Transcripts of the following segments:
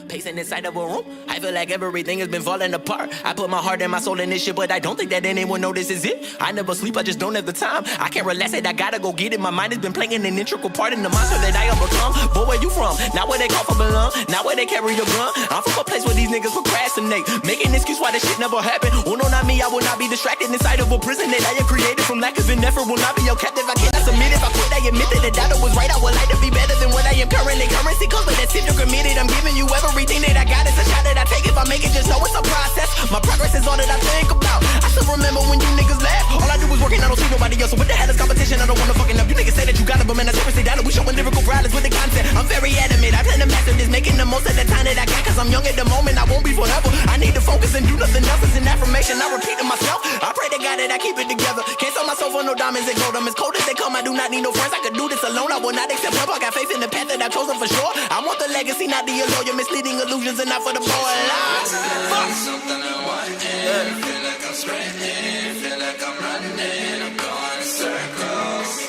pacing inside of a room. I feel like everything has been falling apart. I put my heart and my soul in this shit, but I don't think that anyone notices it. I never sleep, I just don't have the time. I can't relax it, I gotta go get it. My mind has been playing an integral part in the monster that I have become. But where you from? Not where they call for belong, not where they carry your gun. I'm from a place where these niggas procrastinate, making an excuse why this shit never happened. Oh no, not me, I will not be distracted inside of a prison that I have created from lack of an effort. Will not be your captive, I cannot submit. If I quit, I admit that the data was right. I would like to be better than what I am currently. Currency comes with that shit you're committed. I'm giving you everything that I got. It's a shot that I take. If I make it, just know it's a process. My progress is all that I think about. I still remember when you niggas laugh. All I do is working, I don't see nobody else. So what the hell is competition? I don't wanna fucking up. You niggas say that you got it, but man, I seriously doubt it. We showing lyrical violence with the content. I'm very adamant. I plan to master this, making the most of the time that I got. Cause I'm young at the moment, I won't be forever. I need to focus and do nothing else. It's an affirmation, I repeat to myself. I pray to God that I keep it together. Can't sell myself for no diamonds and gold. I'm as cold as they come, I do not need no friends. I could do this alone, I will not accept help. I got faith in the path that I've chosen for sure. I want the legacy, not the allure. You're misleading illusions and not for the boy lies. Fuck. Something I want, feel like I'm sprinting, feel like I'm running. I'm going in circles,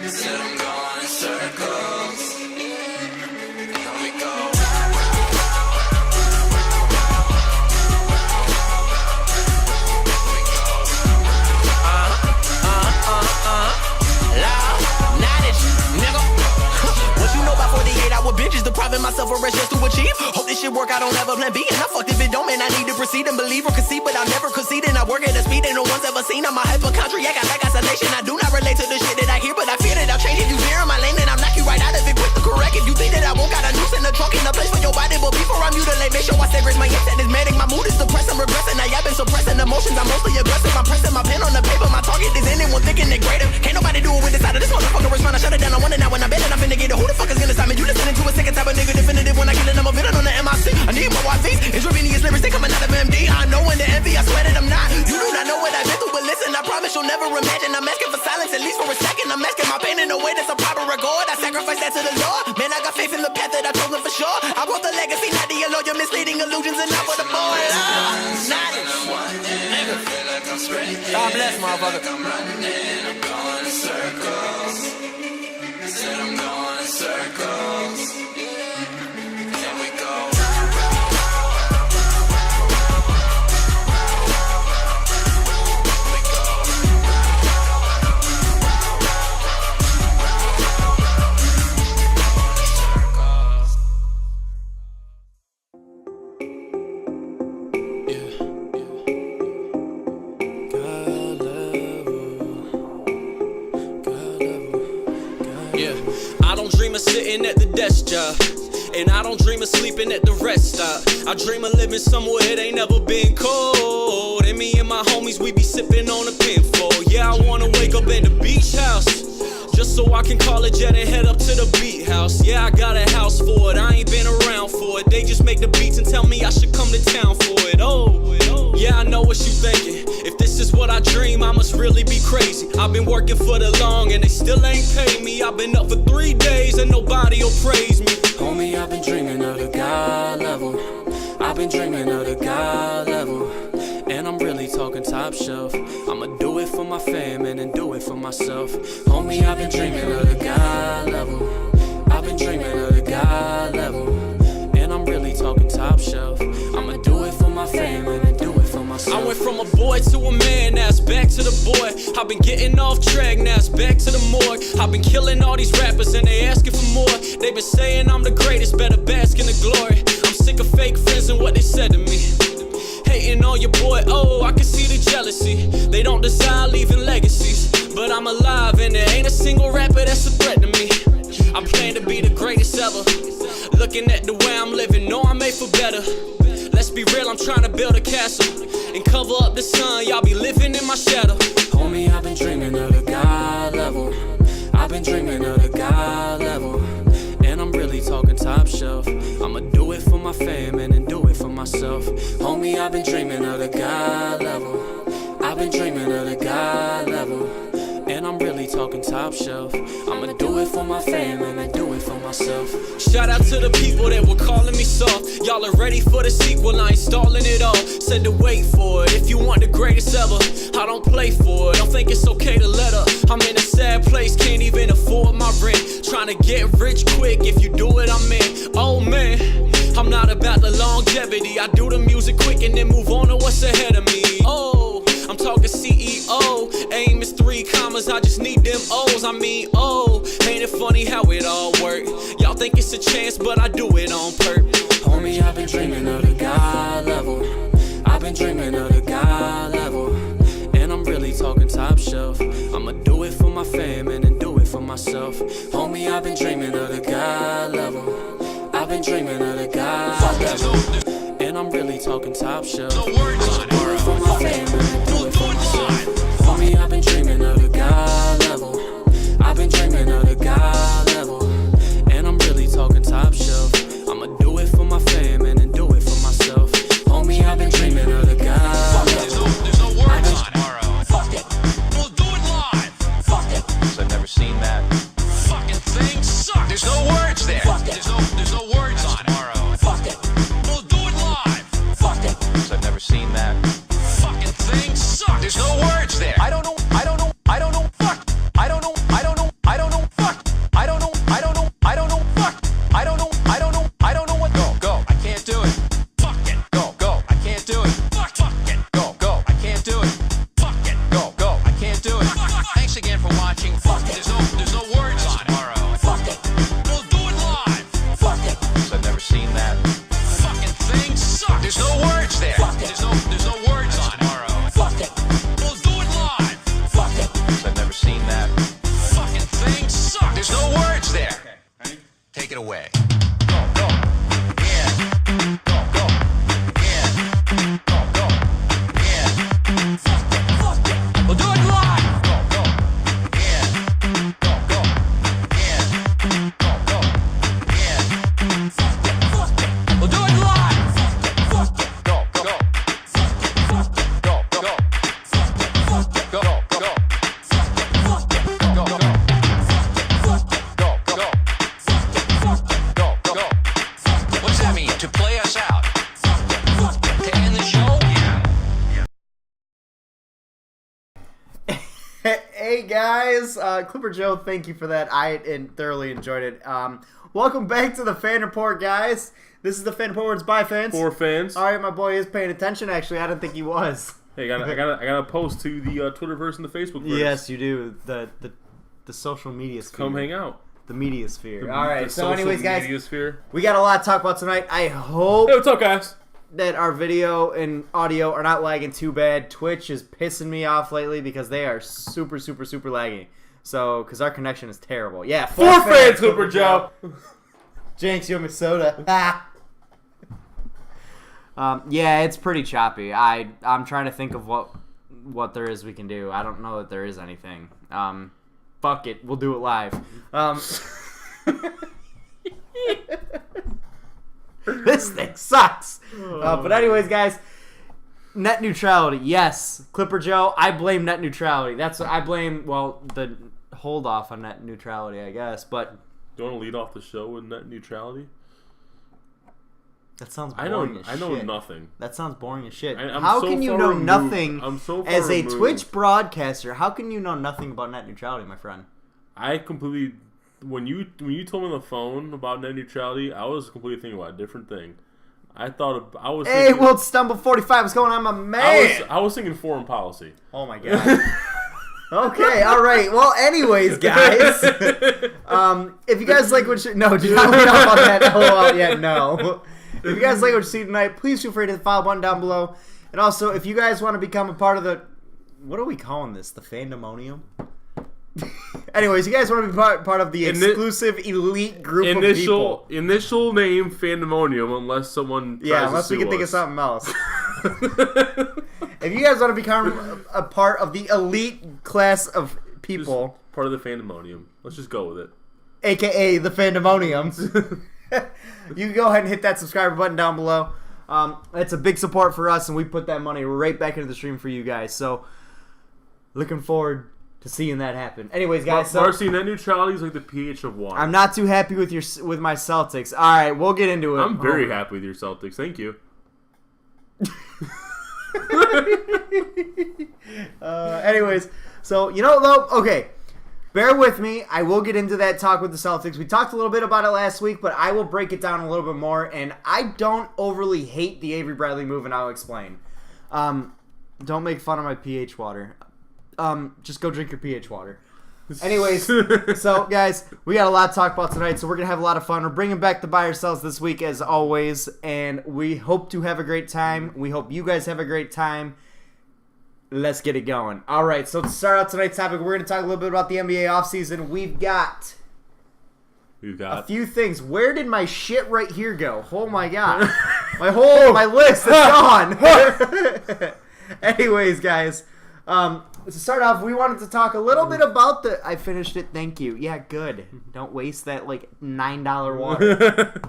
said I'm going in circles. Here we go. Bitches depriving myself of rest just to achieve. Hope this shit work, I don't have a plan B. And I fucked if it don't, man, I need to proceed and believe or concede. But I'll never concede and I work at a speed ain't no one's ever seen. I'm a hypochondriac, I lack isolation. I do not relate to the shit that I hear, but I fear that I'll change if you veer in my lane. And I'll knock you right out of it quick to correct. If you think that I won't, got a noose in the trunk in a place for your body. But before I mutilate, make sure I stay raise my intent is manic. My mood is depressed, I'm regressing. Now I've been suppressing emotions, I'm mostly aggressive. I'm pressing my pen on the paper, my target is anyone thinking they're greater. Can't nobody do it with this side of this motherfucker respond. I shut it down, I wonder now when I bet that I'm finna get it. Who the fuck is gonna stop me? You listening to a second type of nigga definitive when I get it, I'm a villain on the MIC. I need more YVs, intravenous lyrics, they coming out of MD. I know when the envy, I swear that I'm not. You do not know what I've been through, but listen, I promise you'll never imagine. I'm asking for silence, at least for a second. I'm asking my pain in a way that's a proper regard. I sacrifice that to the Lord. Man, I got faith in the path that I've chosen for sure. I want the legacy, not the allure. You're misleading illusions and not for the boy. God bless, motherfucker. I'm running, I'm going in circles. Said I'm going in circles. Here we go. Sitting at the desk job, and I don't dream of sleeping at the rest stop. I dream of living somewhere it ain't never been cold. And me and my homies, we be sipping on a pinfold. Yeah, I wanna wake up at the beach house, just so I can call a jet and head up to the beat house. Yeah, I got a house for it, I ain't been around for it. They just make the beats and tell me I should come to town for it. Oh, yeah, I know what you thinking. If this is what I dream, I must really be crazy. I've been working for the long and they still ain't paid me. I've been up for 3 days and nobody'll praise me. Homie, I've been dreaming of the God level. I've been dreaming of the God level. And I'm really talking top shelf. I'ma do it for my fam and then do it for myself. Homie, I've been dreaming of the God level. I've been dreaming of the God level. And I'm really talking top shelf. I'ma do it for my fam and then do it for myself. I went from a boy to a man, now it's back to the boy. I've been getting off track, now it's back to the morgue. I've been killing all these rappers and they asking for more. They been saying I'm the greatest, better bask in the glory. I'm sick of fake friends and what they said to me. Hating on your boy, oh, I can see the jealousy. They don't desire leaving legacies, but I'm alive and there ain't a single rapper that's a threat to me. I plan to be the greatest ever. Looking at the way I'm living, know I'm made for better. Let's be real, I'm trying to build a castle and cover up the sun, y'all be living in my shadow. Homie, I've been dreaming of the God level. I've been dreaming of the God level. And I'm really talking top shelf. I'ma do it for my fam and then do it for myself. Homie, I've been dreaming of the God level. I've been dreaming of the God level. And I'm really talking top shelf. I'ma do it for my fam and then do it for myself. Shout out to the people that were calling me soft. Y'all are ready for the sequel, I ain't stalling it all. Said to wait for it, if you want the greatest ever. I don't play for it, don't think it's okay to let up. I'm in a sad place, can't even afford my rent. Trying to get rich quick, if you do it, I'm in. Oh man, I'm not about the longevity. I do the music quick and then move on to what's ahead of me. Oh, I'm talking CEO. Aim is 3 commas, I just need them O's. I mean, oh, ain't it funny how it all work? Y'all think it's a chance, but I do it on purpose. Homie, I've been dreaming of the God level. I've been dreaming of the God level. And I'm really talking top shelf. I'ma do it for my fam and then do it for myself. Homie, I've been dreaming of the God level. I've been dreaming of the God level. And I'm really talking top shelf. I'ma do it for my fam and then do it for myself. Homie, I've been dreaming of the God level. I've been dreaming of the God level. And I'm really talking top shelf. I'ma do it for my fam and then do it for myself. Homie, I've been dreaming of the God level. There's no words on it. Fuck it. We'll do it live. Fuck it. I've never seen that. Fucking thing sucks. There's no words there. Fuck it. There's no words on it. Fuck it. We'll do it live. Fuck it. I've never seen that. Fucking thing sucks. There's no words there. I don't know. Fuck. I don't know. Fuck. I don't know. Fuck. I don't know. Fuck. I don't know. What? Go. I can't do it. Fuck it. Go. I can't do it. Fuck it. Go. I can't do it. Fuck it. Go. I can't do it. Thanks again for watching. Fuck it. There's no words on it. Fuck it. We'll do it live. Fuck it. I've never seen that. Fucking thing sucks. There's no words there. Fuck it. There's no words on it. Fuck it. We'll do it live. Fuck it. I've never seen that. Fucking thing sucks. There's no words there. Take it away. Go. Yeah. Go. Yeah. Go. Yeah. Fuck it. We'll do it live. Go. Yeah. Go. Yeah. Go. Yeah. Fuck it. We'll do it live. Fuck it. Go. Fuck it. Go. Fuck it. Go. Fuck it. What's that mean? To play us out? To end the show? Hey guys, Clipper Joe, thank you for that. I thoroughly enjoyed it. Welcome back to the Fan Report, guys. This is the Fan Report where it's by fans. For fans. All right, my boy is paying attention. Actually, I didn't think he was. Hey, I gotta post to the Twitterverse and the Facebookverse. Yes, you do. The social media sphere. Come hang out. The media sphere. The- All right. the So, social anyways, guys, media sphere. we got a lot to talk about tonight. I hope Hey, what's up, guys? that our video and audio are not lagging too bad. Twitch is pissing me off lately because they are super laggy. So, because our connection is terrible. Yeah, For fans, Clipper Joe. Jenks, you want me soda? Yeah, it's pretty choppy. I'm trying to think of what there is we can do. I don't know that there is anything. Fuck it, we'll do it live. This thing sucks. But anyways, guys, net neutrality. Yes, Clipper Joe. I blame net neutrality. That's what I blame. Well, the hold off on net neutrality, I guess. But Do you want to lead off the show with net neutrality? that sounds I boring know. as I know shit. nothing. That sounds boring as shit. I'm How so can you far know removed. nothing I'm so far as a removed. Twitch broadcaster? How can you know nothing about net neutrality, my friend? I completely. When you told me on the phone about net neutrality, I was completely thinking about a different thing. I thought I was. Hey, thinking, Will Stumble 45, what's going on, my man? I was thinking foreign policy. Oh my god. Okay, all right. Well, anyways, guys, if you guys like what you no, do not read off on that LOL yet. No. If you guys like what you see tonight, please feel free to hit the follow button down below. And also, if you guys want to become a part of the, what are we calling this? The Fandomonium? Anyways, you guys want to be part of the exclusive elite group of people. Initial name Fandemonium, unless someone tries Yeah, unless to we can sue think of us. something else. If you guys want to become a part of the elite class of people, Just part of the Fandemonium. Let's just go with it. aka the Fandomoniums, you can go ahead and hit that subscriber button down below. It's a big support for us, and we put that money right back into the stream for you guys. So, looking forward to seeing that happen. Anyways, guys, so Marcy, net neutrality is like the pH of water. I'm not too happy with my Celtics. All right, we'll get into it. I'm very happy with your Celtics. Thank you. Anyways, so you know though, okay. bear with me. I will get into that talk with the Celtics. We talked a little bit about it last week, but I will break it down a little bit more. And I don't overly hate the Avery Bradley move, and I'll explain. Don't make fun of my pH water. Just go drink your pH water. Anyways, so guys, we got a lot to talk about tonight, so we're going to have a lot of fun. We're bringing back the buy or sells this week as always, and we hope to have a great time. We hope you guys have a great time. Let's get it going. All right, so to start out tonight's topic, we're going to talk a little bit about the NBA offseason. We've got a few things. Where did my shit right here go? Oh my god. My list is gone. Anyways, guys, to start off, we wanted to talk a little bit about I finished it, thank you. Yeah, good. Don't waste that, like, $9 water.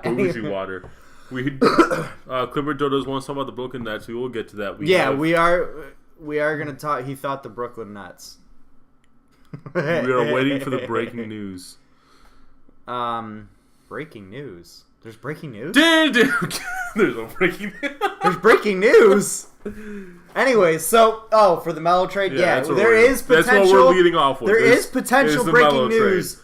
Bougie water. Clipper Dodos wants to talk about the Brooklyn Nets. We will get to that. We are going to talk. He thought the Brooklyn Nets. We are waiting for the breaking news. Breaking news? There's breaking news? There's no breaking news. There's breaking news. Anyways, so for the Melo trade, there is potential. That's what we're leading off with. There is potential breaking news.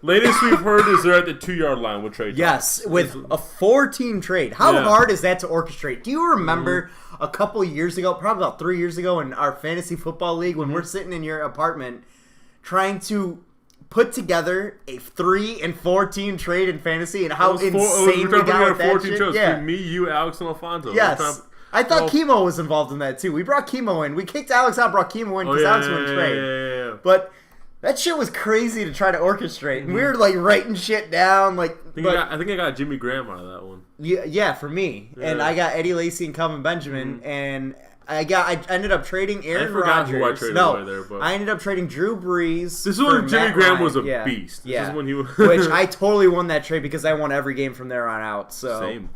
Latest we've heard is they're at the 2-yard line with trade. Yes, with a 4-team trade. How hard is that to orchestrate? Do you remember a couple years ago, probably about 3 years ago, in our fantasy football league, when we're sitting in your apartment trying to put together a 3 and 4 team trade in fantasy, and how insane we got with that shit? Yeah. Me, you, Alex, and Alfonso. Yes. I thought Chemo was involved in that too. We brought Chemo in. We kicked Alex out, brought Chemo in because Alex wouldn't trade. Yeah. But that shit was crazy to try to orchestrate. And we were like writing shit down. I think I got Jimmy Graham out of that one. Yeah, for me. Yeah. And I got Eddie Lacy and Kelvin Benjamin. And I ended up trading Aaron Rodgers. Who I traded away there, but I ended up trading Drew Brees. This is when Jimmy Graham was a beast. This is when he was which I totally won that trade because I won every game from there on out. So same.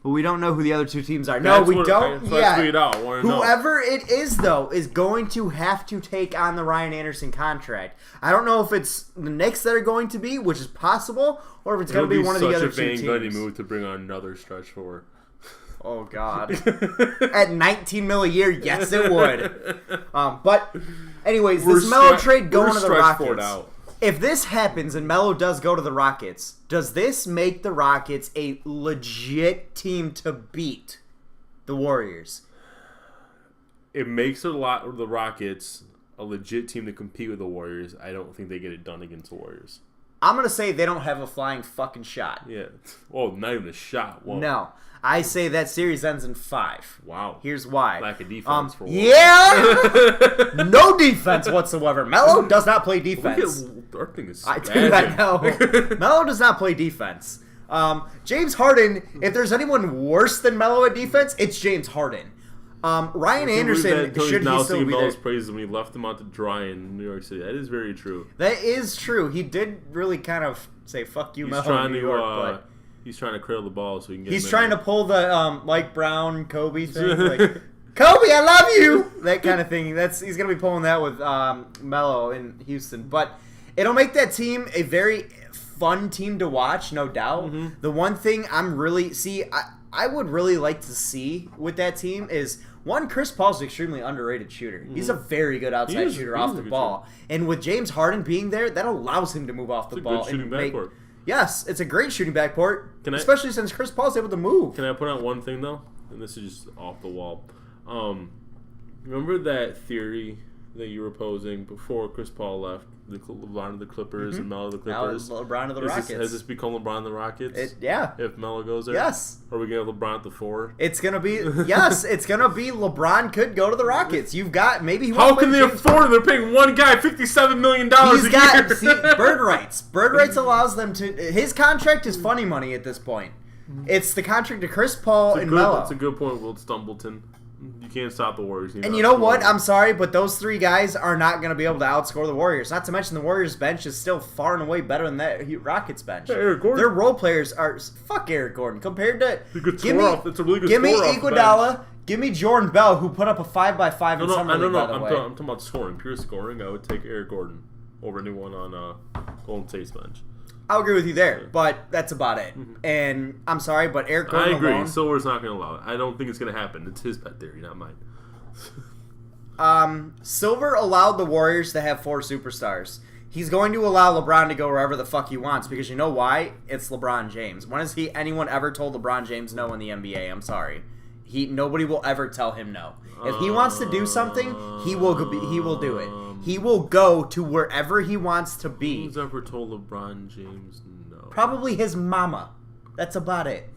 But we don't know who the other two teams are. No, we don't yet. Whoever it is, though, is going to have to take on the Ryan Anderson contract. I don't know if it's the Knicks that are going to be, which is possible, or if it's going to be one of the other two teams. It'll be such a Van Gundy move to bring on another stretch four. Oh, God. At $19 million a year, yes, it would. But, anyways, this Melo trade going to the Rockets. If this happens and Melo does go to the Rockets, does this make the Rockets a legit team to beat the Warriors? It makes the Rockets a legit team to compete with the Warriors. I don't think they get it done against the Warriors. I'm going to say they don't have a flying fucking shot. Yeah. Oh, not even a shot. Whoa. No. I say that series ends in 5. Wow. Here's why. Lack of defense for yeah! No defense whatsoever. Melo does not play defense. Our thing is I know. Melo does not play defense. James Harden, if there's anyone worse than Melo at defense, it's James Harden. Ryan Anderson, should he still be there? Praises when he left him out to dry in New York City. That is very true. That is true. He did really kind of say, fuck you, Melo, in New York. But he's trying to cradle the ball so he can get he's trying to pull the Mike Brown, Kobe thing. Like, Kobe, I love you! That kind of thing. He's going to be pulling that with Melo in Houston. But it'll make that team a very fun team to watch, no doubt. Mm-hmm. The one thing I would really like to see with that team is, one, Chris Paul's an extremely underrated shooter. Mm-hmm. He's a very good outside shooter off the ball. And with James Harden being there, that allows him to move off the ball. Good shooting backcourt. Yes, it's a great shooting backcourt, especially since Chris Paul's able to move. Can I point out one thing, though? And this is just off the wall. Remember that theory that you were posing before Chris Paul left? LeBron to the Clippers and Melo to the Clippers. Now LeBron to the Rockets. Has this become LeBron to the Rockets? Yeah. If Melo goes there? Yes. Or are we going to have LeBron at the 4? It's going to be, yes, it's going to be LeBron could go to the Rockets. You've got, maybe he How can they afford it? They're paying one guy $57 million a year. See, bird rights. Bird rights allows them to, his contract is funny money at this point. It's the contract of Chris Paul and Melo. That's a good point, Will Stumbleton. You can't stop the Warriors. And you know what? I'm sorry, but those 3 guys are not going to be able to outscore the Warriors. Not to mention the Warriors bench is still far and away better than that Rockets bench. Yeah, Eric Gordon. Their role players are fuck Eric Gordon compared to. It's a really good score. Give me Iguodala. Give me Jordan Bell, who put up a 5x5 in summer league. I'm talking about scoring, pure scoring. I would take Eric Gordon over anyone on Golden State's bench. I'll agree with you there, but that's about it. Mm-hmm. And I'm sorry, but Eric Gordon I agree. Alone, Silver's not going to allow it. I don't think it's going to happen. It's his pet theory, not mine. Silver allowed the Warriors to have 4 superstars. He's going to allow LeBron to go wherever the fuck he wants because you know why? It's LeBron James. When has anyone ever told LeBron James no in the NBA? I'm sorry. Nobody will ever tell him no. If he wants to do something, he will do it. He will go to wherever he wants to be. Who's ever told LeBron James no? Probably his mama. That's about it.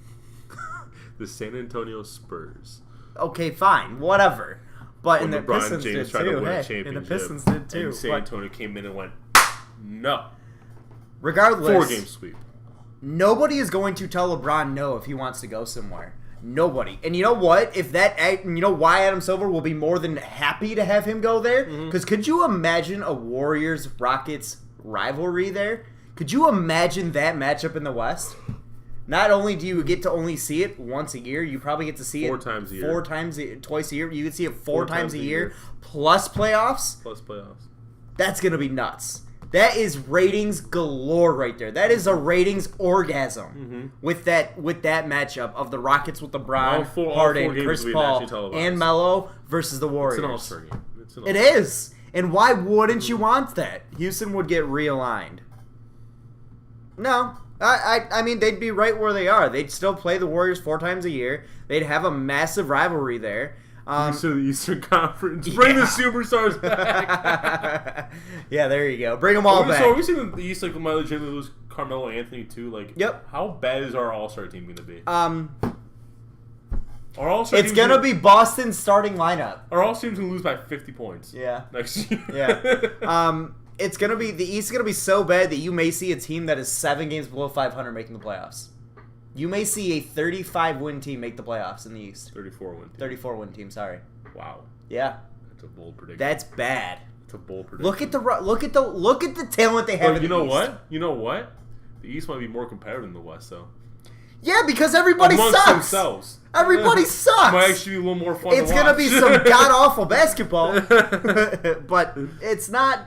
The San Antonio Spurs. Okay, fine, whatever. But When and the LeBron Pistons James did tried too. to win a Hey, championship. and the Pistons did too. And San But Antonio came in and went, no. regardless, 4-game sweep. nobody is going to tell LeBron no if he wants to go somewhere. Nobody. And you know what? You know why Adam Silver will be more than happy to have him go there? Because could you imagine a Warriors-Rockets rivalry there? Could you imagine that matchup in the West? Not only do you get to only see it once a year, you probably get to see Four it times a year. Twice a year. You can see it four times a year, plus playoffs. Plus playoffs. That's going to be nuts. That is ratings galore right there. That is a ratings orgasm with that matchup of the Rockets with LeBron, Harden, Chris Paul, and Melo versus the Warriors. It's an all-star game. It is. And why wouldn't you want that? Houston would get realigned. No. I mean, they'd be right where they are. They'd still play the Warriors 4 times a year. They'd have a massive rivalry there. So the Eastern Conference. Bring the superstars back. Yeah, there you go. Bring them all back. So are we seeing the East, like, might legitimately lose Carmelo Anthony, too? Like, yep. How bad is our all-star team going to be? Our all-star it's going to be Boston's starting lineup. Our all-star team's going to lose by 50 points. Yeah. Next year. Yeah. It's going to be, the East is going to be so bad that you may see a team that is 7 games below 500 making the playoffs. You may see a 35-win team make the playoffs in the East. 34-win team. 34-win team, sorry. Wow. Yeah. That's a bold prediction. That's bad. That's a bold prediction. Look at the talent they have in you the know East. what? You know what? The East might be more competitive than the West, though. Yeah, because everybody Amongst sucks. themselves. Everybody sucks. Might actually be a little more fun It's to watch. going to be some god-awful basketball. But it's not...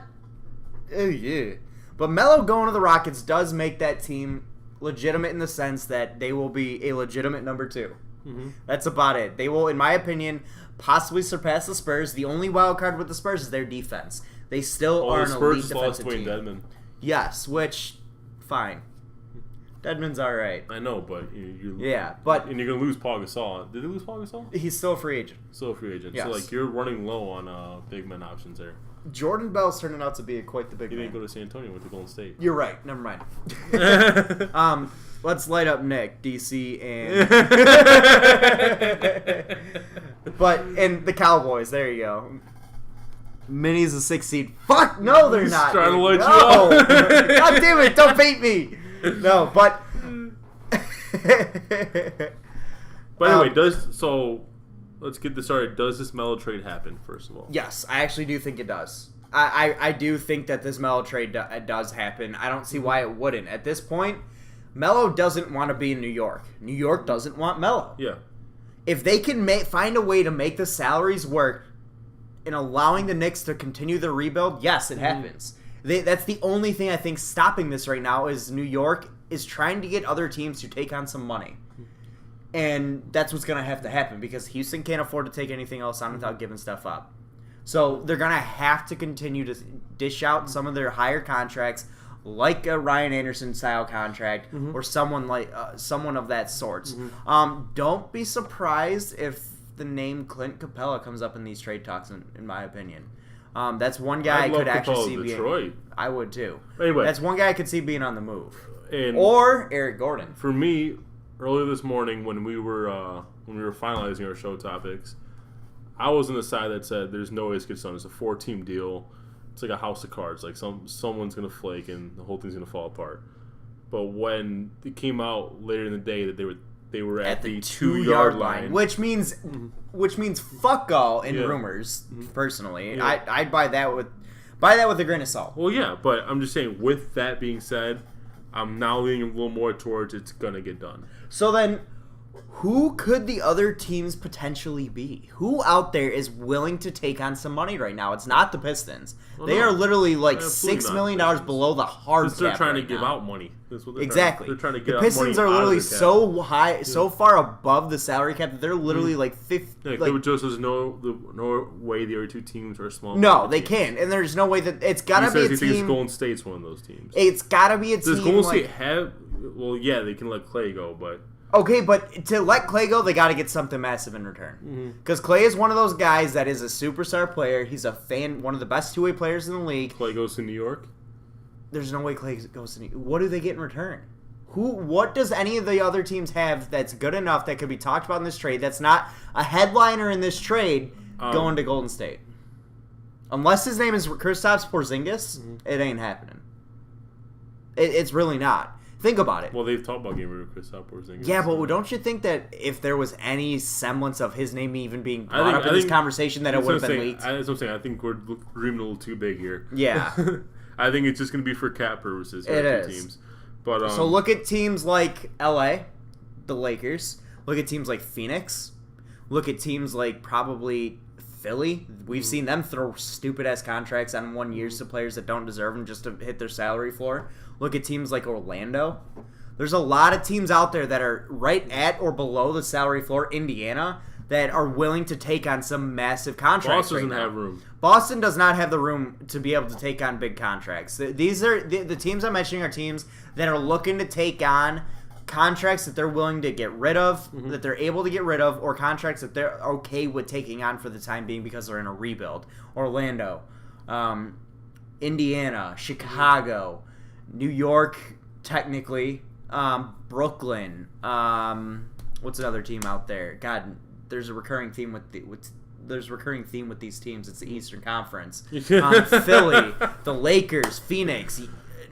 Oh, yeah. But Melo going to the Rockets does make that team legitimate in the sense that they will be a legitimate number 2. That's about it. They will, in my opinion, possibly surpass the Spurs. The only wild card with the Spurs is their defense. They still are an elite defensive team. Dedmon. Yes, which, fine. Dedmon's all right. I know, but and you're going to lose Paul Gasol. Did they lose Paul Gasol? He's still a free agent. Still a free agent. Yes. So, like, you're running low on big men options there. Jordan Bell's turning out to be quite the big He man. didn't go to San Antonio, went to Golden State. You're right. Never mind. Let's light up Nick, DC, and the Cowboys. There you go. Minnie's a 6 seed. Fuck no, they're not. Trying to light you no. up. God damn it! Don't bait me. No, but. But anyway, let's get this started. Does this Melo trade happen, first of all? Yes, I actually do think it does. I do think that this Melo trade does happen. I don't see why it wouldn't. At this point, Melo doesn't want to be in New York. New York doesn't want Melo. Yeah. If they can find a way to make the salaries work and allowing the Knicks to continue their rebuild, yes, it happens. That's the only thing I think stopping this right now is New York is trying to get other teams to take on some money. And that's what's going to have to happen because Houston can't afford to take anything else on without giving stuff up. So they're going to have to continue to dish out some of their higher contracts, like a Ryan Anderson style contract or someone of that sort. Don't be surprised if the name Clint Capella comes up in these trade talks. In my opinion, that's one guy I could actually see being. I would too. Anyway, that's one guy I could see being on the move. Or Eric Gordon. For me, earlier this morning when we were finalizing our show topics, I was on the side that said there's no way this gets done. It's a 4-team deal. It's like a house of cards. Like someone's gonna flake and the whole thing's gonna fall apart. But when it came out later in the day that they were at the 2-yard line, which means fuck all in rumors. Personally, I'd buy that with a grain of salt. Well, yeah, but I'm just saying. With that being said, I'm now leaning a little more towards it's gonna get done. So then, who could the other teams potentially be? Who out there is willing to take on some money right now? It's not the Pistons. They are literally like Absolutely $6 not million the Pistons. below the hard cap. They're trying to right give now. out money. That's what they're Exactly. They're trying to get the out Pistons money are out of literally the cap. so high, so far above the salary cap that they're literally like 50. Yeah, like, there's no way the other two teams are small. no, they can't, and there's no way that it's gotta be a He thinks team. Golden State's one of those teams. It's gotta be a team. Does Golden like, State have? Well, yeah, they can let Clay go, but okay, but to let Clay go, they got to get something massive in return. Because Clay is one of those guys that is a superstar player. He's one of the best two-way players in the league. Clay goes to New York. There's no way Clay goes to New York. What do they get in return? What does any of the other teams have that's good enough that could be talked about in this trade that's not a headliner in this trade going to Golden State? Unless his name is Kristaps Porzingis, it ain't happening. It's really not. Think about it. Well, they've talked about getting rid of Kristaps Porzingis. Yeah, but don't you think that if there was any semblance of his name even being brought up in this conversation, that it would have been leaked? That's what I'm saying. I think we're dreaming a little too big here. Yeah. I think it's just going to be for cap purposes. It is. Teams. But, so look at teams like LA, the Lakers. Look at teams like Phoenix. Look at teams like probably Philly. We've seen them throw stupid-ass contracts on 1 year to players that don't deserve them just to hit their salary floor. Look at teams like Orlando. There's a lot of teams out there that are right at or below the salary floor. Indiana, that are willing to take on some massive contracts. Boston right doesn't now. have room. Boston does not have the room to be able to take on big contracts. These are the teams I'm mentioning are teams that are looking to take on contracts that they're willing to get rid of, that they're able to get rid of, or contracts that they're okay with taking on for the time being because they're in a rebuild. Orlando, Indiana, Chicago, New York, technically, Brooklyn. What's another team out there? God, there's a recurring theme with these teams. It's the Eastern Conference. Philly, the Lakers, Phoenix,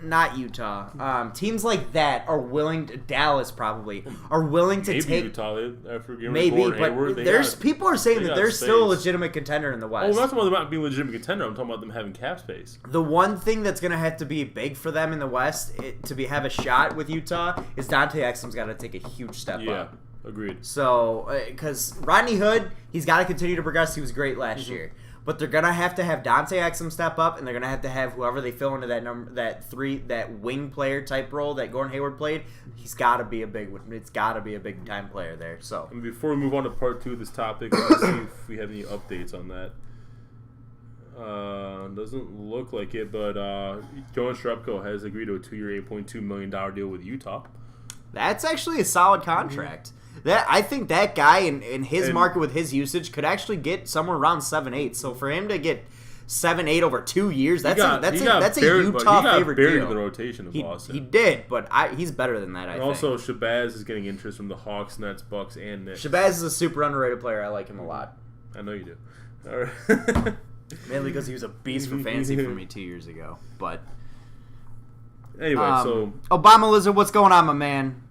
not Utah. Teams like that are willing to, Dallas probably, are willing to Maybe take... Utah, after getting Maybe, Gordon but Hayward, there's people are saying they that got they're still a space. legitimate contender in the Oh, West. I'm not talking about them not being a legitimate contender. I'm talking about them having cap space. The one thing that's going to have to be big for them in the West have a shot with Utah is Dante Exum's got to take a huge step Yeah, up. agreed. So, because Rodney Hood, he's got to continue to progress. He was great last year. But they're going to have Dante Exum step up, and they're going to have whoever they fill into that wing player type role that Gordon Hayward played. He's got to be a big time player there. So, And before we move on to part 2 of this topic, let's see if we have any updates on that. Doesn't look like it, but Jonas Jerebko has agreed to a 2-year, $8.2 million deal with Utah. that's actually a solid contract. I think that guy in his market with his usage could actually get somewhere around 7-8. So for him to get 7-8 over 2 years, that's a Utah favorite buried deal. in the rotation of Boston. He did, but he's better than that. I think. Also, Shabazz is getting interest from the Hawks, Nets, Bucks, and Knicks. Shabazz is a super underrated player. I like him a lot. I know you do. All right. Mainly because he was a beast for fantasy for me 2 years ago. But Anyway, so Obama Lizard, what's going on, my man?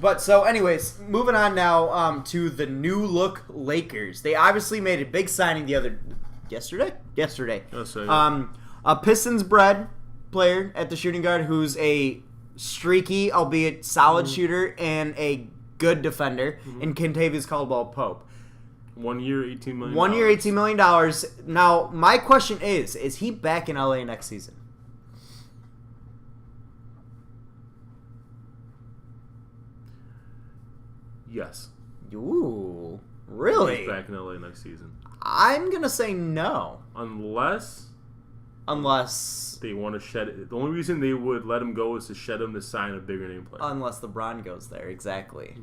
But so, anyways, moving on now to the new look Lakers. They obviously made a big signing yesterday. A Pistons bred player at the shooting guard who's a streaky, albeit solid shooter and a good defender in Kentavious Caldwell-Pope. 1 year, $18 million. 1 year, $18 million. Now, my question is he back in LA next season? Yes. Ooh, really? He's back in LA next season. I'm going to say no. Unless they want to shed it. The only reason they would let him go is to shed him to sign a bigger name player. Unless LeBron goes there, exactly.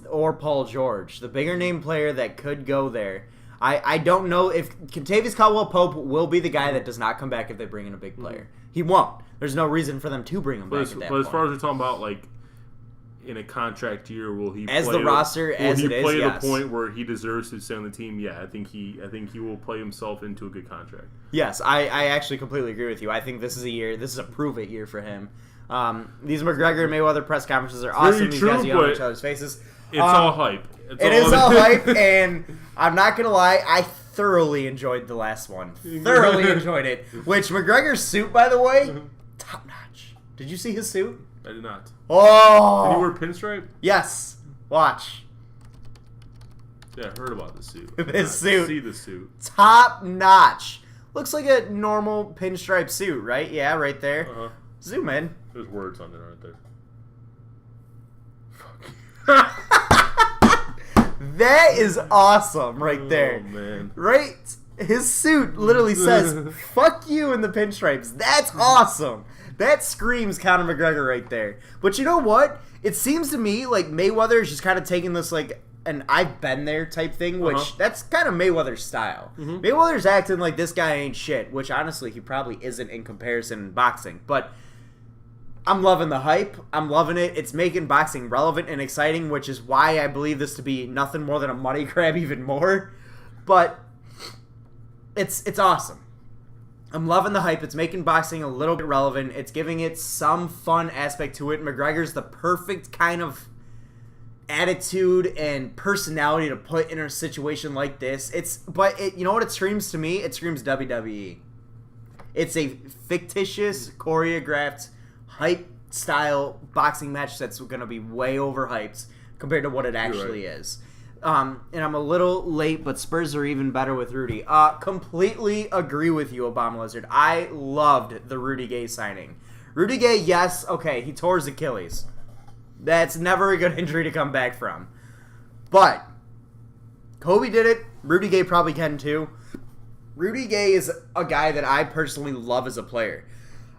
Or Paul George, the bigger name player that could go there. I don't know if Kentavious Caldwell-Pope will be the guy that does not come back if they bring in a big player. He won't. There's no reason for them to bring him back at that point. But as far as we're talking about, like, in a contract year, will he as play the roster as it is? Will he play Yes. the point where he deserves to stay on the team? Yeah, I think he will play himself into a good contract. Yes, I actually completely agree with you. I think this is a prove it year for him. These McGregor and Mayweather press conferences are awesome. These guys yell at each other's faces. It's all hype. It is all hype, and I'm not gonna lie, I thoroughly enjoyed the last one. Thoroughly enjoyed it. Which McGregor's suit, by the way, top notch. Did you see his suit? I did not. Oh! Did he wear pinstripe? Yes. Watch. Yeah, I heard about the suit. This suit. See the suit. Top notch. Looks like a normal pinstripe suit, right? Yeah, right there. Uh-huh. Zoom in. There's words on there, aren't there? That is awesome right there. Oh, man. Right? His suit literally says, fuck you in the pinstripes. That's awesome. That screams Conor McGregor right there. But you know what? It seems to me like Mayweather is just kind of taking this like an I've been there type thing, which that's kind of Mayweather's style. Mayweather's acting like this guy ain't shit, which honestly he probably isn't in comparison in boxing. But I'm loving the hype. I'm loving it. It's making boxing relevant and exciting, which is why I believe this to be nothing more than a money grab even more. But it's awesome. I'm loving the hype. It's making boxing a little bit relevant. It's giving it some fun aspect to it. McGregor's the perfect kind of attitude and personality to put in a situation like this. You know what it screams to me? It screams WWE. It's a fictitious, choreographed, hype style boxing match that's going to be way overhyped compared to what it actually is. And I'm a little late, but Spurs are even better with Rudy. Completely agree with you, Obama Lizard. I loved the Rudy Gay signing. Rudy Gay, yes, okay, he tore his Achilles. That's never a good injury to come back from. But Kobe did it. Rudy Gay probably can too. Rudy Gay is a guy that I personally love as a player.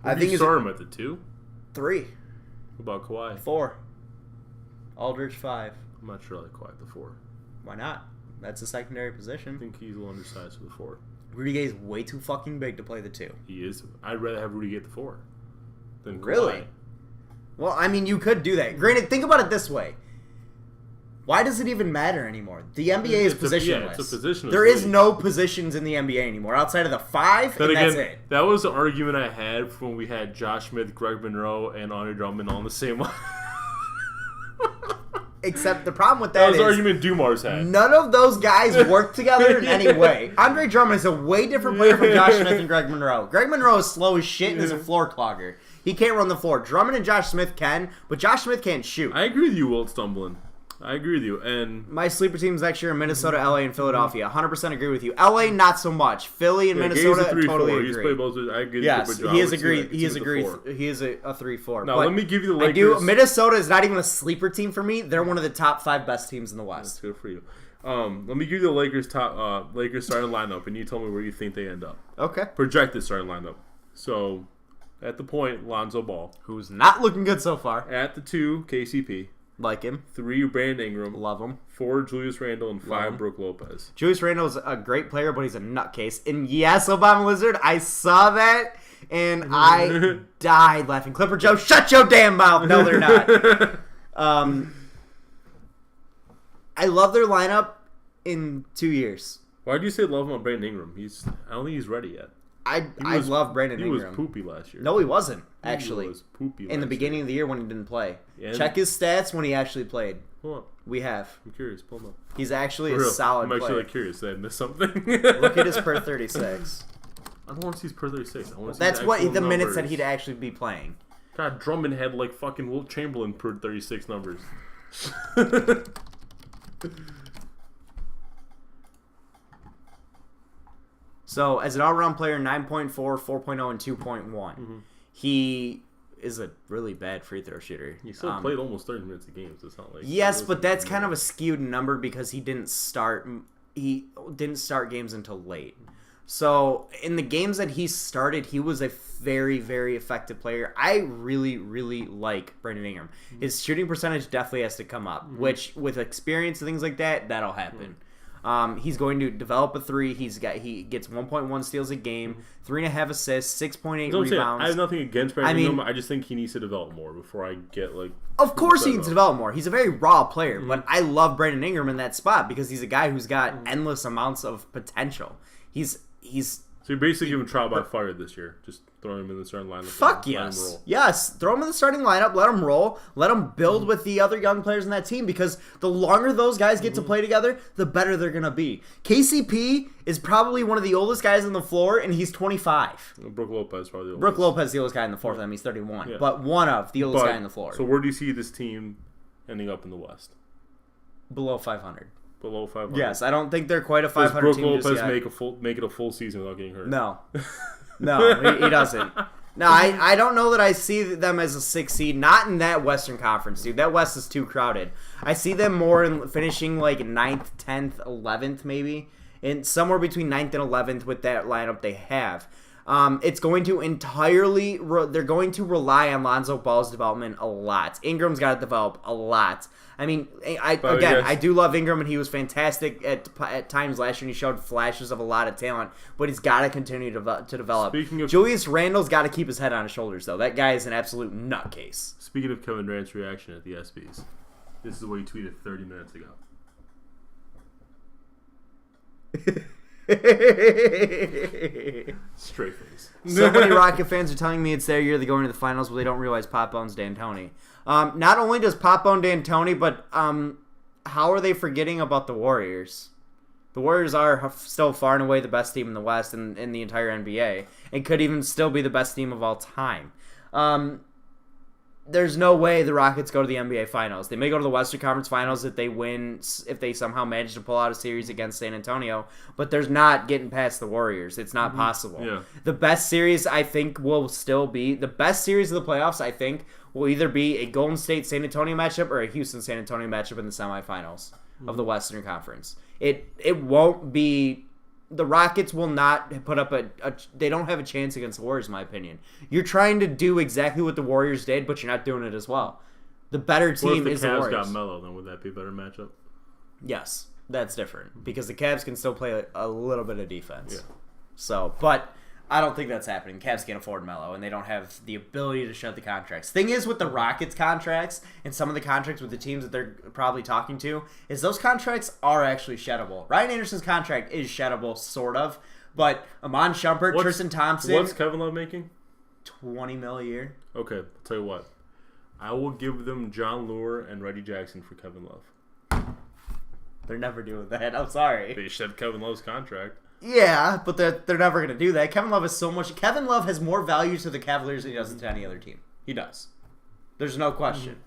I think you start him at the 2? 3. What about Kawhi? 4. Aldridge 5. I'm not sure I like Kawhi at the 4. Why not? That's a secondary position. I think he's a little undersized for the 4. Rudy Gay's way too fucking big to play the 2. He is. I'd rather have Rudy Gay at the 4 than Kawhi. Really? Well, I mean, you could do that. Granted, think about it this way. Why does it even matter anymore? The NBA is positionless. It's a positionless There is league. no positions in the NBA anymore outside of the 5, and that's it. That was the argument I had when we had Josh Smith, Greg Monroe, and Andre Drummond on the same line. Except the problem with that was is the argument Dumars had. none of those guys work together in any way. Andre Drummond is a way different player from Josh Smith and Greg Monroe. Greg Monroe is slow as shit and is a floor clogger. He can't run the floor. Drummond and Josh Smith can, but Josh Smith can't shoot. I agree with you, Wilt Stumblin. I agree with you. And my sleeper teams next year are Minnesota, LA, and Philadelphia. 100% agree with you. LA, not so much. Philly and Minnesota, totally agree. He's played both. I agree. Yes, he is agreed. He is agreed. He is a 3-4. Now let me give you the Lakers. Minnesota is not even a sleeper team for me. They're one of the top 5 best teams in the West. That's good for you. Let me give you the Lakers Lakers starting lineup, and you tell me where you think they end up. Okay. Projected starting lineup. So, at the point, Lonzo Ball, who's not looking good so far. At the 2, KCP. Like him. 3, Brandon Ingram. Love him. 4, Julius Randle. And 5, Brook Lopez. Julius Randle's a great player, but he's a nutcase. And yes, Obama Lizard, I saw that, and I died laughing. Clipper Joe, shut your damn mouth. No, they're not. I love their lineup in 2 years. Why do you say love him on Brandon Ingram? I don't think he's ready yet. I love Brandon Ingram. He was poopy last year. No, he wasn't, actually. He was poopy in the beginning of the year when he didn't play. Yeah. Check his stats when he actually played. Hold on. We have. I'm curious. Pull him up. He's actually a solid player. I'm actually curious. Did I miss something? Look at his per 36. I don't want to see his per 36. I want to see That's what the numbers. minutes that he'd actually be playing. God, Drummond had like fucking Wilt Chamberlain per 36 numbers. So, as an all-around player, 9.4, 4.0, and 2.1. He is a really bad free throw shooter. He still played almost 30 minutes a game, so it's not like... Yes, but that's kind of a skewed number because he didn't start games until late. So, in the games that he started, he was a very, very effective player. I really, really like Brandon Ingram. His shooting percentage definitely has to come up, which, with experience and things like that, that'll happen. He's going to develop a 3. He gets 1.1 steals a game, 3.5 assists, 6.8 rebounds. I have nothing against Brandon Ingram. I just think he needs to develop more before I get like. Of course, he needs to develop more. He's a very raw player, but I love Brandon Ingram in that spot because he's a guy who's got endless amounts of potential. So you're basically giving trial by fire this year. Just Throw him in the starting lineup. Fuck let him yes. roll. Yes. Throw him in the starting lineup. Let him roll. Let him build with the other young players in that team because the longer those guys get to play together, the better they're going to be. KCP is probably one of the oldest guys on the floor, and he's 25. Brook Lopez probably the oldest. Brook Lopez is the oldest guy in the floor for them. He's 31. Yeah. But one of the oldest guy in the floor. So where do you see this team ending up in the West? Below 500. Below 500? Yes, I don't think they're quite a Does 500 Brook team Lopez just yet. make it a full season without getting hurt? No. No, he doesn't. No, I don't know that I see them as a 6 seed. Not in that Western Conference, dude. That West is too crowded. I see them more in finishing like 9th, 10th, 11th maybe. And somewhere between 9th and 11th with that lineup they have. It's going to entirely... they're going to rely on Lonzo Ball's development a lot. Ingram's got to develop a lot. I mean, I do love Ingram, and he was fantastic at times last year, and he showed flashes of a lot of talent, but he's got to continue to develop. Julius Randle's got to keep his head on his shoulders, though. That guy is an absolute nutcase. Speaking of Kevin Durant's reaction at the ESPYs, this is what he tweeted 30 minutes ago. Straight face. So many Rocket fans are telling me it's their year. They're going to the finals, but they don't realize Pop owns D'Antoni. Not only does Pop own D'Antoni, but how are they forgetting about the Warriors? The Warriors are still far and away the best team in the West and in the entire NBA, and could even still be the best team of all time. There's no way the Rockets go to the NBA Finals. They may go to the Western Conference Finals if they somehow manage to pull out a series against San Antonio, but there's not getting past the Warriors. It's not possible. Yeah. The best series, I think, will still be... The best series of the playoffs, I think, will either be a Golden State-San Antonio matchup or a Houston-San Antonio matchup in the semifinals of the Western Conference. It won't be... The Rockets will not put up they don't have a chance against the Warriors, in my opinion. You're trying to do exactly what the Warriors did, but you're not doing it as well. The better team is the Warriors. What if the Cavs got Melo, then would that be a better matchup? Yes, that's different. Because the Cavs can still play a little bit of defense. Yeah. So, but I don't think that's happening. Cavs can't afford Melo, and they don't have the ability to shut the contracts. Thing is, with the Rockets contracts and some of the contracts with the teams that they're probably talking to, is those contracts are actually sheddable. Ryan Anderson's contract is sheddable, sort of, but Amon Shumpert, Tristan Thompson... What's Kevin Love making? $20 million a year. Okay, I'll tell you what. I will give them John Lure and Reggie Jackson for Kevin Love. They're never doing that. I'm sorry. They shed Kevin Love's contract. Yeah, but they're never going to do that. Kevin Love is so much... Kevin Love has more value to the Cavaliers than he does to any other team. He does. There's no question.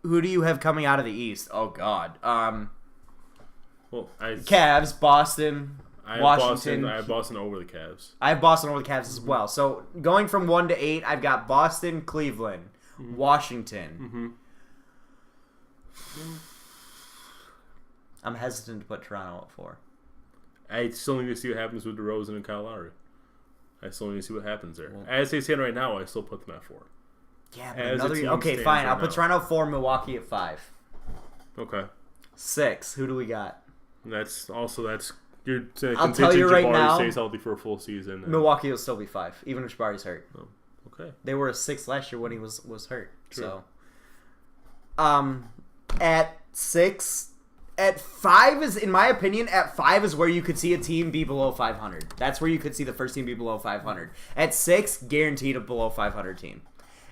Who do you have coming out of the East? Oh, God. Cavs, Boston, Washington. I have Boston over the Cavs. I have Boston over the Cavs as well. So, going from 1 to 8, I've got Boston, Cleveland, Washington. I'm hesitant to put Toronto at 4. I still need to see what happens with DeRozan and Kyle Lowry. I still need to see what happens there. As they stand right now, I still put them at 4. Yeah, but okay, fine. I'll put Toronto at 4, Milwaukee at 5. Okay. 6. Who do we got? You're I'll tell you right now. Stays healthy for a full season. Milwaukee will still be 5, even if Jabari's hurt. Oh, okay. They were a 6 last year when he was hurt. True. So, at 6. At 5 is, in my opinion, at 5 is where you could see a team be below 500. That's where you could see the first team be below 500. At 6, guaranteed a below 500 team.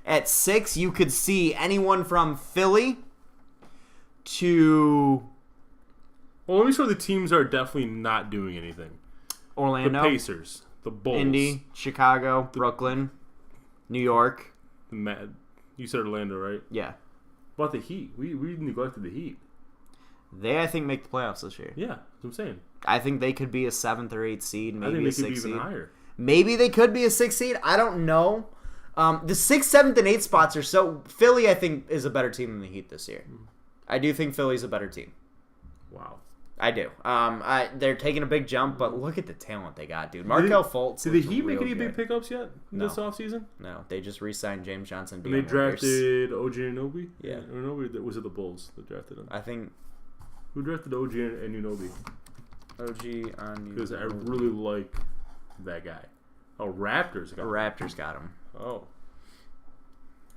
At 6, you could see anyone from Philly to... Well, let me show the teams are definitely not doing anything. Orlando. The Pacers. The Bulls. Indy. Chicago. Brooklyn. New York. You said Orlando, right? Yeah. What about the Heat? We neglected the Heat. They, I think, make the playoffs this year. Yeah, that's what I'm saying. I think they could be a 7th or 8th seed, maybe a 6th seed. I think they could be even higher. Maybe they could be a 6th seed. I don't know. The 6th, 7th, and 8th spots are so... Philly, I think, is a better team than the Heat this year. I do think Philly's a better team. Wow. I do. They're taking a big jump, but look at the talent they got, dude. Markelle Fultz. Did the Heat make any big pickups yet this offseason? No, they just re-signed James Johnson. And they drafted OG Anunoby? Yeah. Anunoby, was it the Bulls that drafted him? I think... Who drafted OG and Anunoby? OG Anunoby. Because I really like that guy. Oh, Raptors got him. Raptors got him. Oh.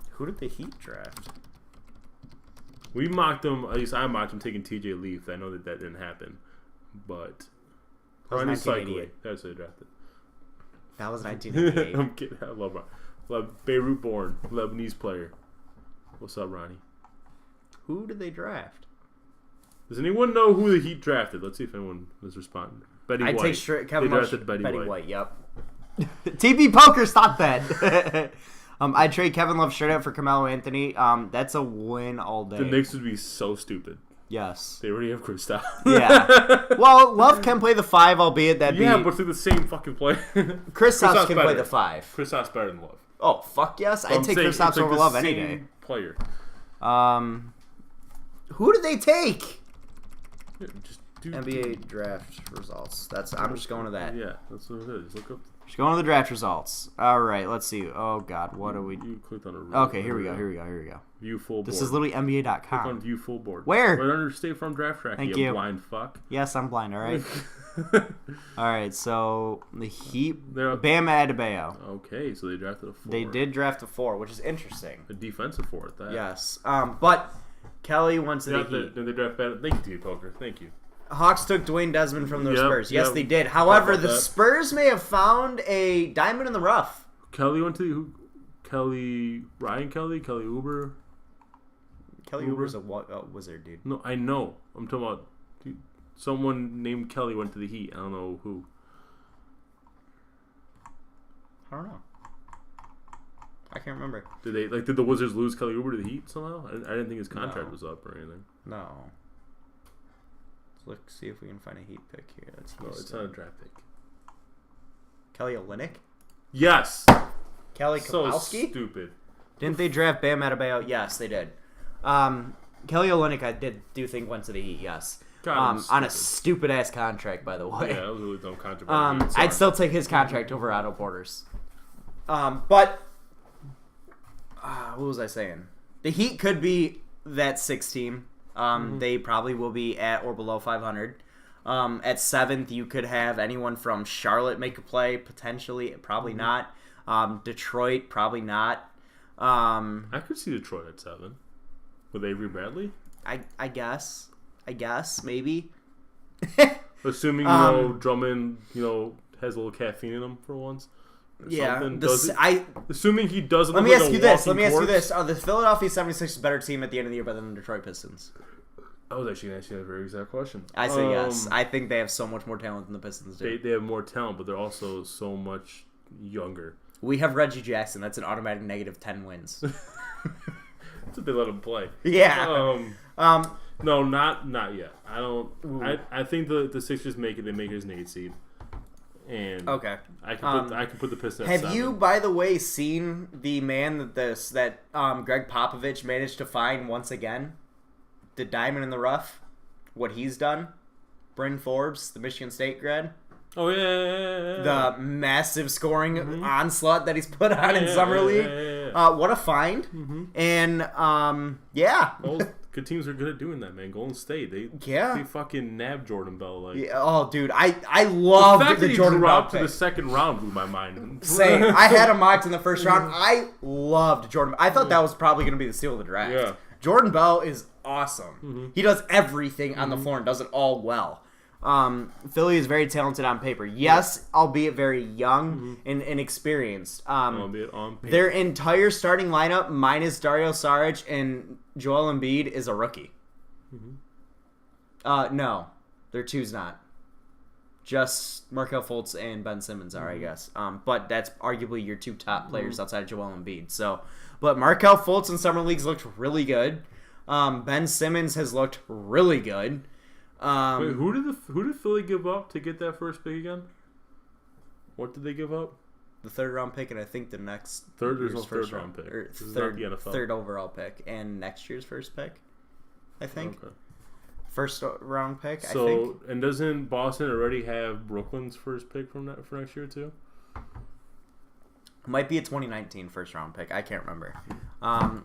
Who did the Heat draft? We mocked him, at least I mocked him taking TJ Leaf. I know that didn't happen. But That was 1988. That's what they drafted. That was 1988. I'm kidding. I love Beirut-born Lebanese player. What's up, Ronnie? Who did they draft? Does anyone know who the Heat drafted? Let's see if anyone is responding. Betty I'd White. take straight Kevin They Love. drafted Betty White. Yep. TP Poker, stop that. I'd trade Kevin Love straight up for Carmelo Anthony. That's a win all day. The Knicks would be so stupid. Yes. They already have Kristaps. Yeah. Well, Love can play the 5, albeit that'd Yeah, be... but they're the same fucking player. Kristaps can play better. the 5. Kristaps better than Love. Oh, fuck yes. But I'd I'm take saying Kristaps it's like over the Love any same day. Player. Who did they take? Yeah, just NBA draft results. I'm just going to that. Yeah, that's what it is. Look up. Just going to the draft results. All right, let's see. Oh God, what are we? You clicked on a. Okay, here we go. View full board. This is literally Click on NBA.com. view full board. Where? Right under State Farm Draft Track. Thank you you. blind fuck. Yes, I'm blind. All right. All right. So the Heat, They're- Bam Adebayo. Okay, so they drafted a 4. They did draft a 4, which is interesting. A defensive 4 at that. Yes. But Kelly went to the Heat. Then they draft bad. Thank you, Poker. Thank you. Hawks took Dwayne Desmond from the Yep, Spurs. Yes, yep. they did. However, about the that. Spurs may have found a diamond in the rough. Kelly went to Ryan Kelly, Kelly Uber. Kelly Uber? Ouber's a wizard, dude. No, I know. I'm talking about someone named Kelly went to the Heat. I don't know who. I don't know. I can't remember. Did the Wizards lose Kelly Oubre to the Heat somehow? I didn't think his contract No. was up or anything. No. Let's see if we can find a Heat pick here. That's No, it's not a draft pick. Kelly Olynyk? Yes. Kelly So Kapowski? stupid. Didn't they draft Bam Adebayo? Yes, they did. Kelly Olynyk, I do think went to the Heat. Yes. God, it was On a stupid. stupid ass contract, by the way. Yeah, that was a really dumb contract. I'd still take his contract over Otto Porter's. But what was I saying? The Heat could be that 6 team. They probably will be at or below 500. At 7th, you could have anyone from Charlotte make a play, potentially. Probably not. Detroit, probably not. I could see Detroit at 7 with Avery Bradley. I guess, maybe. Assuming Drummond, has a little caffeine in him for once. Or Yeah. something. Assuming he doesn't. Let look me like ask a you this. walking Let me ask you corpse. this. Are the Philadelphia 76ers a better team at the end of the year than the Detroit Pistons? I was actually going to ask you that very exact question. I say yes. I think they have so much more talent than the Pistons do. They have more talent, but they're also so much younger. We have Reggie Jackson. That's an automatic negative 10 wins. That's what they let him play. Yeah. No, not yet. I don't. I think the Sixers make it. They make it as an 8 seed. And Okay. I can put the Pistons. At Have 7. you, by the way, seen the man that Greg Popovich managed to find once again? The diamond in the rough? What he's done? Bryn Forbes, the Michigan State grad? Oh yeah. The massive scoring onslaught that he's put on in Summer League. Yeah. What a find. And, yeah. Good teams are good at doing that, man. Golden State, they fucking nabbed Jordan Bell. Like, Yeah, oh, dude, I loved the fact that he Jordan Bell dropped to pick. the second round blew my mind. Same. I had him mocked in the first round. I loved Jordan. I thought that was probably going to be the steal of the draft. Yeah. Jordan Bell is awesome. He does everything on the floor and does it all well. Philly is very talented on paper. Yes, albeit very young and inexperienced. Albeit on paper. Their entire starting lineup, minus Dario Saric and Joel Embiid, is a rookie. No, their two's not. Just Markelle Fultz and Ben Simmons are, I guess. But that's arguably your 2 top players outside of Joel Embiid. So, but Markelle Fultz in summer leagues looked really good. Ben Simmons has looked really good. Wait, who did Philly give up to get that first pick again? What did they give up? The 3rd round pick, and I think the next There's year's no first 3rd round pick. or This is third, not the NFL. 3rd overall pick, and next year's first pick. I think Okay. first round pick. I think. So, and doesn't Boston already have Brooklyn's first pick for next year too? Might be a 2019 first round pick. I can't remember.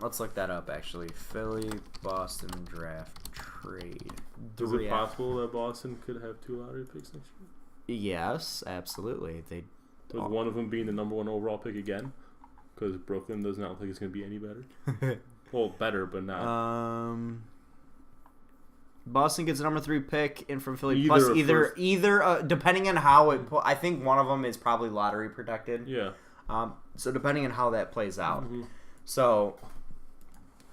Let's look that up, actually. Philly, Boston draft trade. Is it possible that Boston could have 2 lottery picks next year? Yes, absolutely. With one of them being the number 1 overall pick again? Because Brooklyn does not think it's going to be any better. Well, better, but not. Boston gets a number 3 pick in from Philly. Either Plus a either depending on how it. I think one of them is probably lottery protected. Yeah. So depending on how that plays out. Mm-hmm. So,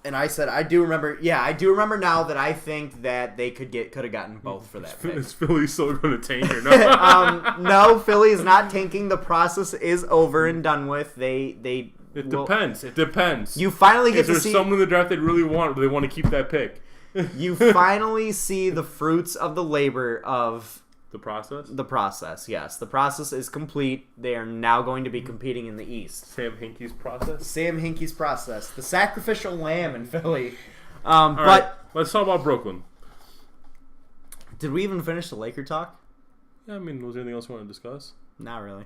and I said I do remember. Yeah, I do remember now that I think that they could have gotten both for that pick. Is Philly still going to tank or no? No, Philly is not tanking. The process is over and done with. It depends. It depends. You finally get Is to there see someone in the draft they really want, or they want to keep that pick? You finally see the fruits of the labor of The process? the process. Yes, the process is complete. They are now going to be competing in the East. Sam Hinkie's process? Sam Hinkie's process, the sacrificial lamb in Philly. All But right, let's talk about Brooklyn. did we even finish the Laker talk? Yeah, I mean, was there anything else you want to discuss? Not really.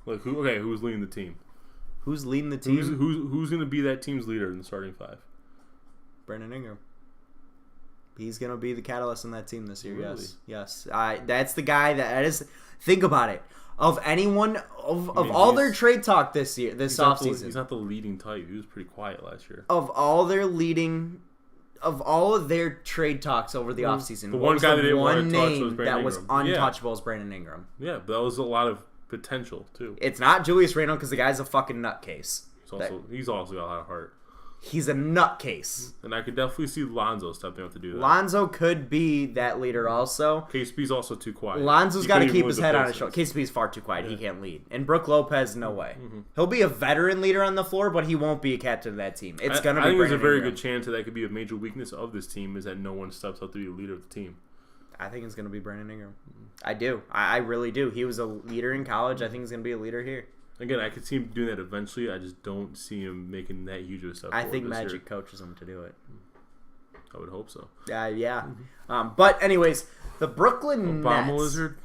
Like, who's leading the team? Who's leading the team? Who's going to be that team's leader in the starting 5? Brandon Ingram. He's going to be the catalyst in that team this year, Really? yes. That's the guy that is... Think about it. Of anyone... Of all their he's- trade talk this offseason... He's not the leading type. He was pretty quiet last year. Of all of their trade talks over the offseason, The what one was guy the they didn't want one to touch was name Brandon that was Ingram. Yeah. untouchable is Brandon Ingram. Yeah, but that was a lot of potential, too. It's not Julius Randle because the guy's a fucking nutcase. He's also got a lot of heart. He's a nutcase. And I could definitely see Lonzo stepping up to do that. Lonzo could be that leader also. KCP's also too quiet. Lonzo's He got to couldn't keep even his lead head the on his Pistons. shoulder. KCP's far too quiet. He can't lead. And Brook Lopez, no way. He'll be a veteran leader on the floor, but he won't be a captain of that team. It's going to be I think there's a Brandon very Ingram. good chance that could be a major weakness of this team is that no one steps up to be the leader of the team. I think it's going to be Brandon Ingram. I do. I really do. He was a leader in college. I think he's going to be a leader here. Again, I could see him doing that eventually. I just don't see him making that huge of a step I forward think this Magic year. coaches him to do it. I would hope so. Yeah. But anyways, the Brooklyn Obama Nets. Lizard.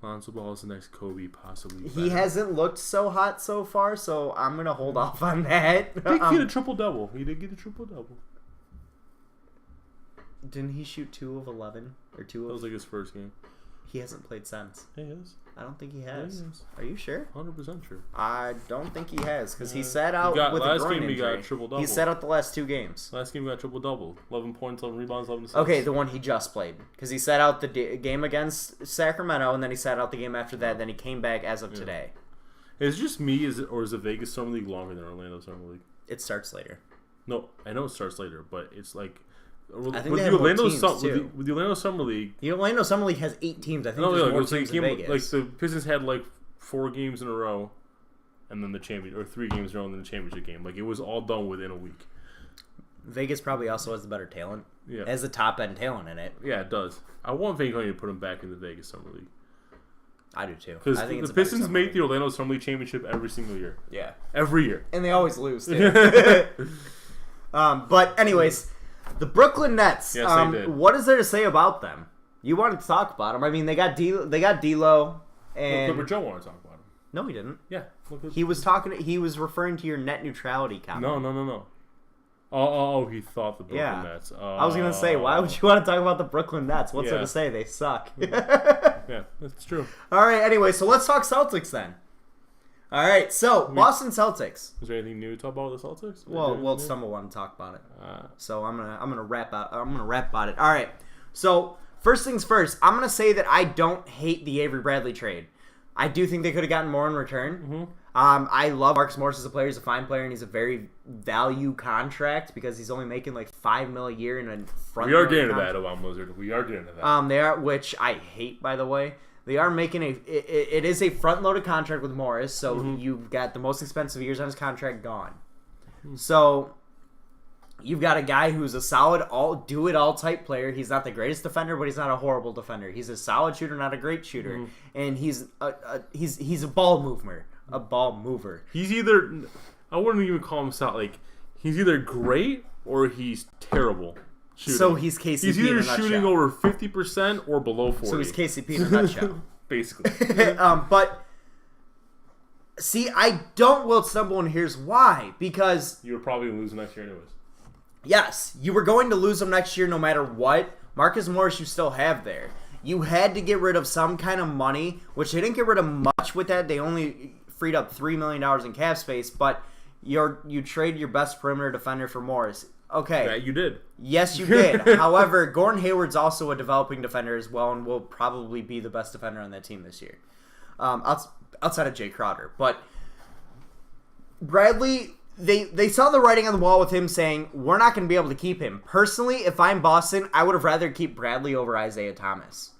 Lonzo Ball is the next Kobe, possibly. He hasn't looked so hot so far, so I'm gonna hold off on that. He did get a triple double. He did get a triple double. Didn't he shoot 2 of 11 or 2 That of? was like his first game. He hasn't played since. He is. I don't think he has. he has. Are you sure? 100% sure. I don't think he has because he sat out with a last groin game he injury. got triple-double. He sat out the last 2 games. Last game he got triple double. 11 points, 11 rebounds, 11 assists. Okay, the one he just played because he sat out the game against Sacramento and then he sat out the game after that. Then he came back as of today. Is it just me, or is the Vegas Summer League longer than Orlando Summer League? It starts later. No, I know it starts later, but it's like I think they have more teams, too. with the Orlando Summer League. The Orlando Summer League has 8 teams. I think No, there's like, more it was like, teams in Vegas. like the Pistons had like 4 games in a row, and then the champion, or 3 games in a row, and then the championship game. Like it was all done within a week. Vegas probably also has the better talent. Yeah, Has the top end talent in it. yeah, it does. I want Vegas to put him back in the Vegas Summer League I do too. because I think the it's a better Pistons Summer make League. the Orlando Summer League championship every single year. Yeah. Every year. And they always lose too. But anyways, the Brooklyn Nets. Yes, they did. What is there to say about them? You wanted to talk about them. I mean, they got D'Lo, and Clipper Joe wanted to talk about him. no, he didn't. Yeah, look at- He was talking. He was referring to your net neutrality comment. No. Oh, he thought the Brooklyn Yeah. Nets. I was gonna say, why would you want to talk about the Brooklyn Nets? What's there Yeah. to say? They suck. Yeah, that's true. All right. Anyway, so let's talk Celtics then. All right. So Boston Celtics. Is there anything new to talk about with the Celtics? Well, someone want to talk about it. So I'm gonna rap about it. All right. So first things first, I'm gonna say that I don't hate the Avery Bradley trade. I do think they could have gotten more in return. Mm-hmm. I love Marcus Morris as a player. He's a fine player, and he's a very value contract because he's only making like $5 million a year in a front. We are getting to that, Obama Lizard. We are getting to that. They are, which I hate, by the way. They are making it is a front-loaded contract with Morris, so Mm-hmm. you've got the most expensive years on his contract gone. So you've got a guy who's a solid do-it-all type player. He's not the greatest defender, but he's not a horrible defender. He's a solid shooter, not a great shooter, Mm-hmm. and he's a ball mover. A ball mover. He's either, I wouldn't even call him solid. Like he's either great or he's terrible shooting. So he's KCP. He's in either a shooting nutshell. over 50% or below 40. So he's KCP in a nutshell. Basically. But see, I don't will stumble, and here's why. Because You would probably lose next year anyways. yes, you were going to lose him next year no matter what. Marcus Morris, you still have there. You had to get rid of some kind of money, which they didn't get rid of much with that. They only freed up $3 million in cap space, but You trade your best perimeter defender for Morris. Okay. That you did. Yes, you did. However, Gordon Hayward's also a developing defender as well, and will probably be the best defender on that team this year, outside of Jay Crowder. But Bradley, they saw the writing on the wall with him saying, we're not going to be able to keep him. Personally, if I'm Boston, I would have rather keep Bradley over Isaiah Thomas.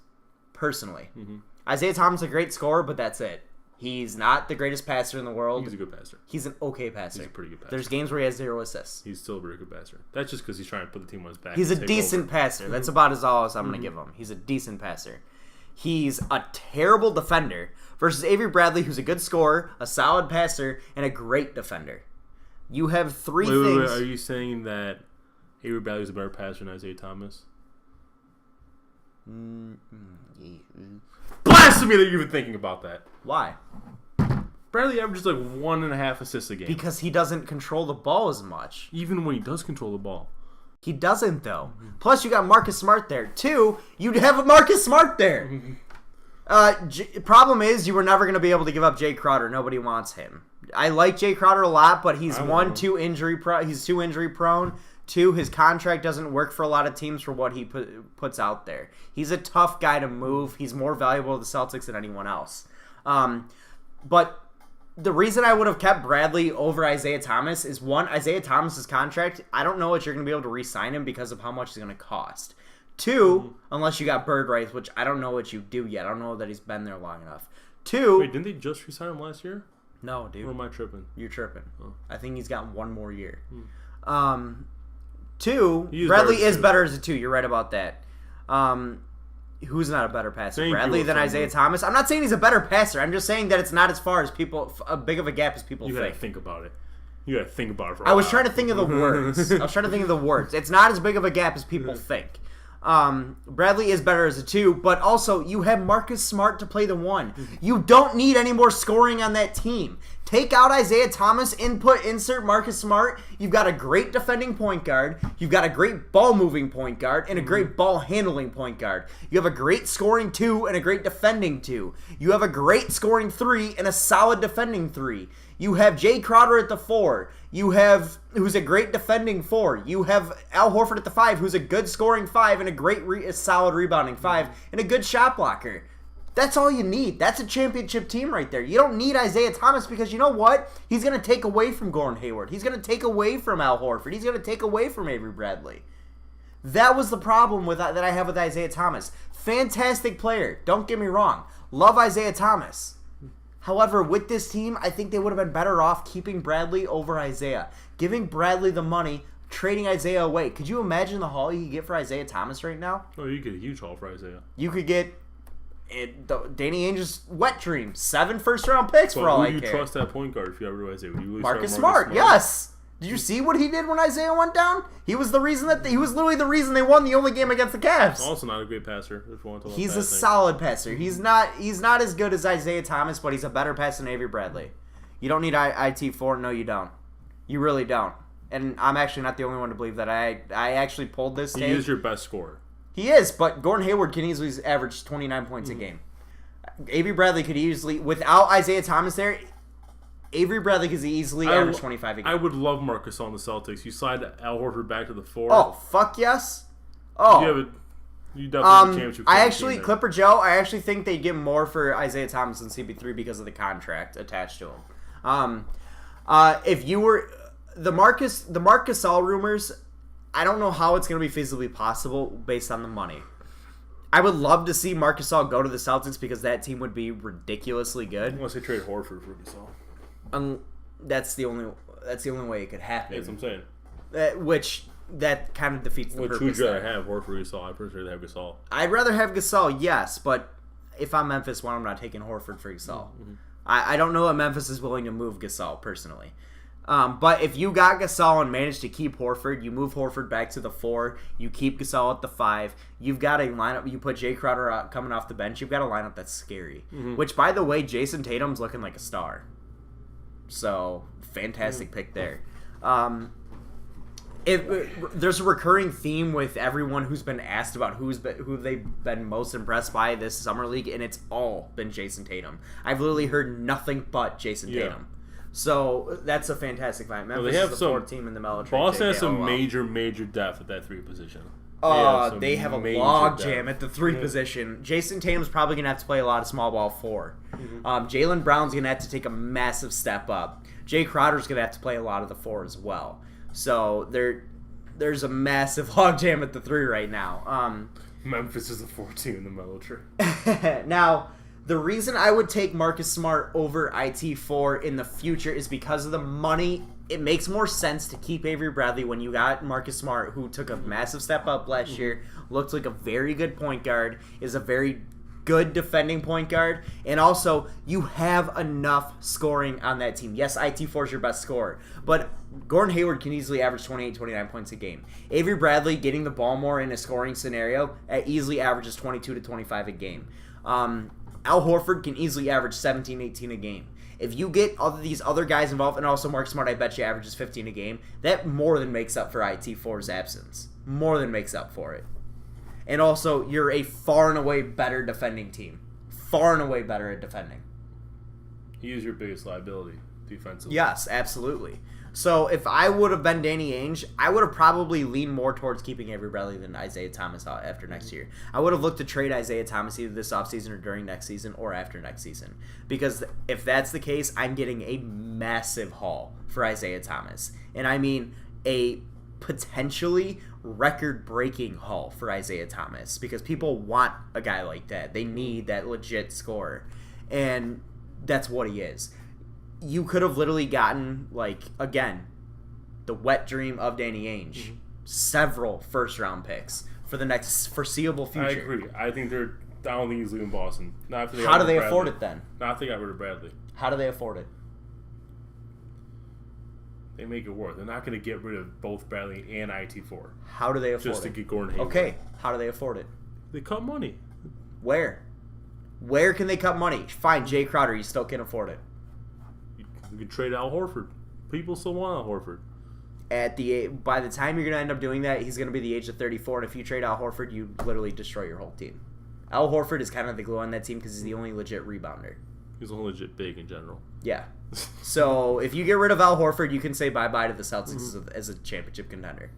Personally. Mm-hmm. Isaiah Thomas is a great scorer, but that's it. He's not the greatest passer in the world. He's a good passer. He's an okay passer. He's a pretty good passer. There's games where he has 0 assists. He's still a very good passer. That's just because he's trying to put the team on his back. He's a decent passer. That's about as all as I'm going to give him. He's a decent passer. He's a terrible defender versus Avery Bradley, who's a good scorer, a solid passer, and a great defender. You have three things. Wait. Are you saying that Avery Bradley is a better passer than Isaiah Thomas? Blasphemy that you're even thinking about that. Why? Bradley averages like 1.5 assists a game. Because he doesn't control the ball as much. Even when he does control the ball. He doesn't, though. Plus, you got Marcus Smart there. 2, you'd have a Marcus Smart there. Problem is, you were never going to be able to give up Jay Crowder. Nobody wants him. I like Jay Crowder a lot, but he's too injury prone. 2, his contract doesn't work for a lot of teams for what he puts out there. He's a tough guy to move. He's more valuable to the Celtics than anyone else. But the reason I would have kept Bradley over Isaiah Thomas is, 1, Isaiah Thomas's contract, I don't know if you're going to be able to re-sign him because of how much he's going to cost. 2, unless you got bird rights, which I don't know what you do yet. I don't know that he's been there long enough. 2... Wait, didn't they just re-sign him last year? No, dude. Or am I tripping? You're tripping. Oh. I think he's got 1 more year. 2, He's Bradley better is better as a 2. You're right about that. Who's not a better passer? Bradley than Isaiah Thomas? I'm not saying he's a better passer. I'm just saying that it's not as far as big of a gap as people think. You gotta think about it. You gotta think about it for a while. I was while. trying to think of the words. It's not as big of a gap as people think. Bradley is better as a 2, but also you have Marcus Smart to play the 1. You don't need any more scoring on that team. Take out Isaiah Thomas, insert Marcus Smart. You've got a great defending point guard. You've got a great ball-moving point guard and a great ball-handling point guard. You have a great scoring 2 and a great defending 2. You have a great scoring 3 and a solid defending 3. You have Jay Crowder at the 4. Who's a great defending 4. You have Al Horford at the 5, who's a good scoring 5 and a great solid rebounding 5 and a good shot blocker. That's all you need. That's a championship team right there. You don't need Isaiah Thomas because you know what? He's going to take away from Gordon Hayward. He's going to take away from Al Horford. He's going to take away from Avery Bradley. That was the problem that I have with Isaiah Thomas. Fantastic player. Don't get me wrong. Love Isaiah Thomas. However, with this team, I think they would have been better off keeping Bradley over Isaiah. Giving Bradley the money, trading Isaiah away. Could you imagine the haul you could get for Isaiah Thomas right now? Oh, you get a huge haul for Isaiah. You could get Danny Ainge's wet dream. 7 first-round picks for all I care. Who do you trust that point guard if you ever do Isaiah? Would you really Marcus Smart, yes. Did you see what he did when Isaiah went down? He was literally the reason they won the only game against the Cavs. Also not a great passer. If you want to talk he's a solid passer. He's not as good as Isaiah Thomas, but he's a better passer than Avery Bradley. You don't need IT4. No, you don't. You really don't. And I'm actually not the only one to believe that. I actually pulled this tape. He is your best scorer. He is, but Gordon Hayward can easily average 29 points a game. Avery Bradley could easily, without Isaiah Thomas there, Avery Bradley could easily average 25 a game. I would love Marcus on the Celtics. You slide Al Horford back to the 4. Oh, fuck yes. Oh. You definitely have a championship. Clipper Joe, I actually think they'd get more for Isaiah Thomas than CP3 because of the contract attached to him. If you were the Marcus Gasol rumors, I don't know how it's going to be feasibly possible based on the money. I would love to see Marc Gasol go to the Celtics because that team would be ridiculously good. Unless they trade Horford for Gasol. That's the only way it could happen. That's what I'm saying. That kind of defeats the purpose. Which would you rather have, Horford or Gasol? I'd prefer to have Gasol. I'd rather have Gasol, yes, but if I'm Memphis, I'm not taking Horford for Gasol. Mm-hmm. I don't know that Memphis is willing to move Gasol, personally. But if you got Gasol and managed to keep Horford, you move Horford back to the 4, you keep Gasol at the 5, you've got a lineup, you put Jay Crowder out, coming off the bench, you've got a lineup that's scary. Mm-hmm. Which, by the way, Jason Tatum's looking like a star. So, fantastic pick there. There's a recurring theme with everyone who's been asked about who they've been most impressed by this summer league, and it's all been Jason Tatum. I've literally heard nothing but Jason Tatum. So that's a fantastic find. Memphis they have is the some- fourth team in the Mellow trade. Boston has some JKLOL. major depth at that 3 position. They have a major log depth. jam at the 3 position. Jason Tatum's probably going to have to play a lot of small ball 4. Jalen Brown's going to have to take a massive step up. Jay Crowder's going to have to play a lot of the 4 as well. So there's a massive log jam at the 3 right now. Memphis is the 4th team in the Mellow trade. Now, the reason I would take Marcus Smart over IT4 in the future is because of the money. It makes more sense to keep Avery Bradley when you got Marcus Smart, who took a massive step up last year, looked like a very good point guard, is a very good defending point guard, and also you have enough scoring on that team. Yes, IT4 is your best scorer, but Gordon Hayward can easily average 28, 29 points a game. Avery Bradley getting the ball more in a scoring scenario easily averages 22 to 25 a game. Al Horford can easily average 17, 18 a game. If you get all of these other guys involved, and also Mark Smart, I bet you averages 15 a game, that more than makes up for IT4's absence. More than makes up for it. And also, you're a far and away better defending team. Far and away better at defending. He is your biggest liability defensively. Yes, absolutely. So if I would have been Danny Ainge, I would have probably leaned more towards keeping Avery Bradley than Isaiah Thomas out after next year. I would have looked to trade Isaiah Thomas either this offseason or during next season or after next season. Because if that's the case, I'm getting a massive haul for Isaiah Thomas. And I mean a potentially record-breaking haul for Isaiah Thomas. Because people want a guy like that. They need that legit scorer. And that's what he is. You could have literally gotten, again, the wet dream of Danny Ainge. Several first-round picks for the next foreseeable future. I agree. I don't think he's leaving Boston. Not if they How do they afford it then? Not if they got rid of Bradley. How do they afford it? They make it work. They're not going to get rid of both Bradley and IT4 How do they afford just it? to get Gordon Hayward. Okay, how do they afford it? They cut money. Where? Where can they cut money? Fine, Jay Crowder, you still can't afford it. You could trade Al Horford. People still want Al Horford. By the time you're going to end up doing that, he's going to be the age of 34, and if you trade Al Horford, you literally destroy your whole team. Al Horford is kind of the glue on that team because he's the only legit rebounder. He's only legit big in general. Yeah. So if you get rid of Al Horford, you can say bye-bye to the Celtics as a championship contender.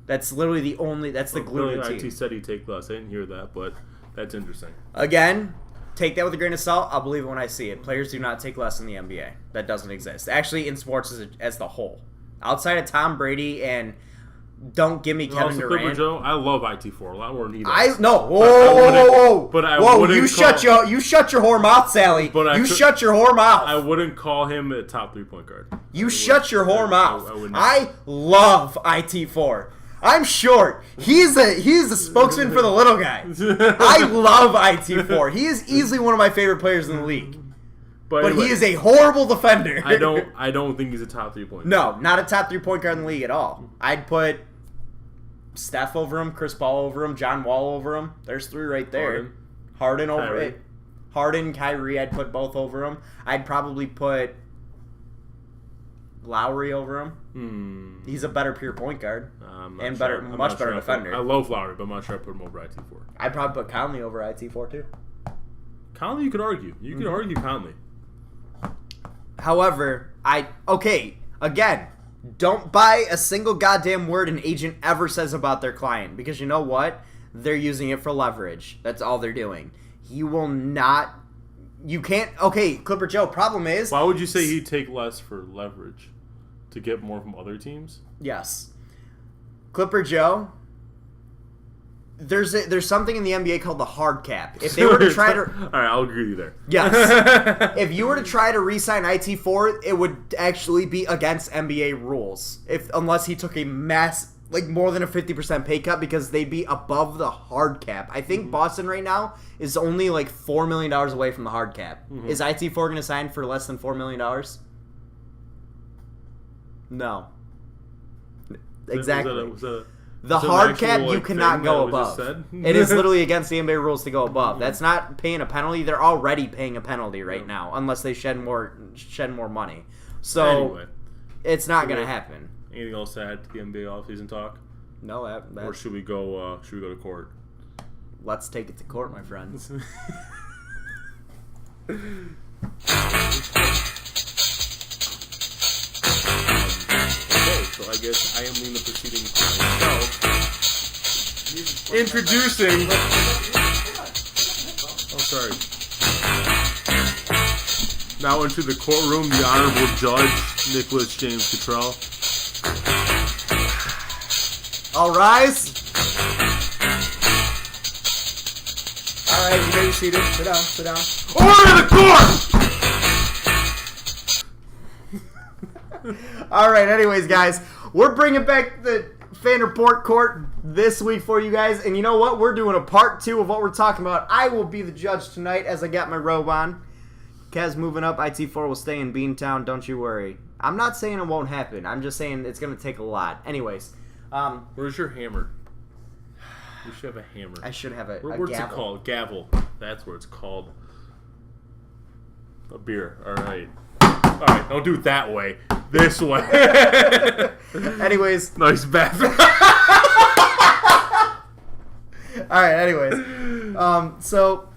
That's literally that's the glue to the team. IT said he'd take less. I didn't hear that, but that's interesting. Again, take that with a grain of salt. I'll believe it when I see it. Players do not take less in the NBA. That doesn't exist. Actually, in sports as the whole. Outside of Tom Brady and don't give me Kevin Clipper Durant. Joe, I love IT4 a lot more than he does. Whoa. But I Whoa, wouldn't you shut your whore mouth, Sally. Shut your whore mouth. I wouldn't call him a top 3-point guard. You shut your whore mouth. I wouldn't. I love IT4. I'm short. He's a spokesman for the little guy. I love IT4. He is easily one of my favorite players in the league. But anyway, he is a horrible defender. I don't think he's a top 3-point. No, not a top 3-point guard in the league at all. I'd put Steph over him, Chris Paul over him, John Wall over him. There's 3 right there. Harden over Kyrie. it. Harden, Kyrie, I'd put both over him. I'd probably put Lowry over him. He's a better pure point guard and much better defender. I love Lowry, but I'm not sure I put him over IT4. I'd probably put Conley over IT4 too. Conley, you could argue. You could argue Conley. However, again, don't buy a single goddamn word an agent ever says about their client, because you know what? They're using it for leverage. That's all they're doing. Clipper Joe, problem is... Why would you say he'd take less for leverage? To get more from other teams? Yes. Clipper Joe, there's something in the NBA called the hard cap. If they were to try to... All right, I'll agree with you there. Yes. If you were to try to re-sign IT4, it would actually be against NBA rules. Unless he took a more than a 50% pay cut, because they'd be above the hard cap. I think Boston right now is only $4 million away from the hard cap. Is IT4 going to sign for less than $4 million? No. Exactly. The hard cap you cannot go above. It is literally against the NBA rules to go above. That's not paying a penalty. They're already paying a penalty right now, unless they shed more money. So anyway, it's not going to happen. Anything else to add to the NBA offseason talk? No, or should we go? Should we go to court? Let's take it to court, my friends. So I guess I am leading the proceedings myself. Introducing. Oh, sorry. Now into the courtroom, the Honorable Judge, Nicholas James Cottrell. All rise. All right, you may be seated. Sit down. Sit down. Order the court! All right. Anyways, guys, we're bringing back the fan report court this week for you guys, and you know what? We're doing a part 2 of what we're talking about. I will be the judge tonight as I got my robe on. Kaz moving up. IT4 will stay in Beantown. Don't you worry. I'm not saying it won't happen. I'm just saying it's going to take a lot. Anyways. Where's your hammer? You should have a hammer. I should have a What's gavel. it called? Gavel. That's what it's called. A beer. All right. All right. Don't do it that way. This way. Anyways. Nice bathroom. All right. Anyways. So.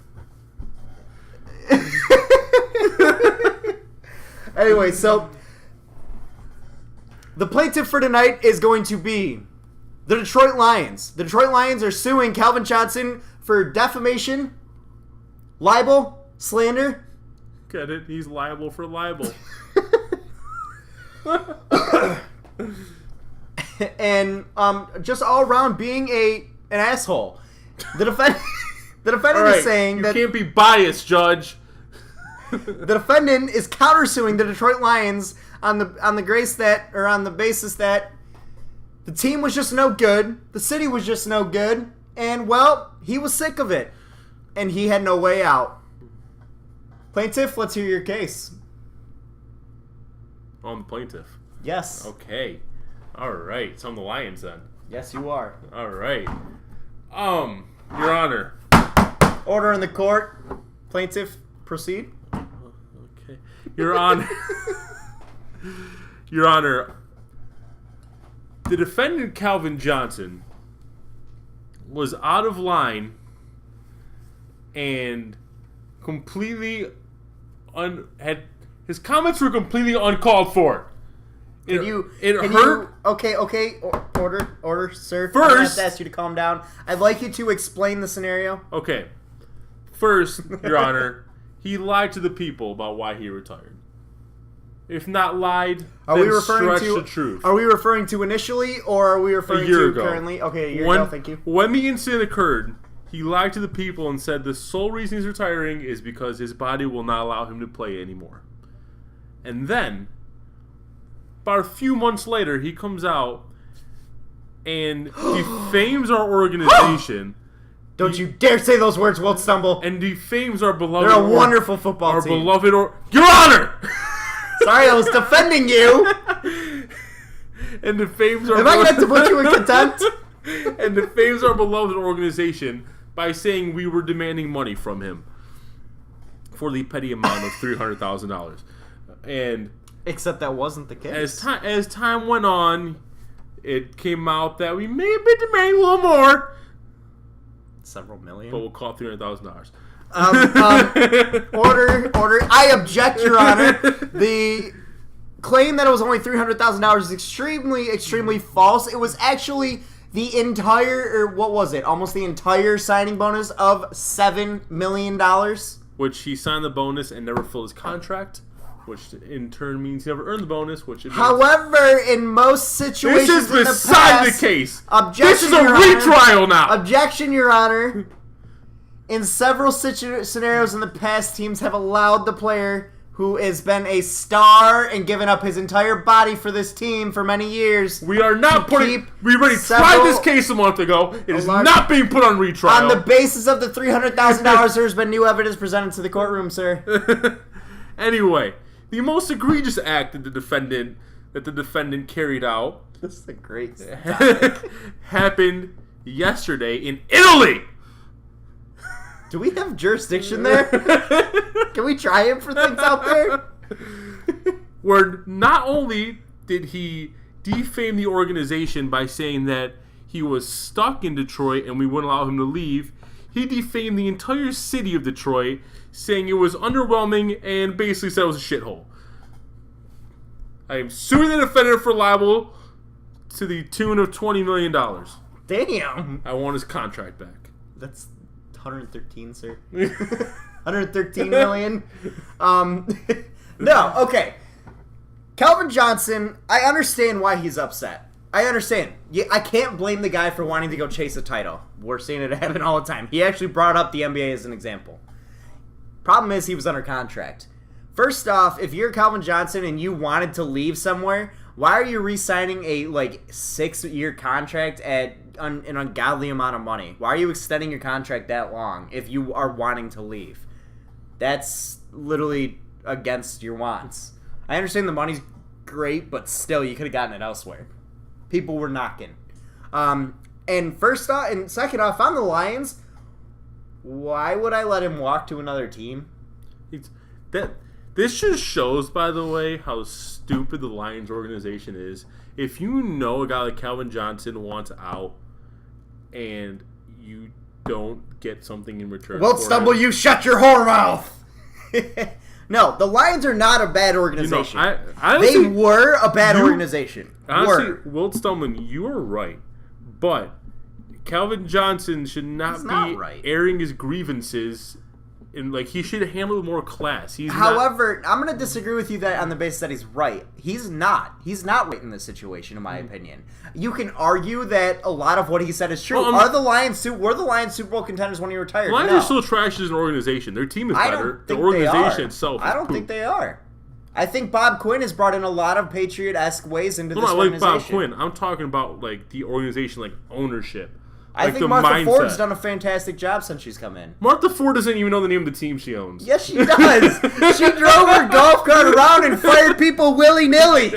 Anyway, so the plaintiff for tonight is going to be the Detroit Lions. The Detroit Lions are suing Calvin Johnson for defamation, libel, slander. Get it? He's liable for libel. And just all around being an asshole. The defendant Right, is saying you that can't be biased, Judge. the defendant is countersuing the Detroit Lions on the basis that the team was just no good, the city was just no good, and well, he was sick of it, and he had no way out. Plaintiff, let's hear your case. I'm the plaintiff. Yes. Okay. All right. So I'm the Lions then. Yes, you are. All right. Your Honor. Order in the court. Plaintiff, proceed. Okay. Your Honor. Your Honor. The defendant, Calvin Johnson, was out of line and completely his comments were completely uncalled for. It hurt. Okay. Order, sir. First- I'm gonna have to ask you to calm down. I'd like you to explain the scenario. Okay. First, Your Honor, he lied to the people about why he retired. If not lied, Are then we referring stretch to the truth. Are we referring to initially, or are we referring A year to ago. currently? Okay, a year ago. Thank you. When the incident occurred, he lied to the people and said the sole reason he's retiring is because his body will not allow him to play anymore. And then, about a few months later, he comes out and defames our organization. Don't you dare say those words, Wilt Stumble. And defames our beloved. They're a wonderful football our team. beloved. Your Honor. Sorry, I was defending you. And defames our. Am I going to put you in contempt? And defames our beloved organization by saying we were demanding money from him for the petty amount of $300,000. And Except that wasn't the case. as time went on, it came out that we may have been demanding a little more, Several million. but we'll call it $300,000. Order. I object, Your Honor. The claim that it was only $300,000 is extremely, extremely false. It was actually the entire, or what was it? Almost the entire signing bonus of $7 million. Which he signed the bonus and never filled his contract, which in turn means he never earned the bonus. Which However, in most situations, this is in the beside past, the case. Objection, This is a Your Honor. retrial now. Objection, Your Honor. In several scenarios in the past, teams have allowed the player who has been a star and given up his entire body for this team for many years. We are not to putting. keep We already tried several- this case a month ago. It is large- not being put on retrial. On the basis of the $300,000, there's been new evidence presented to the courtroom, sir. Anyway, the most egregious act that the defendant carried out This is a great happened yesterday in Italy. Do we have jurisdiction there? Can we try him for things out there? Where not only did he defame the organization by saying that he was stuck in Detroit and we wouldn't allow him to leave, he defamed the entire city of Detroit, saying it was underwhelming and basically said it was a shithole. I am suing the defendant for libel to the tune of $20 million. Damn. I want his contract back. That's 113, sir. 113 million. No, okay. Calvin Johnson, I understand why he's upset. I understand. I can't blame the guy for wanting to go chase a title. We're seeing it happen all the time. He actually brought up the NBA as an example. Problem is, he was under contract. First off, if you're Calvin Johnson and you wanted to leave somewhere, why are you re-signing a 6-year contract at an ungodly amount of money? Why are you extending your contract that long if you are wanting to leave? That's literally against your wants. I understand the money's great, but still, you could have gotten it elsewhere. People were knocking. And first off, and second off, on the Lions, why would I let him walk to another team? This just shows, by the way, how stupid the Lions organization is. If you know a guy like Calvin Johnson wants out and you don't get something in return Well, for Stumble, him, you shut your whore mouth! No, the Lions are not a bad organization. I honestly, they were a bad organization. Honestly, Wilt Stillman, you are right. But Calvin Johnson should not be airing his grievances. And he should handle it with more class. However, I'm going to disagree with you that on the basis that he's right. He's not. He's not right in this situation, in my opinion. You can argue that a lot of what he said is true. Were the Lions Super Bowl contenders when he retired? The Lions are still trash as an organization. Their team is better. The organization itself is I don't think they are. I think Bob Quinn has brought in a lot of Patriot-esque ways into this organization. I like Bob Quinn. I'm talking about the organization, ownership. I think Martha Ford's done a fantastic job since she's come in. Martha Ford doesn't even know the name of the team she owns. Yes, she does. She drove her golf cart around and fired people willy-nilly.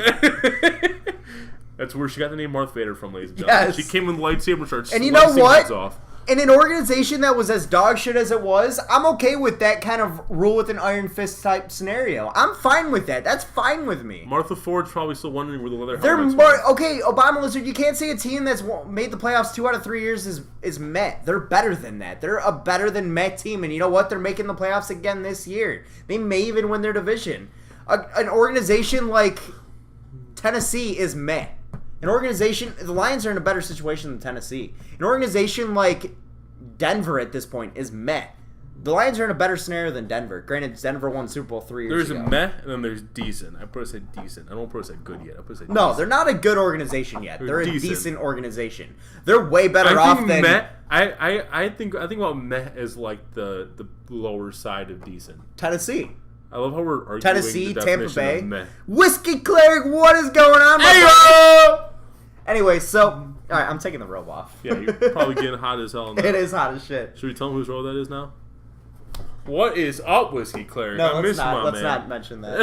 That's where she got the name Darth Vader from, ladies and gentlemen. Yes. She came with the lightsaber and started and you know what? Off. In an organization that was as dog shit as it was, I'm okay with that kind of rule with an iron fist type scenario. I'm fine with that. That's fine with me. Martha Ford's probably still wondering where the leather helmets okay, Obama Lizard, you can't say a team that's made the playoffs 2 out of 3 years is Met. They're better than that. They're a better than Met team, and you know what? They're making the playoffs again this year. They may even win their division. An organization like Tennessee is Met. The Lions are in a better situation than Tennessee. An organization like Denver at this point is meh. The Lions are in a better scenario than Denver. Granted, Denver won Super Bowl 3 years ago. There's meh, and then there's decent. I probably said decent. I don't probably say good yet. I probably say no, decent. They're not a good organization yet. They're a decent organization. They're way better off than... Meh, I think about meh as the lower side of decent. Tennessee. I love how we're arguing Tennessee, the Tampa Bay. of meh. Whiskey Cleric, what is going on? Hey-o! Anyway, so... Alright, I'm taking the robe off. Yeah, you're probably getting hot as hell now. It is hot as shit. Should we tell them whose robe that is now? What is up, Whiskey Cleric? No, let's not mention that.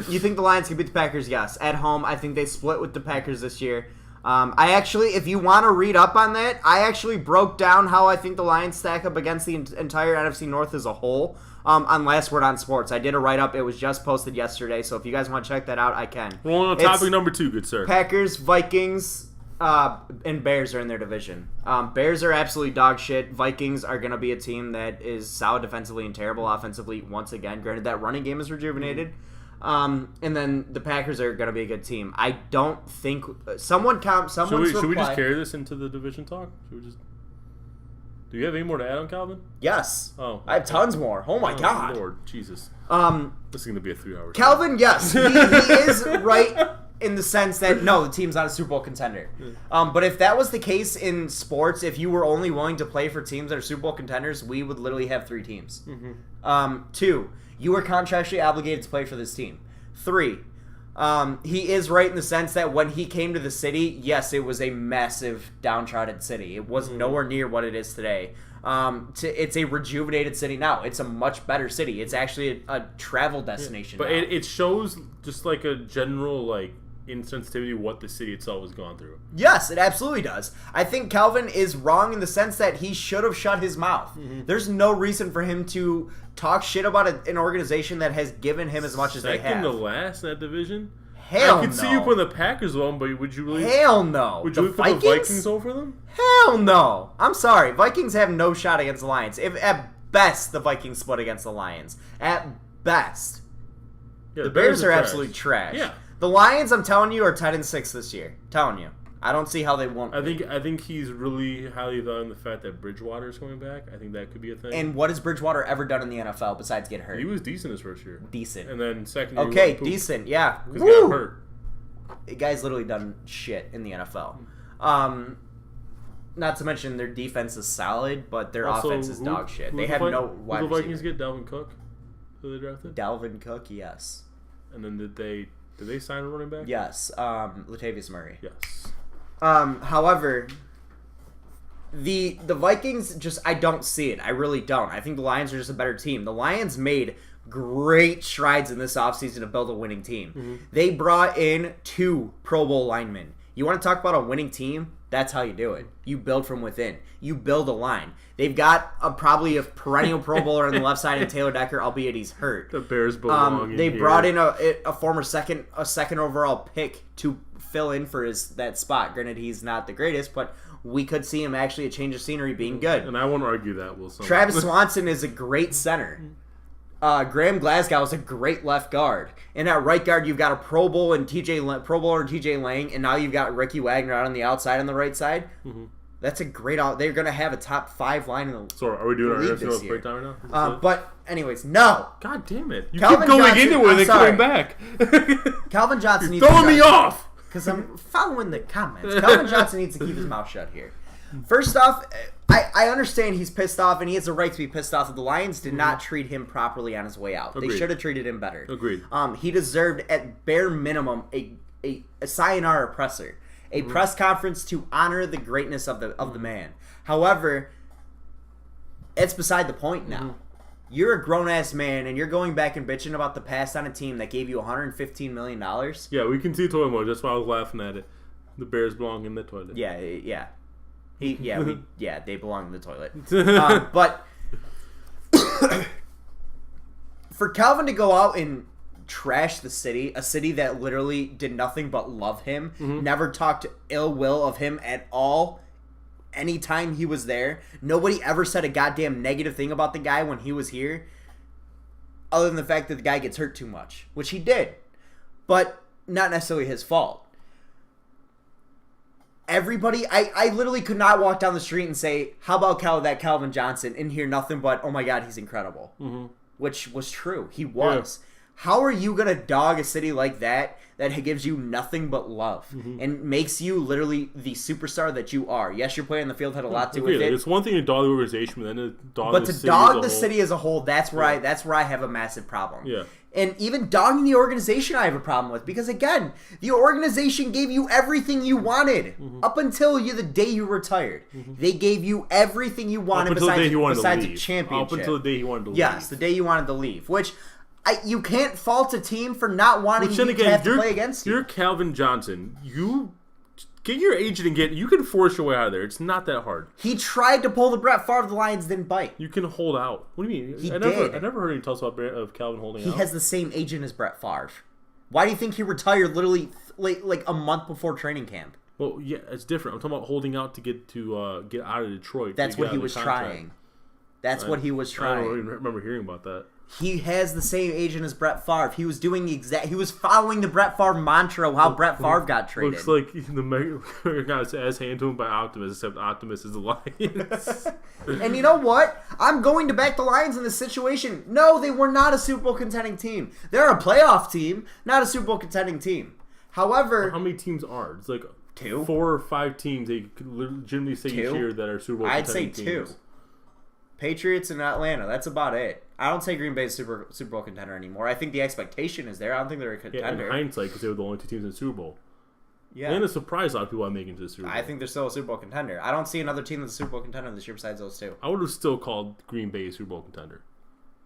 You think the Lions can beat the Packers? Yes. At home, I think they split with the Packers this year. I actually, if you want to read up on that, I actually broke down how I think the Lions stack up against the entire NFC North as a whole on Last Word on Sports. I did a write-up. It was just posted yesterday, so if you guys want to check that out, I can. Rolling on topic number 2, good sir. Packers, Vikings, and Bears are in their division. Bears are absolutely dog shit. Vikings are going to be a team that is solid defensively and terrible offensively once again. Granted, that running game is rejuvenated. And then the Packers are going to be a good team. I don't think... Should we just carry this into the division talk? Do you have any more to add on Calvin? Yes. Oh. I have tons more. Oh my God. Lord, Jesus. This is going to be a 3-hour show. Calvin, yes. He is right in the sense that, no, the team's not a Super Bowl contender. But if that was the case in sports, if you were only willing to play for teams that are Super Bowl contenders, we would literally have 3 teams. 2, you are contractually obligated to play for this team. 3, he is right in the sense that when he came to the city, yes, it was a massive downtrodden city. It was nowhere near what it is today. It's a rejuvenated city now. It's a much better city. It's actually a travel destination but now. It shows just a general insensitivity what the city itself has gone through. Yes, it absolutely does. I think Calvin is wrong in the sense that he should have shut his mouth. There's no reason for him to talk shit about an organization that has given him as much as they have. Second to last in that division? Hell no. I could see you putting the Packers on, but would you really... Hell no. Would you put the Vikings over them? Hell no. I'm sorry. Vikings have no shot against the Lions. If at best the Vikings split against the Lions. At best. Yeah, the Bears are absolutely trash. Yeah. The Lions, I'm telling you, are 10-6 this year. Telling you. I don't see how they won't. I think he's really highly thought in the fact that Bridgewater is coming back. I think that could be a thing. And what has Bridgewater ever done in the NFL besides get hurt? He was decent his first year. Decent. And then second year. Okay, decent. Yeah. Because he got hurt. The guy's literally done shit in the NFL. Not to mention their defense is solid, but their offense is dog shit. They have no wide receiver. Did the Vikings receiver. get Dalvin Cook? Who they drafted? Dalvin Cook, yes. And then did they sign a running back? Yes. Latavius Murray. Yes. However, the Vikings I don't see it. I really don't. I think the Lions are just a better team. The Lions made great strides in this offseason to build a winning team. Mm-hmm. They brought in 2 Pro Bowl linemen. You want to talk about a winning team? That's how you do it. You build from within. You build a line. They've got probably a perennial Pro Bowler on the left side in Taylor Decker, albeit he's hurt. The Bears belong They in brought here. in a former second overall pick to fill in for that spot. Granted, he's not the greatest, but we could see him actually a change of scenery being good. And I won't argue that, Wilson. Travis Swanson is a great center. Graham Glasgow is a great left guard. And at right guard, you've got a Pro Bowler and TJ Lang, and now you've got Ricky Wagner out on the outside on the right side. Mm-hmm. That's a great out. They're going to have a top 5 line in the So are we doing our league NFC this North year. breakdown right now? But anyways, no. God damn it! You Calvin keep going Johnson- into it and I'm then sorry. coming back. Calvin Johnson You're needs throwing me off. because I'm following the comments. Calvin Johnson needs to keep his mouth shut here. First off, I understand he's pissed off, and he has a right to be pissed off that the Lions did not treat him properly on his way out. They Agreed. should have treated him better. Agreed. He deserved, at bare minimum, a sayonara presser, a press conference to honor the greatness of the man. However, it's beside the point now. You're a grown-ass man, and you're going back and bitching about the past on a team that gave you $115 million. Yeah, we can see toilet mode. That's why I was laughing at it. The Bears belong in the toilet. Yeah. They belong in the toilet. But for Calvin to go out and trash the city, a city that literally did nothing but love him, never talked ill will of him at all, anytime he was there. Nobody ever said a goddamn negative thing about the guy when he was here, other than the fact that the guy gets hurt too much, which he did, but not necessarily his fault. Everybody, I literally could not walk down the street and say, how about Calvin Johnson, and hear nothing but, oh my God, he's incredible. Which was true. He was. Yeah. How are you going to dog a city like that gives you nothing but love and makes you literally the superstar that you are? Yes, your play on the field had a lot to do with it. It's one thing to dog the organization, but then to dog but the to city dog as a the whole. city as a whole, that's where I have a massive problem. Yeah. And even dogging the organization I have a problem with, because again, the organization gave you everything you wanted up until the day you retired. They gave you everything you wanted besides a championship. Up until the day he wanted to leave. Yes, the day you wanted to leave, which you can't fault a team for not wanting you to have to play against you. You're Calvin Johnson. You get your agent and you can force your way out of there. It's not that hard. He tried to pull the Brett Favre, the Lions didn't bite. You can hold out. What do you mean? He I did. never heard any talks of Calvin holding out. He has the same agent as Brett Favre. Why do you think he retired literally like a month before training camp? Well, yeah, it's different. I'm talking about holding out to get out of Detroit. That's what he was trying. That's what he was trying. I don't even remember hearing about that. He has the same agent as Brett Favre. He was doing he was following the Brett Favre mantra of how Brett Favre got traded. Looks like the guy's ass handed to him by Optimus, except Optimus is the Lions. And you know what? I'm going to back the Lions in this situation. No, they were not a Super Bowl contending team. They're a playoff team, not a Super Bowl contending team. However, how many teams are? It's like 2, 4 or 5 teams they could legitimately say each year that are Super Bowl I'd say contending teams. 2. Patriots and Atlanta. That's about it. I don't say Green Bay's Super Bowl contender anymore. I think the expectation is there. I don't think they're a contender. Yeah, in hindsight, because they were the only 2 teams in the Super Bowl. Yeah. And a surprise a lot of people I make into the Super Bowl. I think they're still a Super Bowl contender. I don't see another team that's a Super Bowl contender this year besides those 2. I would have still called Green Bay a Super Bowl contender.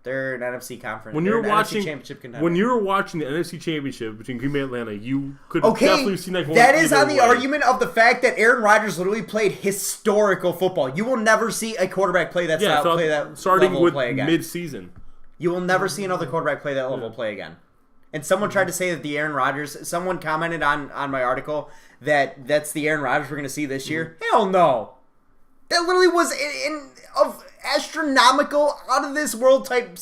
They're an NFC conference. When they're you were watching, NFC championship contender. when you were watching the NFC Championship between Green Bay and Atlanta, you could definitely see that going that is either on the way. argument of the fact that Aaron Rodgers literally played historical football. You will never see a quarterback play that starting level with play again. mid-season. You will never see another quarterback play that level play again. And someone tried to say that the Aaron Rodgers. Someone commented on my article that that's the Aaron Rodgers we're going to see this year. Hell no. That literally was of astronomical, out of this world type.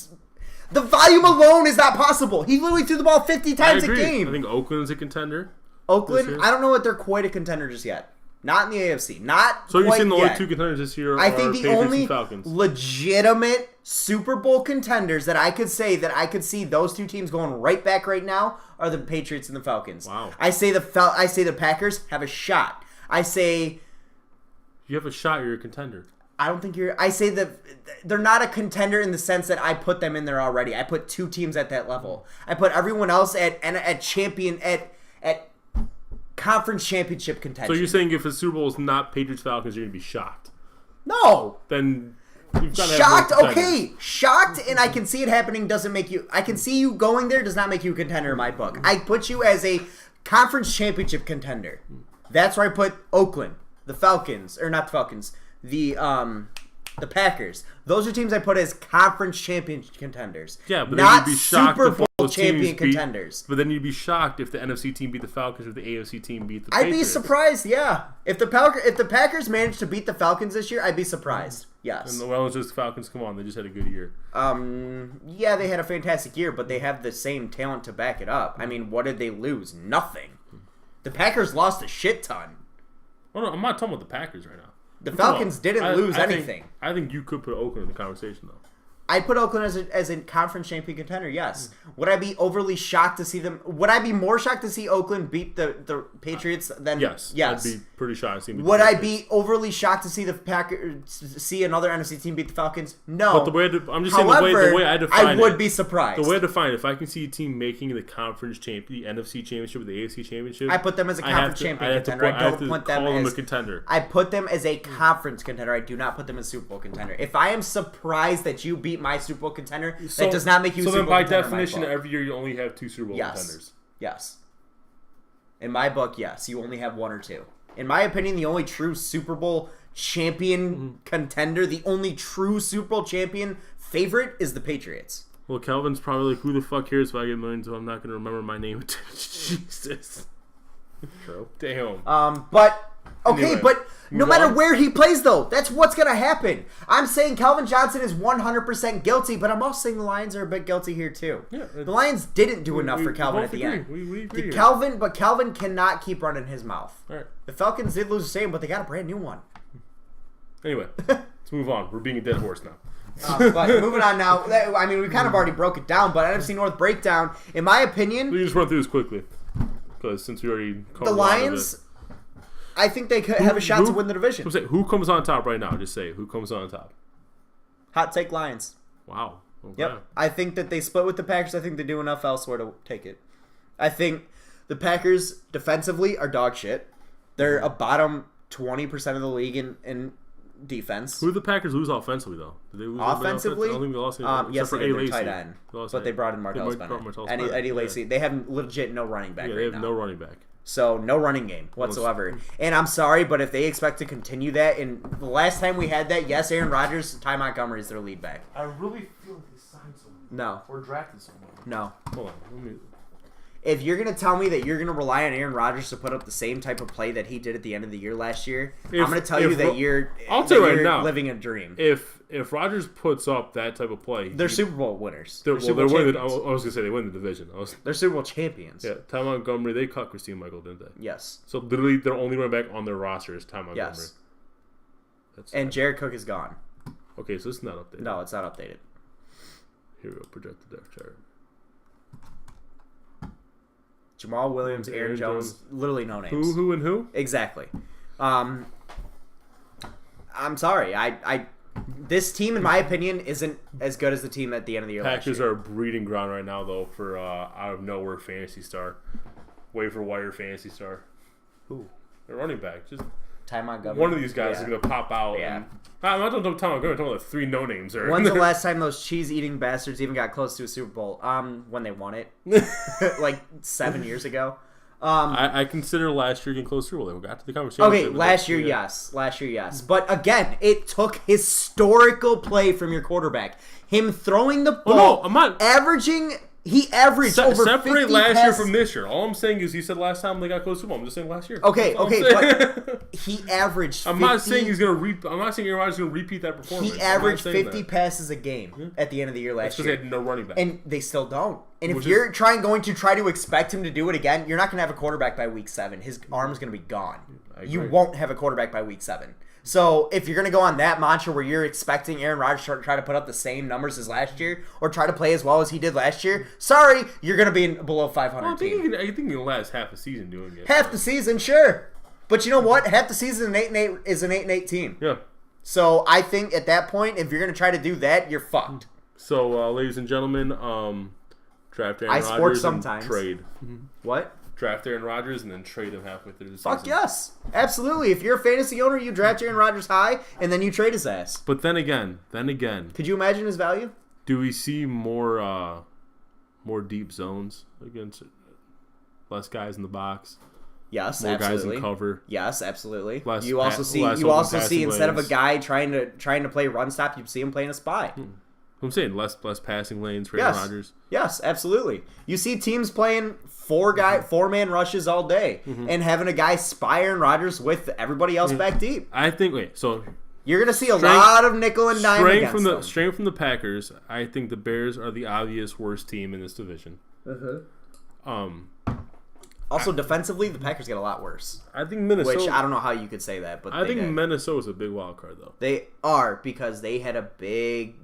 The volume alone is not possible. He literally threw the ball 50 times I a agree. game. I think Oakland's a contender. Oakland, I don't know if they're quite a contender just yet. Not in the AFC. Not So you're quite saying the yet. only two contenders this year I are think the Patriots only and Falcons? legitimate Super Bowl contenders that I could say that I could see those two teams going right back right now are the Patriots and the Falcons. Wow. I say the Packers have a shot. I say You have a shot, you're a contender. I don't think I say that they're not a contender in the sense that I put them in there already. I put two teams at that level. I put everyone else at conference championship contention. So you're saying if the Super Bowl is not Patriots Falcons, you're gonna be shocked? No. Then you've got to Shocked, have more contenders. okay. Shocked, and I can see it happening doesn't make you... I can see you going there does not make you a contender in my book. I put you as a conference championship contender. That's where I put Oakland, the Falcons, or not the Falcons, the Packers. Those are teams I put as conference champion contenders. Yeah, but then not you'd be shocked Super if Bowl those teams champion beat- contenders. But then you'd be shocked if the NFC team beat the Falcons or the AFC team beat the I'd Patriots. be surprised, yeah. If the Packers managed to beat the Falcons this year, I'd be surprised. Yes. And well, it's just Falcons. Come on, they just had a good year. Yeah, they had a fantastic year, but they have the same talent to back it up. I mean, what did they lose? Nothing. The Packers lost a shit ton. Oh no, I'm not talking about the Packers right now. The I'm talking Falcons about- didn't lose think- anything. I think you could put Oakland in the conversation though. I'd put Oakland as a conference champion contender, yes. Would I be overly shocked to see them... Would I be more shocked to see Oakland beat the Patriots than... Yes. Yes. I'd be pretty shocked to see them beat Would the I Patriots. be overly shocked to see the Packers... see another NFC team beat the Falcons? No. But the way I'm just saying However, the way I define I would be surprised. The way I define it, if I can see a team making the conference the NFC championship or the AFC championship, I put them as a conference champion contender. I don't put them call them a as... contender. I put them as a conference contender. I do not put them as Super Bowl contender. If I am surprised that you beat my Super Bowl contender, that does not make you a Super So then, Bowl by contender in my definition, book. every year you only have two Super Bowl Yes. contenders. Yes. In my book, yes. You only have one or two. In my opinion, the only true Super Bowl champion contender, the only true Super Bowl champion favorite is the Patriots. Well, Kelvin's probably like, who the fuck cares if I get millions? So I'm not going to remember my name. Jesus. True. Damn. But okay, Anyway, but no move matter on. where he plays, though, that's what's gonna happen. I'm saying Calvin Johnson is 100% guilty, but I'm also saying the Lions are a bit guilty here too. Yeah, the Lions didn't do enough for Calvin both at the agree. end. We agree here. Calvin cannot keep running his mouth. All right. The Falcons did lose the same, but they got a brand new one. Anyway, let's move on. We're being a dead horse now. But moving on now, I mean, we kind of already broke it down, but NFC North breakdown, in my opinion, Let me just run through this quickly. Because since we already covered the a lot of Lions, it. I think they could have a shot to win the division. I'm saying, who comes on top right now? Just say it. Who comes on top? Hot take Lions. Wow. Okay. Yep. I think that they split with the Packers. I think they do enough elsewhere to take it. I think the Packers defensively are dog shit. They're a bottom 20% of the league in defense. Who did the Packers lose offensively, though? Did they lose anybody Offensively, I don't think they lost anyone. yes, except they for did A. their tight Lacy. end, They lost but they Eddie. brought in Martellus They Bennett. brought Martellus Eddie Bennett. Lacy. Yeah. They have legit no running back Yeah, right they have now. no running back. So no running game whatsoever. And I'm sorry, but if they expect to continue that, and the last time we had that, yes, Aaron Rodgers, Ty Montgomery is their lead back. I really feel like they signed someone. No. Or drafted someone. No. Hold on. Let me... If you're going to tell me that you're going to rely on Aaron Rodgers to put up the same type of play that he did at the end of the year last year, I'm going to tell you that I'll tell you right you're now, living a dream. If Rodgers puts up that type of play, They're Super Bowl winners. They're Super Bowl winning. I champions. was gonna say they win the division. They're Super Bowl champions. Yeah, Ty Montgomery. They cut Christine Michael, didn't they? Yes. So literally, their only running back on their roster is Ty Montgomery. Yes. That's And Jared Cook is gone. okay, so it's not updated. No, it's not updated. Here we go. Projected depth chart. Jamal Williams, Aaron Jones, literally no names. Who, and who? Exactly. I'm sorry. This team, in my opinion, isn't as good as the team at the end of the year. Packers last year. are a breeding ground right now, though, for out of nowhere fantasy star, waiver wire fantasy star. Who? Their running back. Just Ty Montgomery. one of these guys Yeah. is gonna pop out. Yeah. And, I'm not talking about Ty Montgomery. I'm talking about the three no names. When's the last time those cheese-eating bastards even got close to a Super Bowl? When they won it, like 7 years ago. I consider last year getting close to They got to the conversation. Okay, last year, yes. Last year, yes. But again, it took historical play from your quarterback. Him throwing the ball, I'm not. averaging He averaged over 50 Separate last year passes. from this year. All I'm saying is he said last time they got close to Super Bowl. I'm just saying last year. Okay, That's all I'm saying. but he averaged. I'm not saying he's gonna. I'm not saying Aaron Rodgers is gonna repeat that performance. He averaged 50 passes a game at the end of the year last because year. they had no running back, And they still don't. And if Which you're going to try to expect him to do it again, you're not going to have a quarterback by week 7. His arm's going to be gone. You won't have a quarterback by week 7. So if you're going to go on that mantra where you're expecting Aaron Rodgers to try to put up the same numbers as last year or try to play as well as he did last year, sorry, you're going to be below 500 I team. think he can last half a season doing it. Half the season, sure. But you know what? Half the season is an 8-8 team. Yeah. So I think at that point, if you're going to try to do that, you're fucked. So, ladies and gentlemen, draft Aaron I Rodgers sport and sometimes. trade. What? Draft Aaron Rodgers and then trade him halfway through the season. Fuck yes. Absolutely. If you're a fantasy owner, you draft Aaron Rodgers high, and then you trade his ass. But then again, Could you imagine his value? do we see more deep zones against less guys in the box? Yes, More absolutely. guys in cover. Yes, absolutely. Less You also see less open instead of a passing guy trying to play run stop, you see him playing a spy. I'm saying less passing lanes for Yes. Aaron Rodgers. Yes, absolutely. You see teams playing four-man rushes all day and having a guy spy Aaron Rodgers with everybody else back deep. I think. So You're going to see a lot of nickel and dime straying against them. straying from the Packers, I think the Bears are the obvious worst team in this division. Also, defensively, the Packers get a lot worse. I think Minnesota. Which I don't know how you could say that, but I think did. Minnesota's a big wild card though. They are because they had a big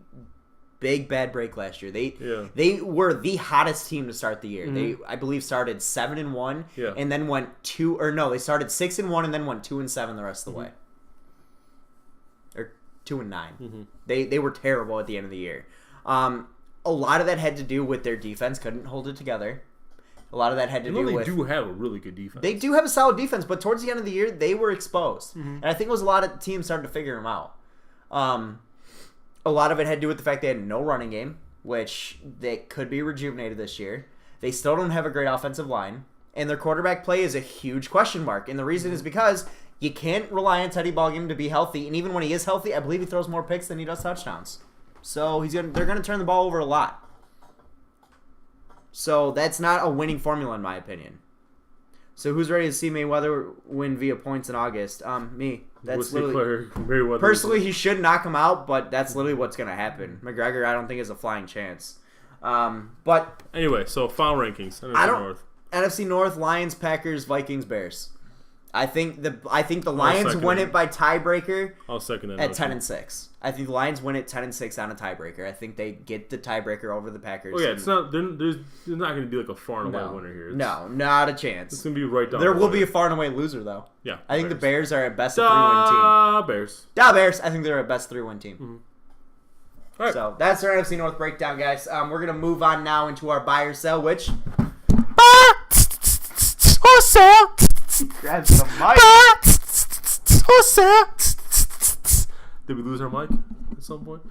bad break last year. Yeah. They were the hottest team to start the year. They I believe started 7-1 Yeah. and then went they started 6-1 and then went 2-7 the rest of the way. Or 2-9. They were terrible at the end of the year. A lot of that had to do with their defense couldn't hold it together. A lot of that had to do with They do have a really good defense. they do have a solid defense, but towards the end of the year, they were exposed. And I think it was a lot of teams started to figure them out. A lot of it had to do with the fact they had no running game, which they could be rejuvenated this year. They still don't have a great offensive line, and their quarterback play is a huge question mark. And the reason is because you can't rely on Teddy Ballgame to be healthy, and even when he is healthy, I believe he throws more picks than he does touchdowns. So they're going to turn the ball over a lot. So that's not a winning formula in my opinion. So who's ready to see Mayweather win via points in August? Me. That's literally. Personally, he should knock him out, but that's literally what's going to happen. McGregor, I don't think is a flying chance. But anyway, so final rankings. NFC North: Lions, Packers, Vikings, Bears. I think the Lions win it by tiebreaker. I'll second that at 10-6. I think the Lions win it 10-6 on a tiebreaker. I think they get the tiebreaker over the Packers. Oh yeah, it's not. There's not going to be like a far and away winner here. No, not a chance. It's going to be right down. There will be a far and away loser though. Yeah, I think the Bears are at best a 3-win team. Bears. Bears. I think they're at best 3-win team. All right. So that's our NFC North breakdown, guys. We're gonna move on now into our buy or sell, which. Or sell. Grab some mic. Or sell. Did we lose our mic at some point?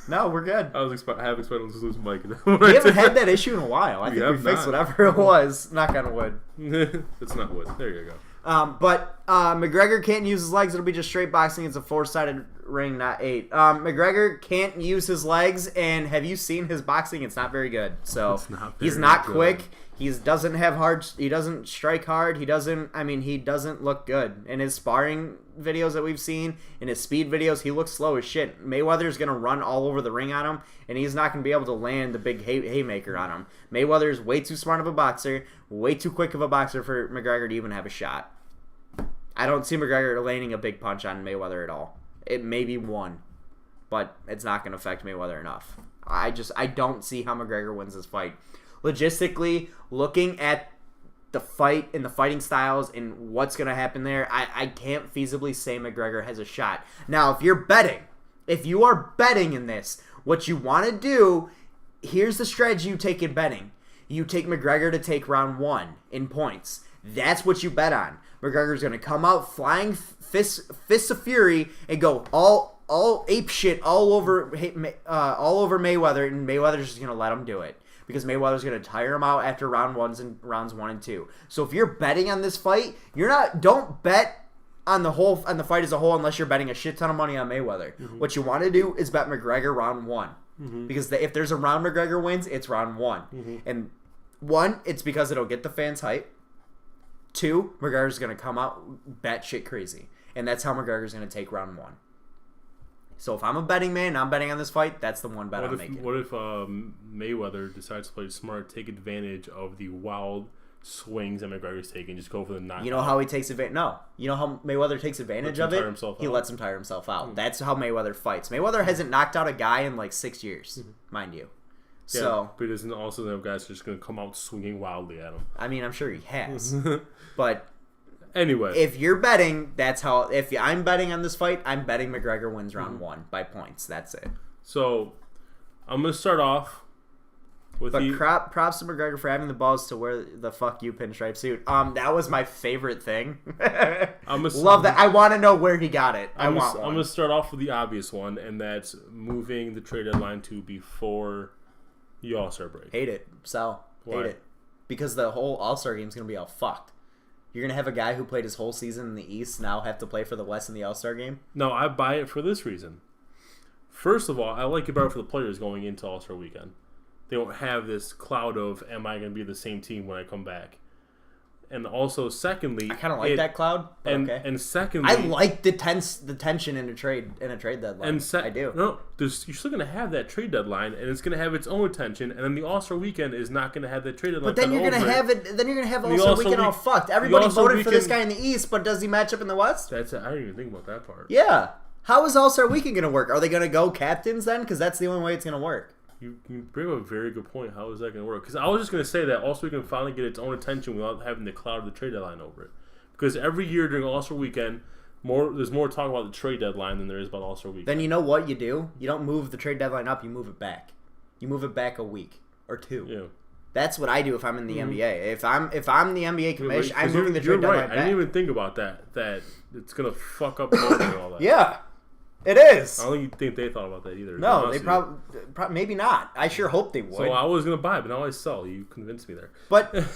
No, we're good. I was expecting to lose the mic. We haven't had that issue in a while. I think we fixed whatever it was. Knock on wood. It's not wood. There you go. But McGregor can't use his legs. It'll be just straight boxing. It's a 4-sided ring, not 8. McGregor can't use his legs, and have you seen his boxing? It's not very good. So he's not quick. He doesn't have hard. He doesn't strike hard. He doesn't look good. In his sparring videos that we've seen, in his speed videos, he looks slow as shit. Mayweather's gonna run all over the ring on him, and he's not gonna be able to land the big haymaker on him. Mayweather's way too smart of a boxer, way too quick of a boxer for McGregor to even have a shot. I don't see McGregor landing a big punch on Mayweather at all. It may be one, but it's not gonna affect Mayweather enough. I don't see how McGregor wins this fight. Logistically, looking at the fight and the fighting styles and what's going to happen there, I can't feasibly say McGregor has a shot. Now, if you are betting in this, what you want to do, here's the strategy you take in betting. You take McGregor to take round 1 in points. That's what you bet on. McGregor's going to come out flying fists of fury and go all ape shit all over Mayweather, and Mayweather's just going to let him do it. Because Mayweather's going to tire him out after rounds 1 and 2. So if you're betting on this fight, don't bet on the fight as a whole unless you're betting a shit ton of money on Mayweather. What you want to do is bet McGregor round 1. Because if there's a round McGregor wins, it's round 1. And 1, it's because it'll get the fans hype. 2, McGregor's going to come out batshit crazy. And that's how McGregor's going to take round 1. So if I'm a betting man and I'm betting on this fight, that's the one bet I'm making. What if Mayweather decides to play smart, take advantage of the wild swings that McGregor's taking, just go for the knockout? You know how he takes advantage? No. You know how Mayweather takes advantage of it? He lets him tire himself out. That's how Mayweather fights. Mayweather hasn't knocked out a guy in like 6 years, mind you. Yeah, So, but he doesn't also have guys just going to come out swinging wildly at him. I mean, I'm sure he has. But anyway, if you're betting, that's how. If I'm betting on this fight, I'm betting McGregor wins round 1 by points. That's it. So I'm going to start off with But props to McGregor for having the balls to wear the fuck you pinstripe suit. That was my favorite thing. Love that. I want to know where he got it. I'm going to start off with the obvious one, and that's moving the trade deadline to before the All-Star break. Hate it. Sell. Why? Hate it. Because the whole All-Star game is going to be all fucked. You're going to have a guy who played his whole season in the East now have to play for the West in the All-Star game? No, I buy it for this reason. First of all, I like it better for the players going into All-Star weekend. They don't have this cloud of, am I going to be the same team when I come back? And also, secondly, I kind of like that cloud. But okay. And secondly, I like the tension in a trade deadline. I do. No, you're still going to have that trade deadline, and it's going to have its own attention. And then the All-Star weekend is not going to have that trade deadline. But then you're going to have it. Then you're going to have All-Star weekend all fucked. Everybody voted for this guy in the East, but does he match up in the West? I didn't even think about that part. Yeah. How is All-Star weekend going to work? Are they going to go captains then? Because that's the only way it's going to work. You bring up a very good point. How is that going to work? Because I was just going to say that All-Star Weekend finally get its own attention without having the cloud of the trade deadline over it. Because every year during All-Star Weekend, there's more talk about the trade deadline than there is about All-Star Weekend. Then you know what you do? You don't move the trade deadline up. You move it back. You move it back a week or 2. Yeah. That's what I do if I'm in the NBA. If I'm the NBA commission, I'm moving the trade deadline back. I didn't even think about that. That it's going to fuck up voting and all that. Yeah. It is. I don't think they thought about that either. No, they probably maybe not. I sure hope they would. So I was gonna buy it, but now I sell. You convinced me there. But the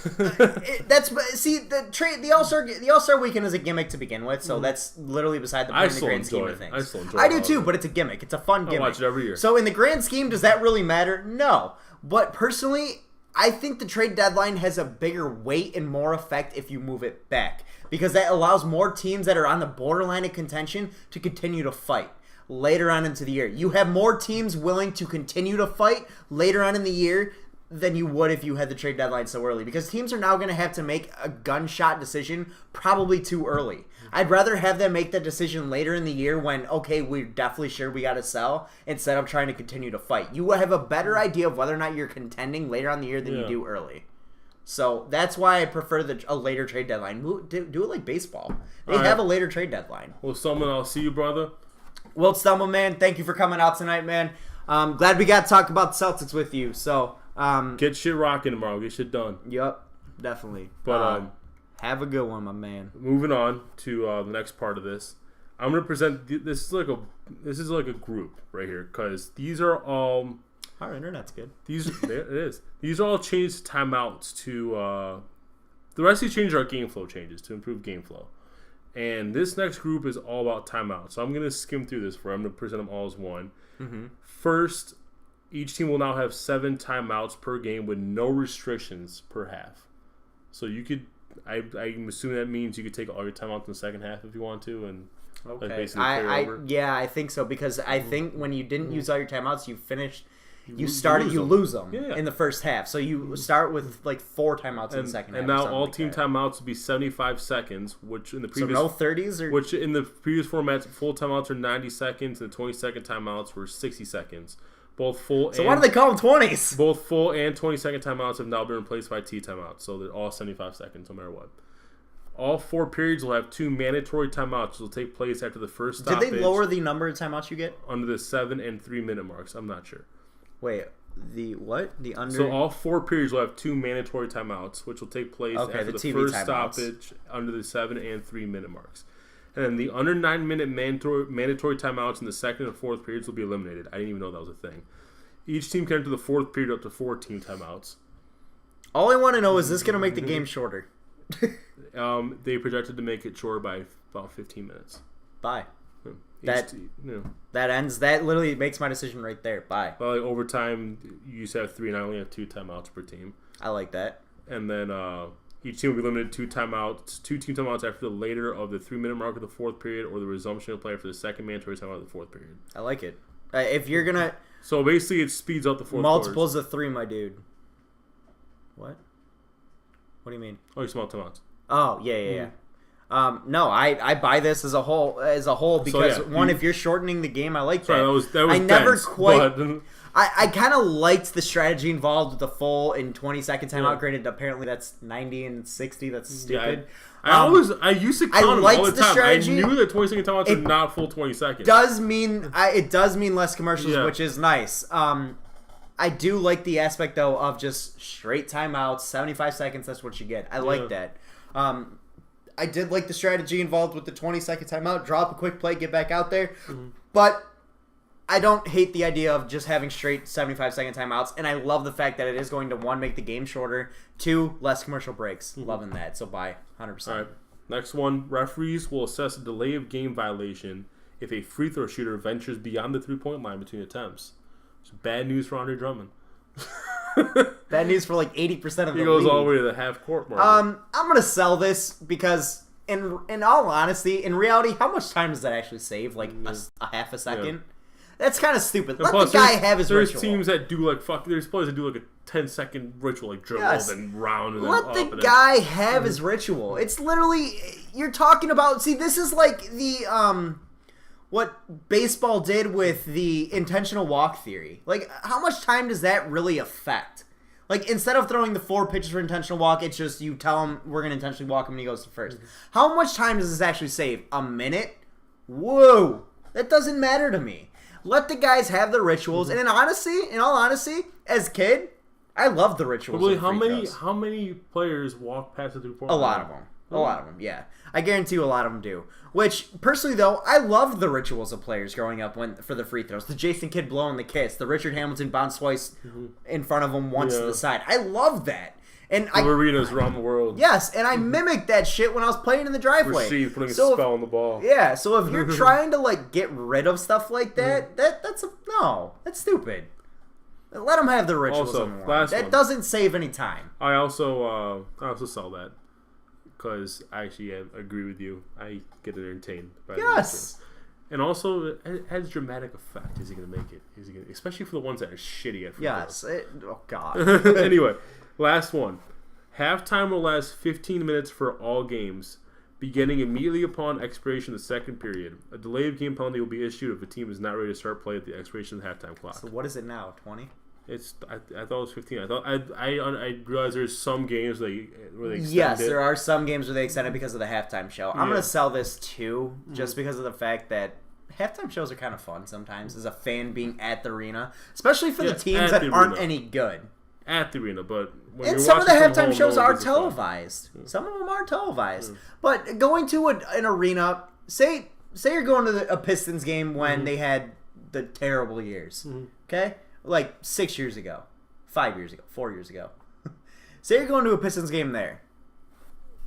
All-Star weekend is a gimmick to begin with, so that's literally beside the point in the grand scheme of things. I still enjoy. I do too, but it's a gimmick. It's a fun gimmick. I watch it every year. So in the grand scheme, does that really matter? No. But personally, I think the trade deadline has a bigger weight and more effect if you move it back. Because that allows more teams that are on the borderline of contention to continue to fight later on into the year. You have more teams willing to continue to fight later on in the year than you would if you had the trade deadline so early. Because teams are now going to have to make a gunshot decision probably too early. I'd rather have them make that decision later in the year when, okay, we're definitely sure we got to sell, instead of trying to continue to fight. You will have a better idea of whether or not you're contending later on in the year than you do early. So that's why I prefer a later trade deadline. Do it like baseball. They have a later trade deadline. Well, Stillman, I'll see you, brother. Wilt Stillman, man, thank you for coming out tonight, man. Glad we got to talk about the Celtics with you. So get shit rocking tomorrow. Get shit done. Yep, definitely. But have a good one, my man. Moving on to the next part of this, I'm gonna present. This is like a group right here, because these are all. Our internet's good. It is. These are all changed timeouts to. The rest of these changes are game flow changes to improve game flow. And this next group is all about timeouts. So I'm going to skim through this I'm going to present them all as one. Mm-hmm. First, each team will now have 7 timeouts per game with no restrictions per half. So you could, I'm assuming that means you could take all your timeouts in the second half if you want to, and okay. like basically carry over. Yeah, I think so, because I think when you didn't use all your timeouts, you finished. You lose them in the first half. So you start with like 4 timeouts in the second half. And now all team timeouts will be 75 seconds, which in the previous no 30s, which in the previous formats, full timeouts are 90 seconds, and the 20-second timeouts were 60 seconds. Both full. So why do they call them 20s? Both full and 20-second timeouts have now been replaced by T timeouts, so they're all 75 seconds no matter what. All 4 periods will have 2 mandatory timeouts, which will take place after the first stoppage. Did they lower the number of timeouts you get? Under the 7 and 3 minute marks. I'm not sure. Wait, the what? The under? So all 4 periods will have 2 mandatory timeouts, which will take place after the first stoppage under the 7 and 3 minute marks. And then the under 9 minute mandatory timeouts in the second and fourth periods will be eliminated. I didn't even know that was a thing. Each team can enter the fourth period up to 14 timeouts. All I want to know is this going to make the game shorter? They projected to make it shorter by about 15 minutes. Bye. That literally makes my decision right there. Bye. But like overtime, you used to have 3, and I only have 2 timeouts per team. I like that. And then each team will be limited to 2 team timeouts after the later of the 3-minute mark of the fourth period, or the resumption of play for the second mandatory timeout of the fourth period. I like it. If you're gonna, so basically, it speeds up the fourth. Multiples of 3, my dude. What? What do you mean? Oh, you small timeouts. Oh yeah. No, I buy this as a whole because if you're shortening the game, I like that. That was I never dense, quite. but... I kind of liked the strategy involved with the full and 20-second timeout. Granted, apparently that's 90 and 60. That's stupid. I used to count them all the time. Strategy. I knew that 20-second timeouts are not full 20 seconds. It does mean less commercials, which is nice. I do like the aspect though of just straight timeouts, 75 seconds. That's what you get. I like that. I did like the strategy involved with the 20-second timeout. Drop a quick play, get back out there. But I don't hate the idea of just having straight 75-second timeouts, and I love the fact that it is going to, 1, make the game shorter, 2, less commercial breaks. Loving that. So bye, 100%. All right. Next one, referees will assess a delay of game violation if a free throw shooter ventures beyond the 3-point line between attempts. So bad news for Andre Drummond. Bad news for like 80% of the league. He goes all the way to the half court mark. I'm gonna sell this because in all honesty, in reality, how much time does that actually save? Like a half a second? Yeah. That's kind of stupid. Let the guy have his ritual. There's teams that do there's players that do like a 10-second ritual, like dribble and round and let the guy have his ritual. It's literally, you're talking about, see, this is like the what baseball did with the intentional walk theory. Like, how much time does that really affect? Like, instead of throwing the 4 pitches for intentional walk, it's just you tell him we're going to intentionally walk him and he goes to first. How much time does this actually save? A minute? Whoa. That doesn't matter to me. Let the guys have their rituals. And in all honesty, as a kid, I love the rituals. Really, how many players walk past the 3-point line? A lot of them. A lot of them, yeah. I guarantee you a lot of them do. Which, personally, though, I loved the rituals of players growing up for the free throws. The Jason Kidd blowing the kiss. The Richard Hamilton bounce twice in front of him, once to the side. I love that. And arenas around the world. Yes, and I mimicked that shit when I was playing in the driveway. Rasheed putting a spell on the ball. Yeah, so if you're trying to, like, get rid of stuff like that, that's stupid. Let them have their rituals. Also, that doesn't save any time. I also saw that. Because I actually agree with you. I get entertained by yes. And also, it has dramatic effect. Is he going to make it? Especially for the ones that are shitty at free throws. Yes. Oh, God. Anyway, last one. Halftime will last 15 minutes for all games, beginning immediately upon expiration of the second period. A delay of game penalty will be issued if a team is not ready to start play at the expiration of the halftime clock. So what is it now, 20? I thought it was 15. I realized there's some games where they extend yes, it. there are some games where they extend it because of the halftime show. I'm going to sell this too, just because of the fact that halftime shows are kind of fun sometimes as a fan being at the arena, especially for the teams that aren't any good. At the arena, but when and you're some of the watching halftime shows are televised. Some of them are televised. But going to an arena, say you're going to a Pistons game when they had the terrible years, okay? Like 6 years ago, 5 years ago, 4 years ago. Say you're going to a Pistons game there.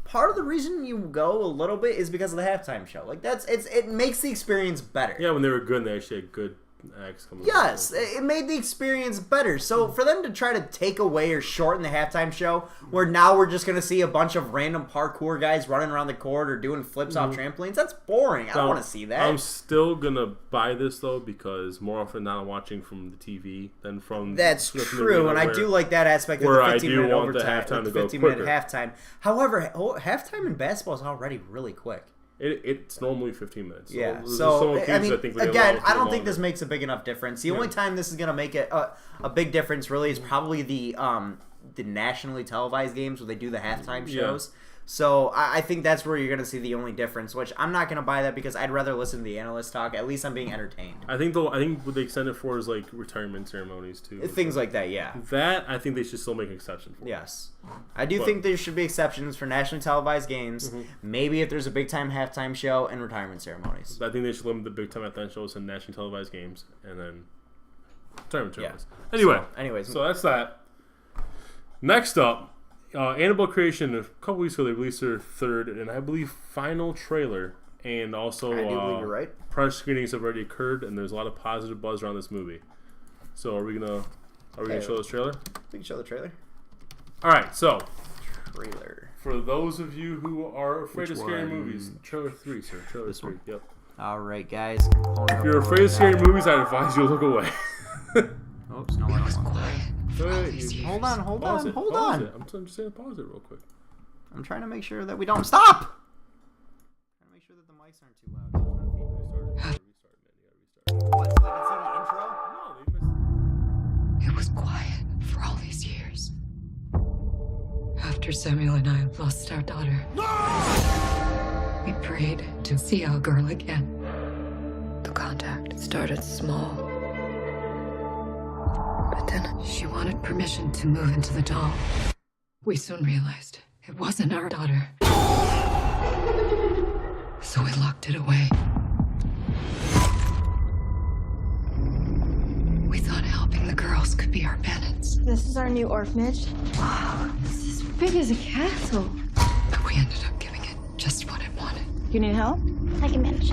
Part of the reason you go a little bit is because of the halftime show. Like it makes the experience better. Yeah, when they were good, they actually had good acts coming. Yes, it made the experience better. So for them to try to take away or shorten the halftime show, where now we're just going to see a bunch of random parkour guys running around the court or doing flips off trampolines, that's boring. I don't want to see that. I'm still going to buy this, though, because more often than not I'm watching from the TV than from... That's true, and I do like that aspect of the 15-minute overtime, the 15-minute halftime. However, halftime in basketball is already really quick. It's normally 15 minutes. Yeah, so I mean, again, I don't think this makes a big enough difference. The only time this is going to make it a big difference really is probably the nationally televised games where they do the halftime shows. So I think that's where you're going to see the only difference, which I'm not going to buy that because I'd rather listen to the analysts talk. At least I'm being entertained. I think what they extend it for is like retirement ceremonies too. Things like that, yeah. That I think they should still make an exception for. Yes. I do think there should be exceptions for nationally televised games. Maybe if there's a big time halftime show and retirement ceremonies. I think they should limit the big time halftime shows to nationally televised games and then retirement ceremonies. Anyway, so that's that. Next up. Annabelle Creation, a couple weeks ago, they released their third and I believe final trailer And also, I do believe you're right. press screenings have already occurred, and there's a lot of positive buzz around this movie. So, are we gonna show this trailer? We can show the trailer. All right. So, Trailer. for those of you who are afraid Which of scary one? movies, trailer 3, sir. Trailer 3. Yep. All right, guys. If you're afraid of scary movies, I advise you to look away. Oops, no, I don't want that. Hold on. Pause it. I'm just saying, pause it real quick. I'm trying to make sure that we don't stop. I'm trying to make sure that the mics aren't too loud. What? So they can see the intro? No, they missed It was quiet for all these years. After Samuel and I lost our daughter, we prayed to see our girl again. The contact started small, but then she wanted permission to move into the doll. We soon realized it wasn't our daughter, so we locked it away. We thought helping the girls could be our penance. This is our new orphanage. Wow, this is as big as a castle. But we ended up giving it just what it wanted. You need help? I can manage.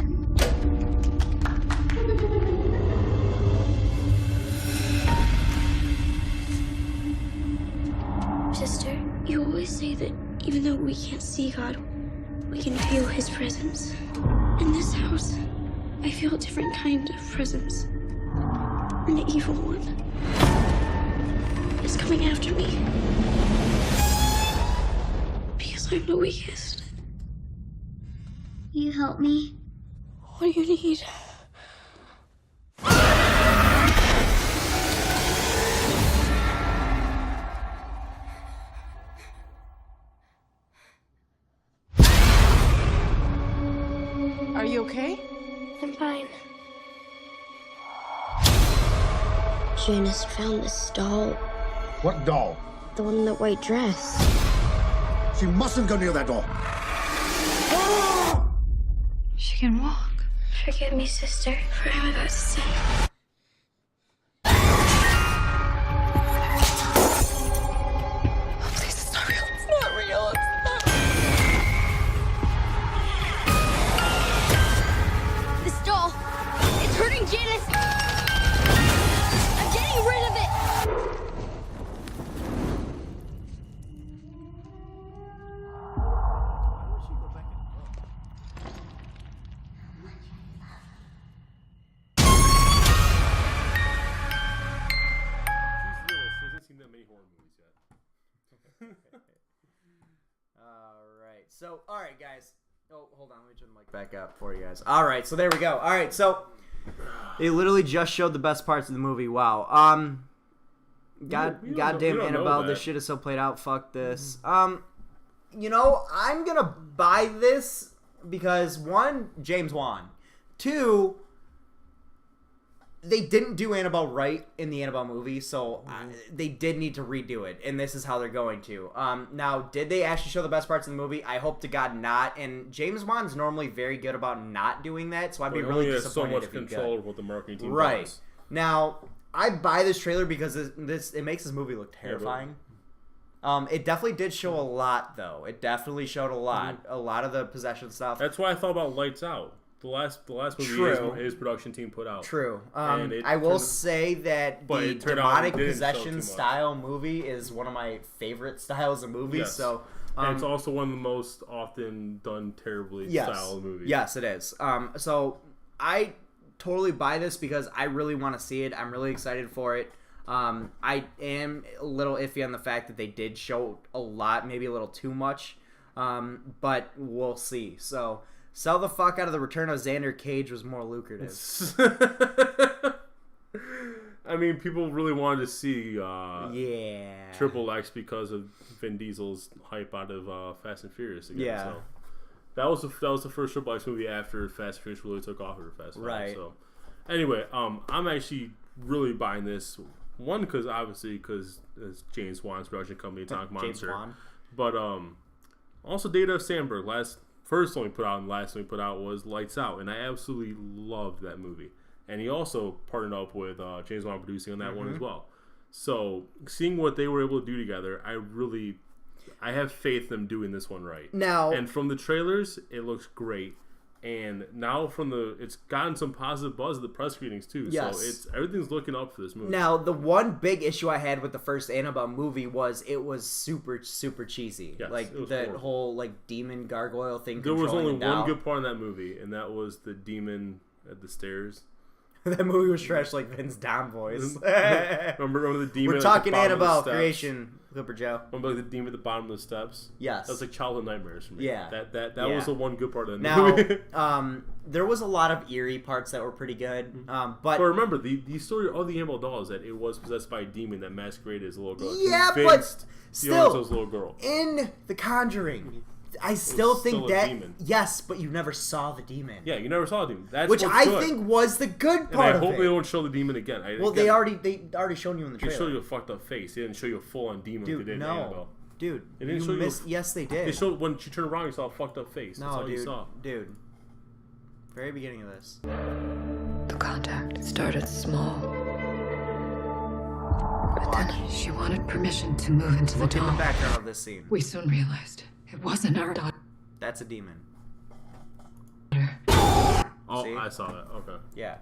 Sister, you always say that even though we can't see God, we can feel His presence. In this house, I feel a different kind of presence. An evil one is coming after me. Because I'm the weakest. You help me? What do you need? Are you okay? I'm fine. Janice found this doll. What doll? The one in the white dress. She mustn't go near that doll. She can walk. Forgive me, sister, for what I'm about to say. Oh, please, it's not real. It's not real. It's not. This doll, it's hurting Janice. I'm getting rid of it. She hasn't seen that many horror movies yet. Alright, so, alright, guys. Oh, hold on, let me turn the mic back up for you guys. Alright, so there we go. Alright, so, they literally just showed the best parts of the movie. Wow. Goddamn Annabelle, this shit is so played out. Fuck this. You know, I'm gonna buy this because, one, James Wan. Two, they didn't do Annabelle right in the Annabelle movie, so they did need to redo it, and this is how they're going to. Now, did they actually show the best parts of the movie? I hope to God not, and James Wan's normally very good about not doing that, so I'd be really disappointed so much if he control did. of what the marketing team Right. does. Now, I buy this trailer because it makes this movie look terrifying. It definitely did show a lot, though. It definitely showed a lot. A lot of the possession stuff. That's why I thought about Lights Out. The last movie True. his production team put out. True. And it I will turned- say that but the it turned out it demonic didn't show too possession much. style movie is one of my favorite styles of movies. Yes. So, and it's also one of the most often done terribly style of movies. Yes, it is. So I totally buy this because I really want to see it. I'm really excited for it. I am a little iffy on the fact that they did show a lot, maybe a little too much, but we'll see. So sell the fuck out of the return of Xander Cage was more lucrative. I mean, people really wanted to see Yeah. Triple X because of Vin Diesel's hype out of Fast and Furious again. Yeah. So that was the first Triple X movie after Fast and Furious really took off after Fast and Furious. Right. So anyway, I'm actually really buying this. One, because it's James Wan's production company, Atomic James Monster. Wan. But also Data Sandberg. First one we put out and last one we put out was Lights Out, and I absolutely loved that movie. And he also partnered up with James Wan producing on that one as well. So seeing what they were able to do together, I have faith in them doing this one right. Now, And from the trailers, it looks great. And now it's gotten some positive buzz at the press screenings too. Yes. So everything's looking up for this movie. Now, the one big issue I had with the first Annabelle movie was it was super, super cheesy. Yes, like it was the horrible. whole like demon gargoyle thing. There was only controlling the doll. one good part in that movie, and that was the demon at the stairs. That movie was trash like Vince Dom voice. remember the demon? We're at talking the bottom of the Annabelle steps? creation, Cooper Joe. Remember like the demon at the bottom of the steps? Yes. That was like childhood nightmares for me. Yeah. That Yeah. was the one good part of the Now, movie. there was a lot of eerie parts that were pretty good. But remember, the story of the Annabelle doll is that it was possessed by a demon that masqueraded as a little girl. yeah, but Convinced the still, owners was a little girl. in The Conjuring, I still think still a that demon. yes, but you never saw the demon. Yeah, you never saw a demon. That's Which what's I good. think was the good And part I of hope it. they don't show the demon again. They already shown you in the They trailer. showed you a fucked up face. They didn't show you a full on demon like Dude, they did in no. Annabelle. Dude, They didn't you show you missed. Yes, they did. They showed when she turned around, you saw a fucked up face. That's No, all you saw. dude. Very beginning of this. The contact started small. But then she wanted permission to move into the Look in the doll. background of this scene. We soon realized it wasn't our daughter. That's a demon. Oh, See? I saw that. Okay. Yeah,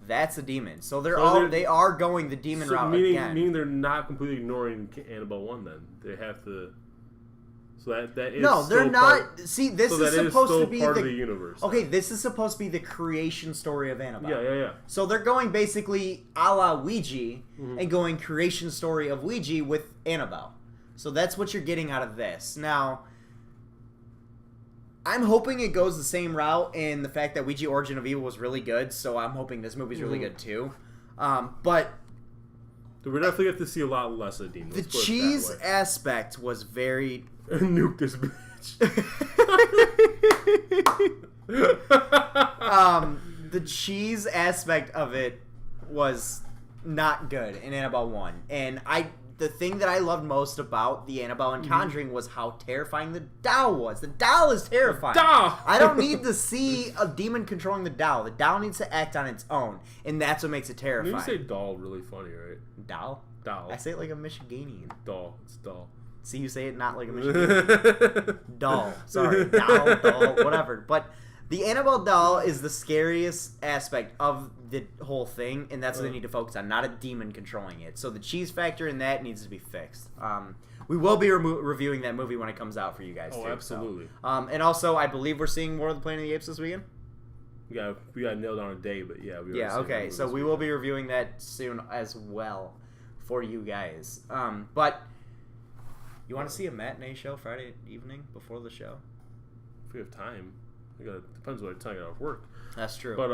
that's a demon. So So they are going the demon route again. Meaning they're not completely ignoring Annabelle 1 then. They have to... So that is No, they're still not. part- See, this so is that is supposed still to be part the, of the universe. Okay, this is supposed to be the creation story of Annabelle. Yeah. So they're going basically a la Ouija Mm-hmm. and going creation story of Ouija with Annabelle. So that's what you're getting out of this. Now, I'm hoping it goes the same route in the fact that Ouija Origin of Evil was really good, so I'm hoping this movie's really good too. But We're definitely get to see a lot less of demons. the cheese aspect was very... Nuke this bitch. The cheese aspect of it was not good in Annabelle 1. And the thing that I loved most about the Annabelle and Conjuring was how terrifying the doll was. The doll is terrifying. Doll! I don't need to see a demon controlling the doll. The doll needs to act on its own. And that's what makes it terrifying. You say doll really funny, right? Doll? Doll. I say it like a Michiganian. Doll. It's doll. See, you say it not like a Michiganian. Doll. Sorry. Doll, whatever. But the Annabelle doll is the scariest aspect of the whole thing, and that's what they need to focus on, not a demon controlling it. So the cheese factor in that needs to be fixed. We will be reviewing that movie when it comes out for you guys, too. Absolutely. So. And also, I believe we're seeing more of the Planet of the Apes this weekend? We got nailed on a day, but yeah. Okay. So we will be reviewing that soon as well for you guys. But you want to see a matinee show Friday evening before the show? If we have time. Depends what time I get off work. That's true. But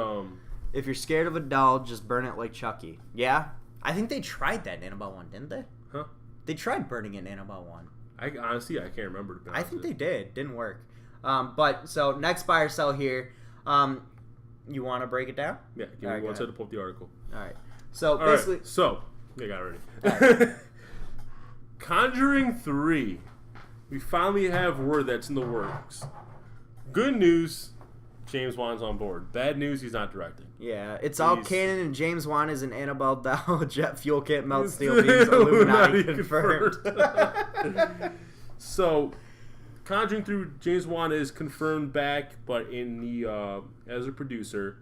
if you're scared of a doll, just burn it like Chucky. Yeah? I think they tried that in Annabelle 1, didn't they? Huh? They tried burning it in Annabelle 1. Honestly, I can't remember. To be honest I think with they did. Didn't work. But, so, next buy or sell here. You want to break it down? Yeah, give me one second to pull up the article. Alright. So, All basically... right, so, I got it ready. Conjuring 3. We finally have word that's in the works. Good news, James Wan's on board. Bad news, he's not directing. Yeah, it's all canon, and James Wan is an Annabelle doll. Jet fuel kit, melt steel beams, Illuminati confirmed. So, Conjuring through James Wan is confirmed back, but in the as a producer,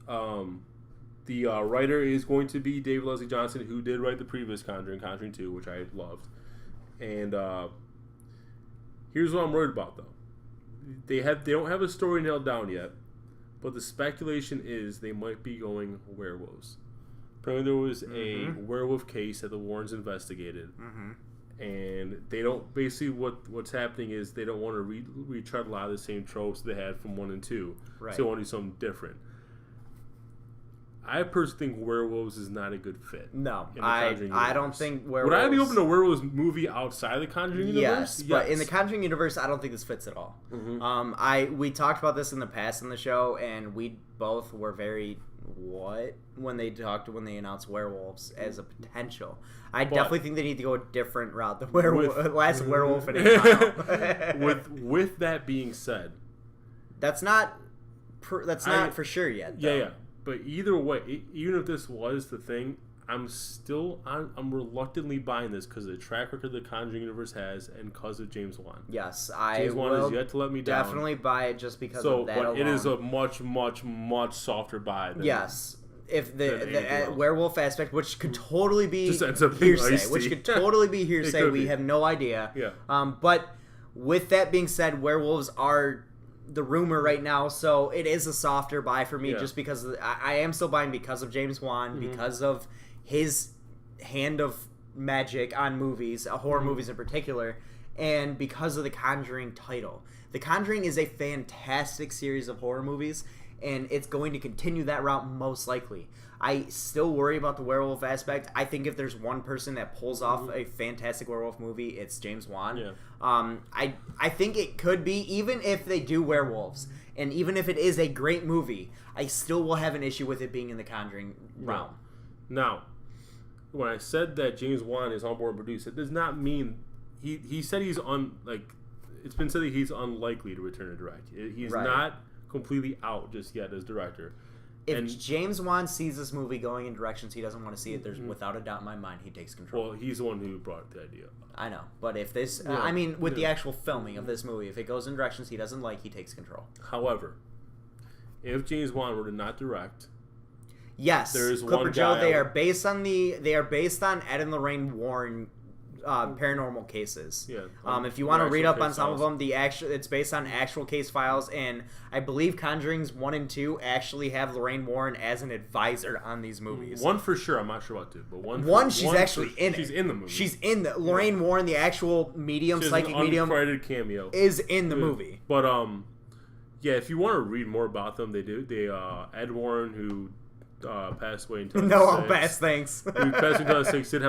the writer is going to be David Leslie Johnson, who did write the previous Conjuring 2, which I loved. And here's what I'm worried about, though. They don't have a story nailed down yet, but the speculation is they might be going werewolves. Apparently, there was a werewolf case that the Warrens investigated, and they don't. Basically, what's happening is they don't want to retread a lot of the same tropes they had from 1 and 2. Right. So they want to do something different. I personally think werewolves is not a good fit. No, in the I Conjuring don't universe. think werewolves... Would I be open to a werewolves movie outside the Conjuring universe? Yes, but in the Conjuring universe, I don't think this fits at all. We talked about this in the past in the show, and we both were very when they announced werewolves as a potential. I definitely think they need to go a different route. The last werewolf in a With that being said, that's not for sure yet. Though. Yeah. But either way, even if this was the thing, I'm reluctantly buying this because of the track record the Conjuring universe has and because of James Wan. Yes, I James Wan will has yet to let me down. definitely buy it just because So, of that but alone. it is a much, much, much softer buy. Than, yes. If than anything the else. werewolf aspect, which could totally be Just ends up being hearsay, icy. which could totally be hearsay, could we be. have no idea. Yeah. But with that being said, werewolves are the rumor right now, so it is a softer buy for me, Yeah. just because I am still buying because of James Wan, because of his hand of magic on movies, horror movies in particular, and because of the Conjuring title. The Conjuring is a fantastic series of horror movies, and it's going to continue that route most likely. I still worry about the werewolf aspect. I think if there's one person that pulls off a fantastic werewolf movie, it's James Wan. Yeah. I think it could be, even if they do werewolves, and even if it is a great movie, I still will have an issue with it being in the Conjuring realm. Now, when I said that James Wan is on board to produce, it does not mean he said he's it's been said that he's unlikely to return to direct. He's Right. not completely out just yet as director. If James Wan sees this movie going in directions he doesn't want to see it, there's without a doubt in my mind he takes control. Well, he's the one who brought the idea up. I know, but if this, Yeah. the actual filming of this movie, if it goes in directions he doesn't like, he takes control. However, if James Wan were to not direct, yes, there is Clipper one Joe. guy They are based on Ed and Lorraine Warren paranormal cases. Yeah. If you want to Actual read up case on some files. of them, it's based on actual case files, and I believe Conjurings 1 and 2 actually have Lorraine Warren as an advisor on these movies. One for sure, I'm not sure about two, but She's actually in it. She's in the movie. She's in the Lorraine Warren, the actual medium, She has psychic an medium, uncredited cameo. is in the movie. But yeah, if you want to read more about them, they do. Ed Warren, who passed away in 2006. No, I'll pass, thanks. Who passed in 2006, did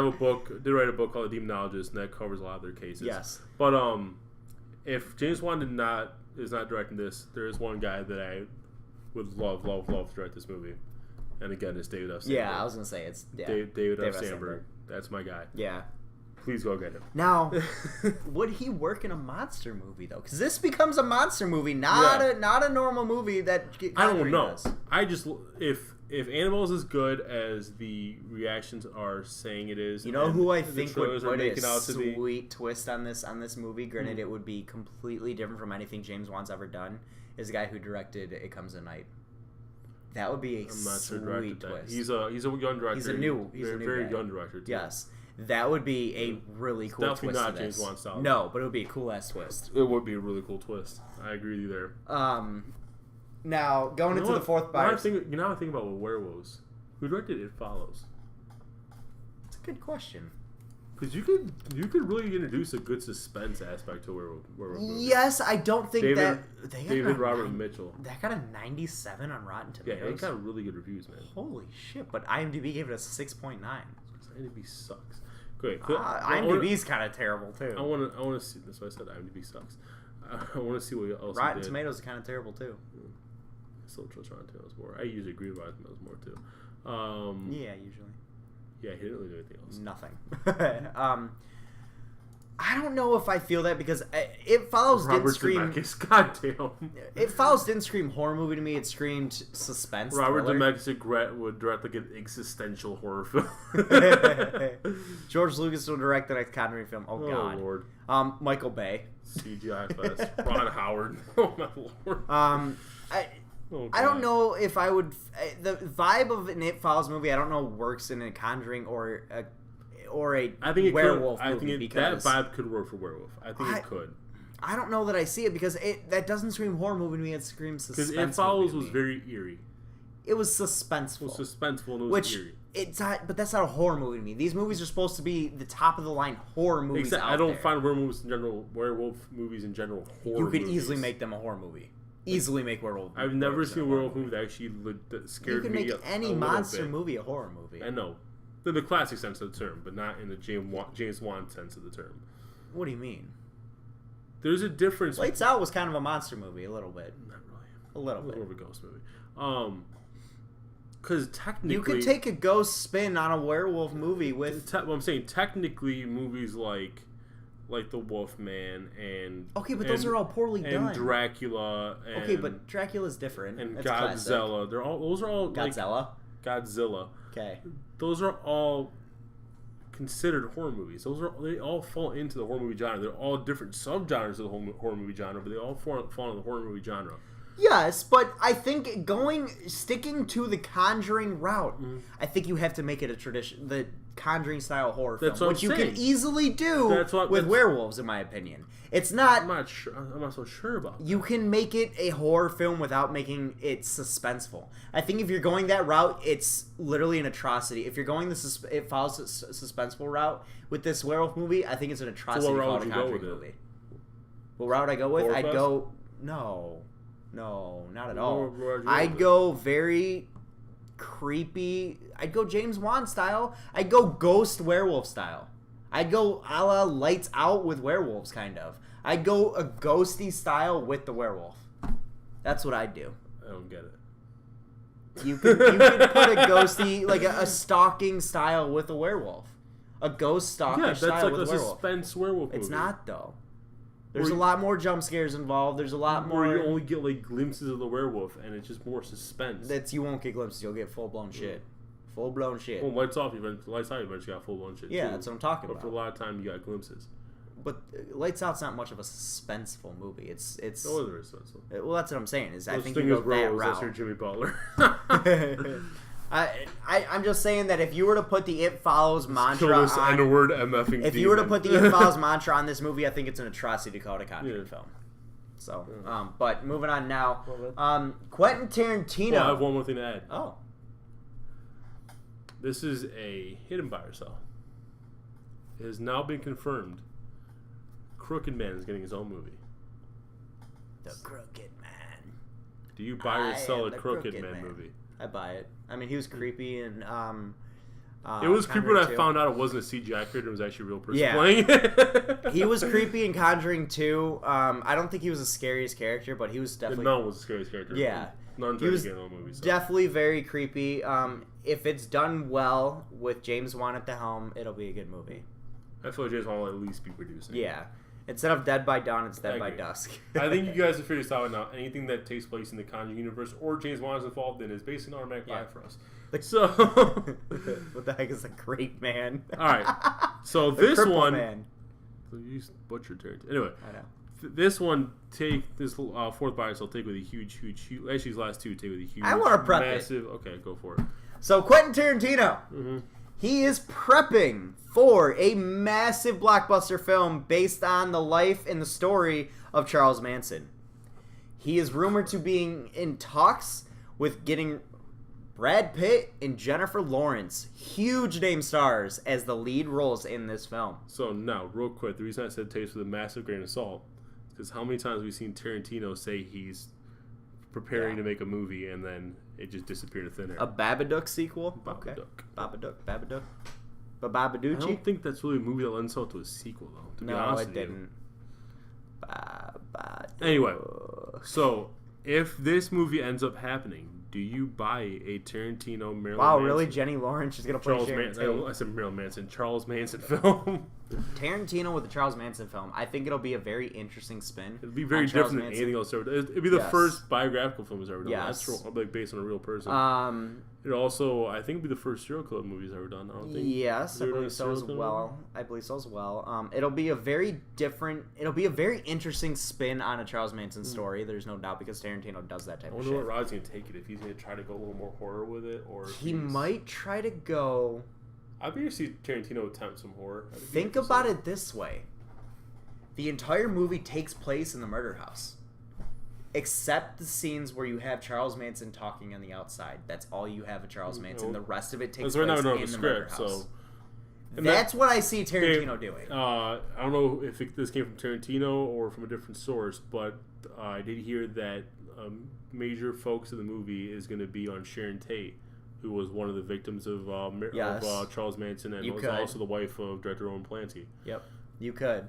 write a book called The Demonologist, and that covers a lot of their cases. Yes. But if James Wan is not directing this, there is one guy that I would love to direct this movie, and again, it's David F. Sandberg. Yeah, I was gonna say it's David F. Sandberg. That's my guy. Yeah. Please go get him. Now, would he work in a monster movie though? Because this becomes a monster movie, not a normal movie that I don't Conjuring know. does. I just if Annabelle is as good as the reactions are saying it is, You know and who I the think trailers would are put a making out to be. sweet twist on this movie? Granted, it would be completely different from anything James Wan's ever done. Is the guy who directed It Comes at Night. That would be a I'm not sure sweet directed that. twist. He's a young director. He's a new very guy. young director. Too. Yes, that would be a really cool Definitely twist. not to James this. Wan style. No, but it would be a cool ass twist. It would be a really cool twist. I agree with you there. Now going into the fourth buyer. You know how I think about werewolves. Who directed It Follows? It's a good question. Because you could really introduce a good suspense aspect to werewolf movies. Yes, I don't think David Robert Mitchell. That got a 97 on Rotten Yeah, Tomatoes. it got really good reviews, man. Holy shit! But IMDb gave it a 6.9. IMDb sucks. Great. IMDb's kind of terrible too. I want to see. That's why I said IMDb sucks. I want to see what else. Rotten Tomatoes is kind of terrible too. I still trust Rotten Tomatoes more. I usually agree with Rotten Tomatoes more too. Yeah, usually. Yeah, he didn't really do anything else. Nothing. I don't know if I feel that because It Follows didn't scream. Goddamn. It Follows didn't scream horror movie to me. It screamed suspense. Robert thriller. Zemeckis would direct like an existential horror film. George Lucas will direct the next Conjuring film. Oh God. Lord. Michael Bay. CGI fest. Ron Howard. Oh my Lord. I don't know if I would. The vibe of an It Follows movie, I don't know, works in a Conjuring or a werewolf movie. Because that vibe could work for werewolf. I think it could. I don't know that I see it because that doesn't scream horror movie to me. It screams suspenseful. Because It Follows was very eerie. It was suspenseful. It was suspenseful and it was Which eerie. It's not, but that's not a horror movie to me. These movies are supposed to be the top of the line horror movies. Except out I don't there. find werewolf movies in general horror. You could movies. easily make them a horror movie. Easily make werewolf. I've never seen a werewolf movie that actually that scared me. You can make any monster movie a horror movie. I know, in the classic sense of the term, but not in the James Wan sense of the term. What do you mean? There's a difference. Lights Out was kind of a monster movie, a little bit. Not really. A little bit. More of a ghost movie. Because technically, you could take a ghost spin on a werewolf movie with. I'm saying technically, movies like The Wolfman and but those are all poorly done. And Dracula. And, but Dracula's different. And That's Godzilla. classic. Those are all Godzilla. Godzilla. Okay. Those are all considered horror movies. They all fall into the horror movie genre. They're all different subgenres of the horror movie genre, but they all fall into the horror movie genre. Yes, but I think sticking to the Conjuring route, I think you have to make it the Conjuring style horror film, which you can easily do with werewolves, in my opinion. It's not. I'm not so sure about that. You can make it a horror film without making it suspenseful. I think if you're going that route, it's literally an atrocity. If you're going it follows the suspenseful route with this werewolf movie, I think it's an atrocity. So what to route call would it a you go Conjuring with movie. it? What route would I go with? Horror I'd fest? go no, not at all. Where would you I'd go very creepy. I'd go James Wan style. I'd go ghost werewolf style. I'd go a la Lights Out with werewolves, kind of. I'd go a ghosty style with the werewolf. That's what I'd do. I don't get it. You could put a ghosty, like a stalking style with a werewolf. A ghost stalker style that's like with a a werewolf. suspense werewolf movie. It's not, though. There's a lot more jump scares involved. There's a lot more. Where you only get like glimpses of the werewolf, and it's just more suspense. You won't get glimpses. You'll get full blown shit. Full blown shit. Well, Lights Out, you got full blown shit. Yeah, too. that's what I'm talking But about. for a lot of time, you got glimpses. But Lights Out's not much of a suspenseful movie. It's. No, there is suspenseful. Well, that's what I'm saying. I think thing you go is, bro, that is route. that's your Jimmy Butler. I'm just saying that if you were to put the It Follows mantra this on, N-word MFing if you were to put the It Follows mantra on this movie, I think it's an atrocity to call it a Conjuring film. So, but moving on now, Quentin Tarantino. Well, I have one more thing to add. Oh, this is a Hidden By Yourself. It has now been confirmed. Crooked Man is getting his own movie. The Crooked Man. Do you buy or sell a the Crooked Man movie? I buy it. I mean, he was creepy and it was creepy when I found out it wasn't a CGI character; it was actually a real person playing it. He was creepy in Conjuring 2. I don't think he was the scariest character, but he was definitely. None was the scariest character. Yeah, none he was getting a movie. So. Definitely very creepy. If it's done well with James Wan at the helm, it'll be a good movie. I feel like James Wan will at least be producing. Yeah. Instead of Dead by Dawn, it's Dead by Dusk. I think you guys have figured this out now. Anything that takes place in the Conjuring universe or James Wan is involved in is basically an automatic buy for us. So, what the heck is a great man? All right. So this one, man. You butchered Tarantino. Anyway, I know. This one, fourth bias, I'll take with a huge. Actually, these last two take with a huge. I want to prep massive. Okay, go for it. So Quentin Tarantino, he is prepping for a massive blockbuster film based on the life and the story of Charles Manson. He is rumored to being in talks with getting Brad Pitt and Jennifer Lawrence, huge name stars, as the lead roles in this film. So now, real quick, the reason I said taste with a massive grain of salt is because how many times have we seen Tarantino say he's preparing to make a movie and then it just disappeared into thin air? A Babadook sequel? Babadook. Okay. Babadook. I Babaducci? don't think that's really a movie that lends itself to a sequel, though. To be honest with you. didn't. Babadook. Anyway, so if this movie ends up happening, do you buy a Tarantino Marilyn Manson? Really? Jenny Lawrence is going to play Sharon Tate? I said Marilyn Manson. Charles Manson film. Tarantino with the Charles Manson film. I think it'll be a very interesting spin. It'd be very different than anything else ever done. It'd be the first biographical film he's ever done. Yes. That's like based on a real person. It also, I think, it'd be the first serial killer movie he's ever done. I don't think. Yes, I believe so as well. It'll be a very interesting spin on a Charles Manson story. There's no doubt, because Tarantino does that type of shit. I wonder what Rod's gonna take it. If he's gonna try to go a little more horror with it, or he might try to go. I'd be to see Tarantino attempt some horror. Think about it this way: the entire movie takes place in the murder house, except the scenes where you have Charles Manson talking on the outside. That's all you have of Charles Manson. The rest of it takes place in the murder house. So, that's what I see Tarantino doing. I don't know if this came from Tarantino or from a different source, but I did hear that major focus of the movie is going to be on Sharon Tate, who was one of the victims of Charles Manson, and was also the wife of director Roman Polanski. Yep, you could.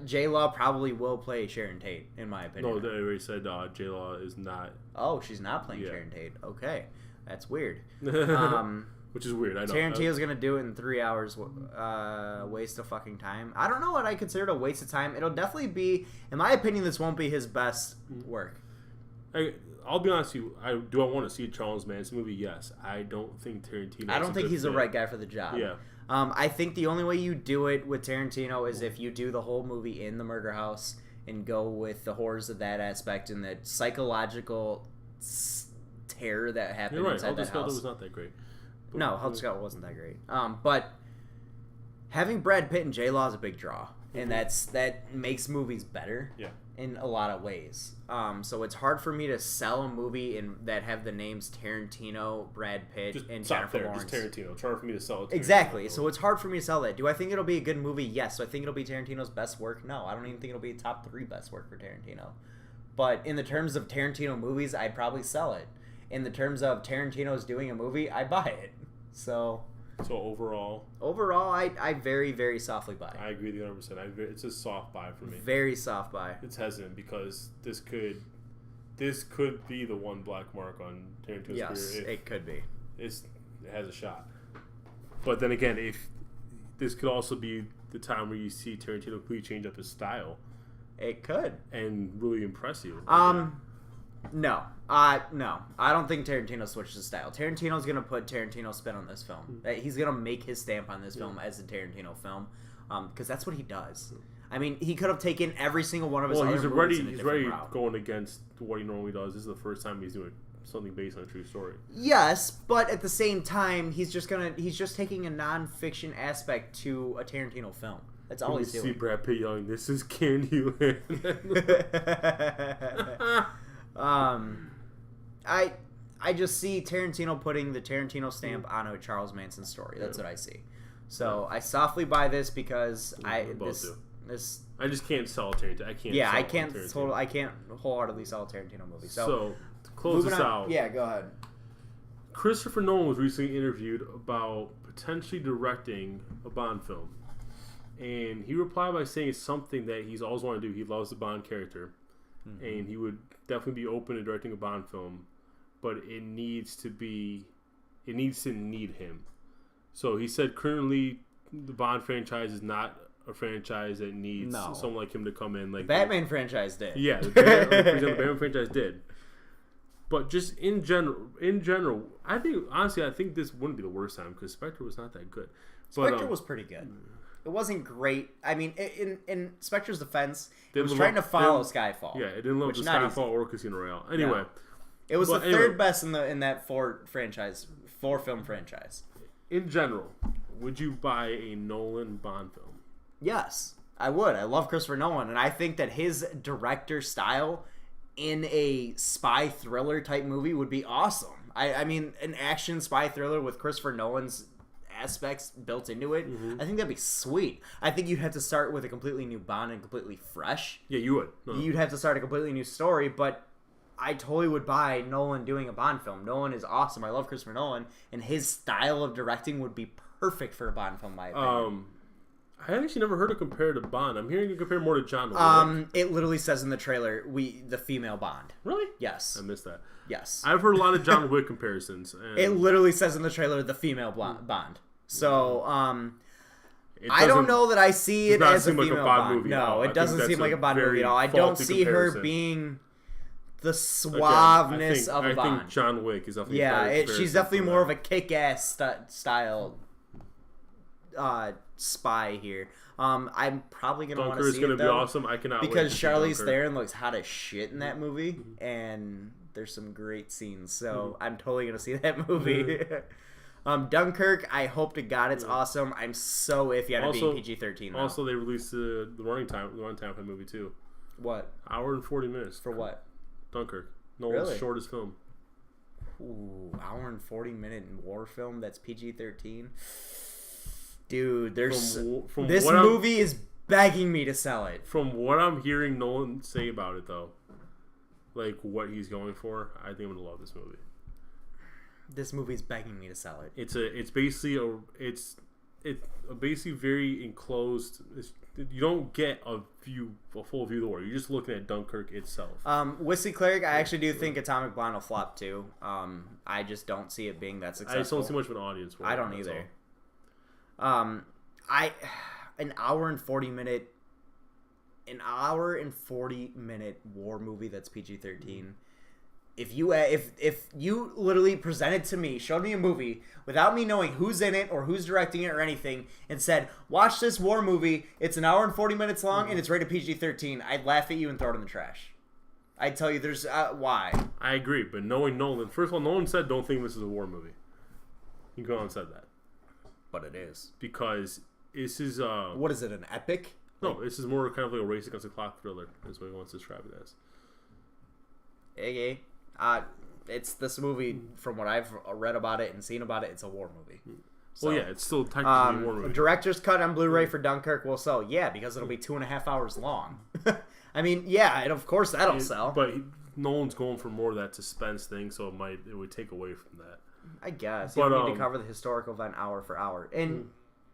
J-Law probably will play Sharon Tate, in my opinion. No, they already said J-Law is not. Oh, she's not playing Sharon Tate. Okay, that's weird. Which is weird. I know. Tarantino's gonna do it in 3 hours. Waste of fucking time. I don't know what I consider a waste of time. It'll definitely be, in my opinion, this won't be his best work. I'll be honest with you. I want to see a Charles Manson movie. Yes, I don't think Tarantino. I don't think he's the right guy for the job. Yeah. I think the only way you do it with Tarantino is if you do the whole movie in the murder house and go with the horrors of that aspect and the psychological terror that happened You're right. inside Aldous that house. Scott was not that great. No, Aldous Scott wasn't that great. But having Brad Pitt and J-Law is a big draw, and that makes movies better. Yeah. In a lot of ways. So it's hard for me to sell a movie that have the names Tarantino, Brad Pitt, and Jennifer Lawrence. Just Tarantino. It's hard for me to sell it. Exactly. So it's hard for me to sell that. Do I think it'll be a good movie? Yes. Do I think it'll be Tarantino's best work? No. I don't even think it'll be top 3 best work for Tarantino. But in the terms of Tarantino movies, I'd probably sell it. In the terms of Tarantino's doing a movie, I'd buy it. So overall, I very, very softly buy. I agree with you 100%. It's a soft buy for me. Very soft buy. It's hesitant because this could be the one black mark on Tarantino's career. Yes, it could be. It has a shot. But then again, if this could also be the time where you see Tarantino completely change up his style. It could. And really impress you. No. I don't think Tarantino switches his style. Tarantino's going to put Tarantino spin on this film. He's going to make his stamp on this film as a Tarantino film. Because that's what he does. I mean, he could have taken every single one of his other movies in a different route. Going against what he normally does. This is the first time he's doing something based on a true story. Yes, but at the same time, he's just taking a non-fiction aspect to a Tarantino film. That's all he's doing. See Brad Pitt yelling, "This is Candyland." I just see Tarantino putting the Tarantino stamp on a Charles Manson story. That's what I see. So I softly buy this because I just can't sell Tarantino. I can't wholeheartedly sell a Tarantino movie. So to close this out, yeah, go ahead. Christopher Nolan was recently interviewed about potentially directing a Bond film, and he replied by saying it's something that he's always wanted to do. He loves the Bond character, and he would definitely be open to directing a Bond film, but it needs to need him. So he said currently the Bond franchise is not a franchise that needs someone like him to come in. Like Batman franchise did. Yeah, the Batman franchise did. But just in general, I think this wouldn't be the worst time because Spectre was not that good. Spectre was pretty good. It wasn't great. I mean, in Spectre's defense, it was trying to follow Skyfall. Yeah, it didn't live up to Skyfall or Casino Royale. Anyway, it was the third best in that 4-film franchise. In general, would you buy a Nolan Bond film? Yes, I would. I love Christopher Nolan, and I think that his director style in a spy thriller type movie would be awesome. I mean, an action spy thriller with Christopher Nolan's aspects built into it, I think that'd be sweet. I think you'd have to start with a completely new Bond and completely fresh. Yeah, you would. You'd have to start a completely new story, but I totally would buy Nolan doing a Bond film. Nolan is awesome. I love Christopher Nolan, and his style of directing would be perfect for a Bond film, in my opinion. I actually never heard it compared to Bond. I'm hearing it compared more to John Wick. It literally says in the trailer, the female Bond. Really? Yes. I missed that. Yes. I've heard a lot of John Wick comparisons. And it literally says in the trailer, the female Bond. So, I don't know that I see it as a female Bond movie. No, it doesn't seem like a Bond movie at all. I don't see her being the suaveness of a Bond. I think John Wick is definitely she's definitely more of a kick-ass style spy here. I'm probably gonna want to see it though. Dunkirk's gonna be awesome. I cannot wait because Charlize Theron looks hot as shit in that movie, and there's some great scenes. So I'm totally gonna see that movie. Dunkirk, I hope to God it's awesome. I'm so iffy on it being PG-13. Also, they released the running time for the movie too. What? Hour and 40 minutes for what? Dunkirk. Nolan's shortest film. Ooh, hour and 40-minute war film that's PG-13. Dude, this movie is begging me to sell it. From what I'm hearing Nolan say about it, though, like what he's going for, I think I'm gonna love this movie. This movie's begging me to sell it. It's basically very enclosed. You don't get a full view of the war. You're just looking at Dunkirk itself. Whiskey Cleric, I actually do think Atomic Blonde will flop too. I just don't see it being that successful. I just don't see much of an audience for it. I don't either. An hour and 40 minute war movie that's PG-13 if you literally presented to me, showed me a movie without me knowing who's in it or who's directing it or anything, and said, watch this war movie, it's an hour and 40 minutes long and it's rated PG-13, I'd laugh at you and throw it in the trash. I'd tell you there's why. I agree, but knowing Nolan, first of all, Nolan said don't think this is a war movie. He go on and said that. But it is. Because this is what is it, an epic? No, this is more kind of like a race against the clock thriller, is what he wants to describe it as. It's this movie, from what I've read about it and seen about it, it's a war movie. So, well, yeah, it's still technically a war movie. Director's cut on Blu-ray for Dunkirk will sell. Yeah, because it'll be 2.5 hours long. I mean, yeah, and of course that'll sell. But Nolan's going for more of that suspense thing, so it would take away from that. I guess. You don't need to cover the historical event hour for hour. And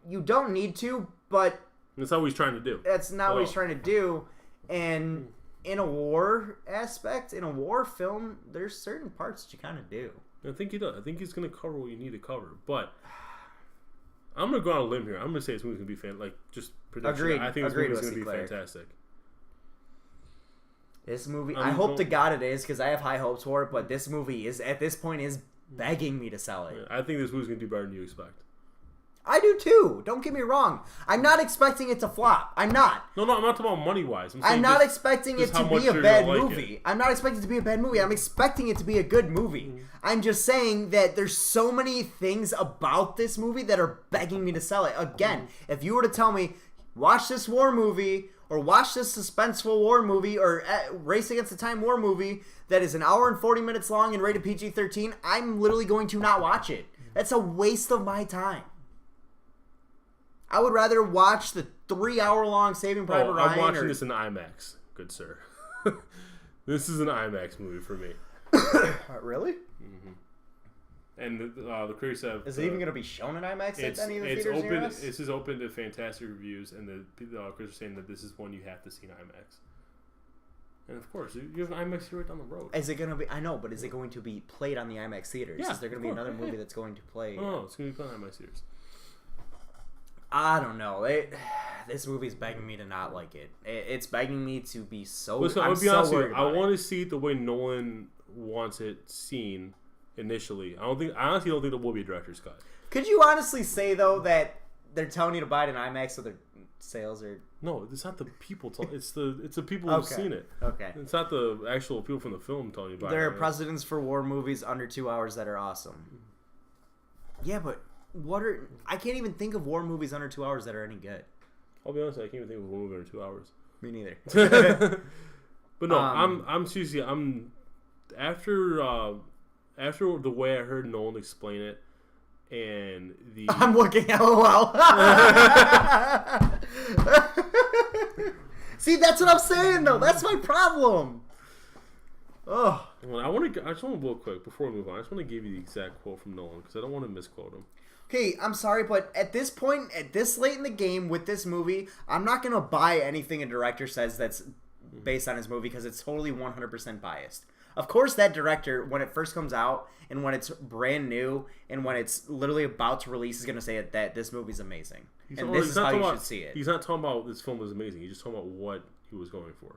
you don't need to, but... That's not what he's trying to do. That's not what he's trying to do. And in a war aspect, in a war film, there's certain parts that you kind of do. I think he does. I think he's going to cover what you need to cover. But I'm going to go on a limb here. I'm going to say this movie's going to be just prediction. Agreed. I think this movie's going to be fantastic. This movie, I hope to God it is, because I have high hopes for it, but this movie is, at this point, is begging me to sell it. Yeah, I think this movie's going to do better than you expect. I do too. Don't get me wrong. I'm not expecting it to flop. I'm not. No, I'm not talking about money-wise. I'm not expecting it to be a bad movie. I'm not expecting it to be a bad movie. I'm expecting it to be a good movie. I'm just saying that there's so many things about this movie that are begging me to sell it. Again, if you were to tell me, watch this war movie, or watch this suspenseful war movie, or Race Against the Time war movie that is an hour and 40 minutes long and rated PG-13, I'm literally going to not watch it. That's a waste of my time. I would rather watch the 3-hour-long Saving Private Ryan. I'm watching this in IMAX, good sir. This is an IMAX movie for me. Really? Mm-hmm. And the critics have... Is it even going to be shown in IMAX at any of the theaters near us? This is open to fantastic reviews, and the critics are saying that this is one you have to see in IMAX. And of course, you have an IMAX theater right down the road. Is it going to be... I know, but is it going to be played on the IMAX theaters? Yeah, is there going to be another movie that's going to play... No, it's going to be played on IMAX theaters. I don't know. This movie's begging me to not like it. It's begging me to be so... Listen, I'm be honest with you. I want to see it the way Nolan wants it seen initially. I honestly don't think there will be a director's cut. Could you honestly say, though, that they're telling you to buy it in IMAX so their sales are... No, it's not the people. It's the people who've seen it. Okay. It's not the actual people from the film telling you about it. There are precedents for war movies under 2 hours that are awesome. Yeah, but... I can't even think of war movies under 2 hours that are any good. I'll be honest, I can't even think of a movie under 2 hours. Me neither. But no, I'm seriously, after the way I heard Nolan explain it, and I'm looking LOL. See, that's what I'm saying though. That's my problem. Oh, I just want to real quick before we move on. I just want to give you the exact quote from Nolan because I don't want to misquote him. Okay, I'm sorry, but at this point, at this late in the game with this movie, I'm not going to buy anything a director says that's based on his movie because it's totally 100% biased. Of course, that director, when it first comes out and when it's brand new and when it's literally about to release, is going to say that this movie's amazing. And this is how you should see it. He's not talking about this film was amazing. He's just talking about what he was going for.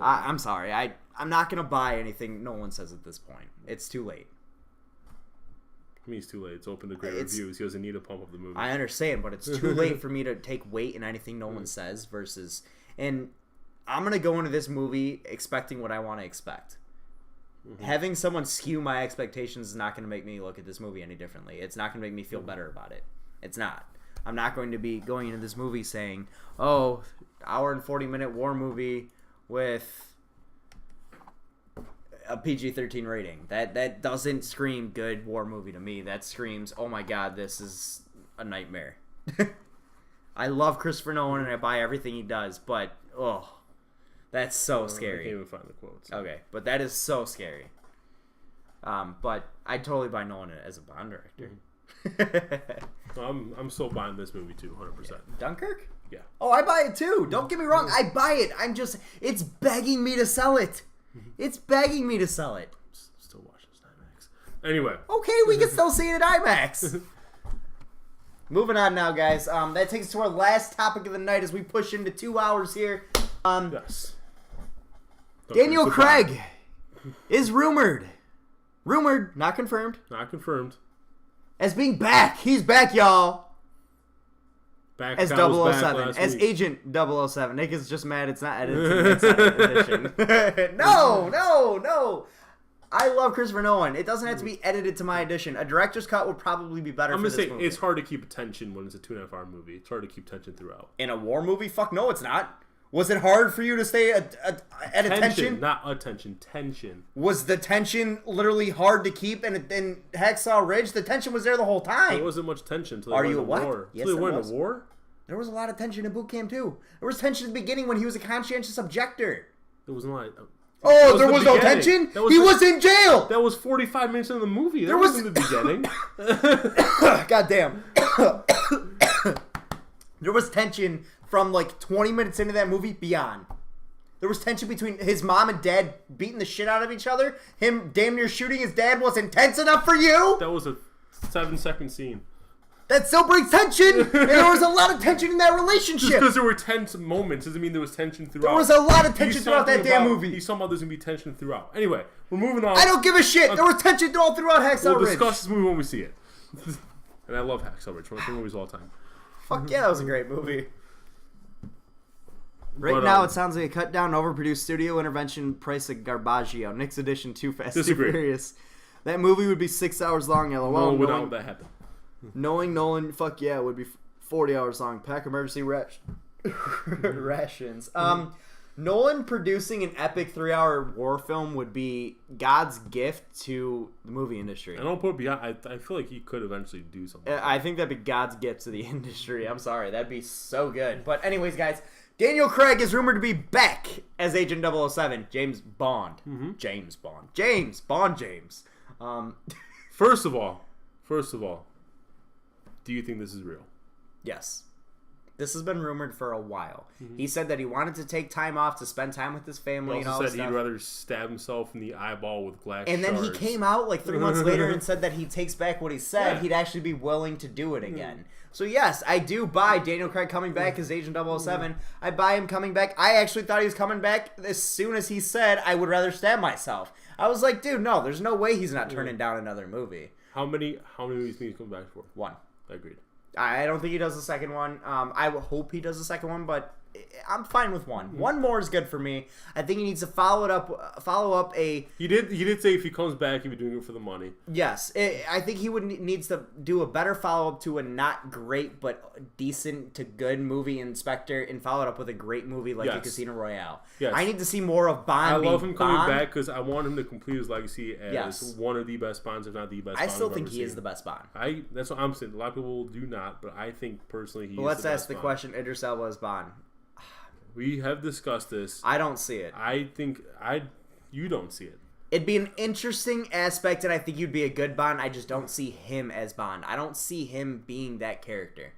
I'm sorry. I'm not going to buy anything Nolan says at this point. It's too late. I mean, it's too late. It's open to great reviews. He doesn't need to pump up the movie. I understand, but it's too late for me to take weight in anything Nolan says versus... And I'm going to go into this movie expecting what I want to expect. Mm-hmm. Having someone skew my expectations is not going to make me look at this movie any differently. It's not going to make me feel better about it. It's not. I'm not going to be going into this movie saying, oh, hour and 40-minute war movie with a PG-13 rating. That doesn't scream good war movie to me. That screams, oh my god, this is a nightmare. I love Christopher Nolan and I buy everything he does, but that's so scary. I can't even find the quotes. Okay, but that is so scary. But I totally buy Nolan as a Bond director. I'm still buying this movie too, 100%. Yeah. Dunkirk? Yeah. Oh, I buy it too. Don't get me wrong. I buy it. It's begging me to sell it. It's begging me to sell it. Still watching this IMAX. Anyway. Okay, we can still see it at IMAX. Moving on now, guys. That takes us to our last topic of the night as we push into 2 hours here. Yes. Daniel Craig is rumored, not confirmed, as being back. He's back, y'all. Back as that was 007, back as week. Agent 007. Nick is just mad it's not edited. It's not edition. No. I love Christopher Nolan. It doesn't have to be edited to my edition. A director's cut would probably be better. I'm for gonna this say movie. it's hard to keep attention when it's a 2.5-hour movie. It's hard to keep tension throughout. In a war movie? Fuck no, it's not. Was it hard for you to stay at attention? Not attention. Tension. Was the tension literally hard to keep in Hacksaw Ridge? The tension was there the whole time. There wasn't much tension until they Are went you to what? war. Yes, Until they there went was. to war? There was a lot of tension in boot camp too. There was tension at the beginning when he was a conscientious objector. There wasn't a lot. Oh, there was no tension? He was in jail! That was 45 minutes into the movie. There was in the beginning. Goddamn. There was tension from like 20 minutes into that movie beyond. There was tension between his mom and dad beating the shit out of each other. Him damn near shooting his dad wasn't tense enough for you? That was a 7-second scene. That still brings tension! And there was a lot of tension in that relationship! Just because there were tense moments doesn't mean there was tension throughout. There was a lot of tension throughout that damn movie. He's talking about there's going to be tension throughout. Anyway, we're moving on. I don't give a shit! There was tension all throughout Hacksaw We'll Ridge. discuss this movie when we see it. And I love Hacksaw Ridge. One of my favorite movies of all time. Fuck yeah, that was a great movie. Right But, now, it sounds like a cut down, overproduced studio intervention price of Garbaggio. Nick's edition, Too Fast, Disagree. Too Furious. That movie would be 6 hours long, LOL. No, without that happen. Knowing Nolan, fuck yeah, it would be 40 hours long. Pack emergency rations. Nolan producing an epic 3-hour war film would be God's gift to the movie industry. I don't put it beyond. I feel like he could eventually do something. I think that'd be God's gift to the industry. I'm sorry. That'd be so good. But anyways, guys, Daniel Craig is rumored to be back as Agent 007. James Bond. James Bond. James. First of all, do you think this is real? Yes. This has been rumored for a while. He said that he wanted to take time off to spend time with his family He and all also that said stuff. he'd rather stab himself in the eyeball with glass And then he shards. came out like 3 months later and said that he takes back what he said. He'd actually be willing to do it again. So yes, I do buy Daniel Craig coming back as Agent 007. I buy him coming back. I actually thought he was coming back as soon as he said I would rather stab myself. I was like, dude, no, there's no way he's not turning down another movie. How many movies do you think he's coming back for? 1. I agreed. I don't think he does the second one. I would hope he does the second one, but I'm fine with 1. 1 more is good for me. I think he needs to follow up a. He did say if he comes back, he'd be doing it for the money. Yes, I think he needs to do a better follow up to a not great but decent to good movie Inspector, and follow it up with a great movie like The Casino Royale. Yes. I need to see more of Bond. I love him coming Bond. back because I want him to complete his legacy as one of the best Bonds, if not the best. I Bond still I've think ever he is seen. the best Bond. That's what I'm saying. A lot of people do not, but I think personally he. Let's is the ask best the Bond. question: Idris Elba is Bond. We have discussed this. I don't see it. I think you don't see it. It'd be an interesting aspect, and I think you'd be a good Bond. I just don't see him as Bond. I don't see him being that character.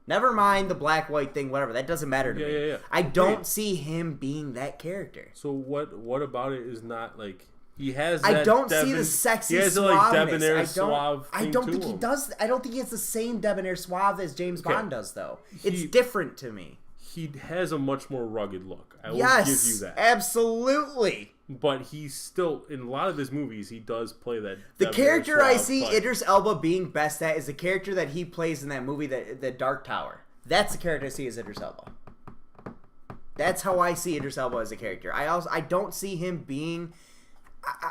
Never mind the black-white thing, whatever. That doesn't matter to me. Yeah. I don't see him being that character. So what about it is not like he has? I That don't see the sexy He has a, suaveness. debonair suave. I thing don't to think he him. does. I don't think he has the same debonair suave as James Bond does, though. It's He- different to me. He has a much more rugged look. I will Yes, give you that. absolutely. But he's still in a lot of his movies. He does play that. The debonair character I suave see type. Idris Elba being best at is the character that he plays in that movie, the Dark Tower. That's the character I see as Idris Elba. That's how I see Idris Elba as a character. I don't see him being.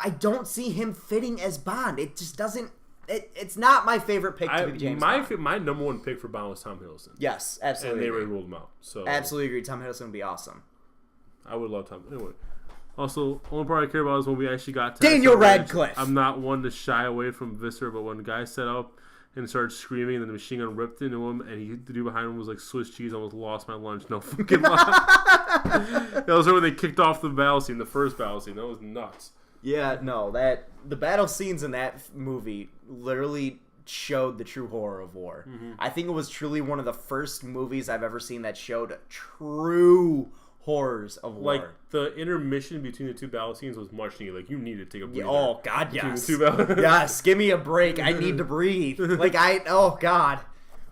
I don't see him fitting as Bond. It just doesn't. It's not my favorite pick to be James Bond. My number one pick for Bond was Tom Hiddleston. Yes, absolutely. And they agree. already ruled him out. So Absolutely agree. Tom Hiddleston would be awesome. I would love Tom. Anyway. Also, only part I care about is when we actually got to Daniel Radcliffe. I'm not one to shy away from Viscera, but when the guy set up and started screaming and then the machine gun ripped into him and the dude behind him was like Swiss cheese, I almost lost my lunch. No fucking lie. That was when they kicked off the battle scene, the first battle scene. That was nuts. Yeah, no, the battle scenes in that movie literally showed the true horror of war. I think it was truly one of the first movies I've ever seen that showed true horrors of war. Like the intermission between the two battle scenes was much needed. Like you needed to take a breather. Oh God, between yes, the two battle- yes. Give me a break. I need to breathe. Oh God,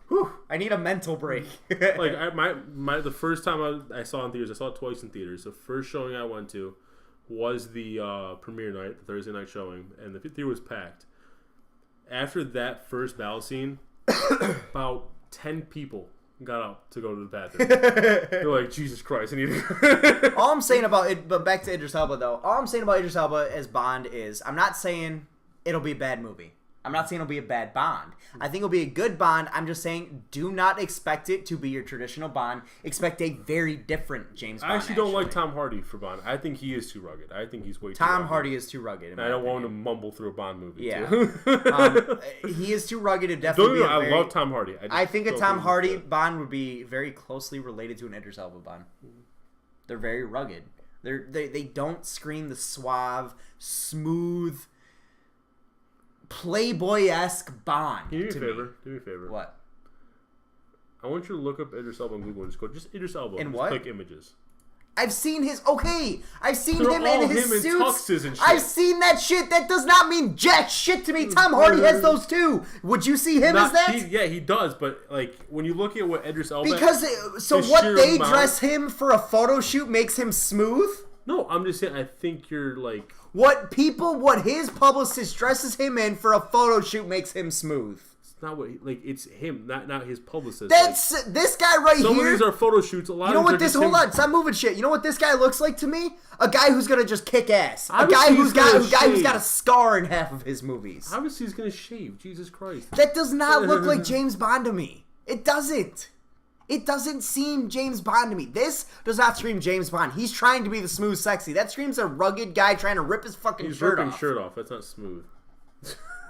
whew, I need a mental break. Like the first time I saw it in theaters, I saw it twice in theaters. The first showing I went to, was the premiere night, the Thursday night showing, and the theater was packed. After that first battle scene, about 10 people got up to go to the bathroom. They're like, Jesus Christ, I need to All I'm saying about it, but back to Idris Elba though. All I'm saying about Idris Elba as Bond is, I'm not saying it'll be a bad movie. I'm not saying it'll be a bad Bond. I think it'll be a good Bond. I'm just saying, do not expect it to be your traditional Bond. Expect a very different James Bond. I actually don't like Tom Hardy for Bond. I think he is too rugged. I think he's way too rugged. Tom Hardy is too rugged. And I don't want him to mumble through a Bond movie. Yeah. Too. He is too rugged to definitely I love Tom Hardy. I think a Tom Hardy Bond would be very closely related to an Idris Elba Bond. They're very rugged. They don't scream the suave, smooth, Playboy-esque Bond. Can you do me a favor? Do me a favor. What? I want you to look up Idris Elba on Google and just go, just Idris Elba. And just what? click images. I've seen his... Okay, I've seen They're him all in his him in suits. tuxes and shit. I've seen that shit. That does not mean jack shit to me. Tom Hardy has those too. Would you see him as that? He does, but like when you look at what Idris Elba... Because, what they dress him for a photo shoot makes him smooth? No, I'm just saying, I think you're like... What his publicist dresses him in for a photo shoot makes him smooth. It's not what, it's him, not his publicist. That's, this guy right some here. Some of these are photo shoots, a lot of them are just hold on, stop moving shit. You know what this guy looks like to me? A guy who's gonna just kick ass. A guy who's got a scar in half of his movies. Obviously he's gonna shave, Jesus Christ. That does not look like James Bond to me. It doesn't. It doesn't seem James Bond to me. This does not scream James Bond. He's trying to be the smooth sexy. That screams a rugged guy trying to rip his fucking shirt off. He's ripping shirt off. That's not smooth.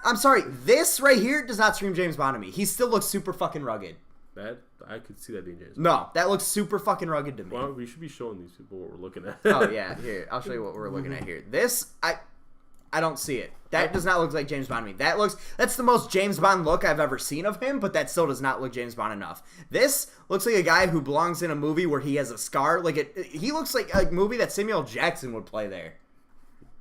I'm sorry. This right here does not scream James Bond to me. He still looks super fucking rugged. That I could see that being James Bond. No, that looks super fucking rugged to me. Well, we should be showing these people what we're looking at. Oh yeah, here, I'll show you what we're looking at here. This, I don't see it. That does not look like James Bond to me. That's the most James Bond look I've ever seen of him, but that still does not look James Bond enough. This looks like a guy who belongs in a movie where he has a scar. He looks like a movie that Samuel Jackson would play there.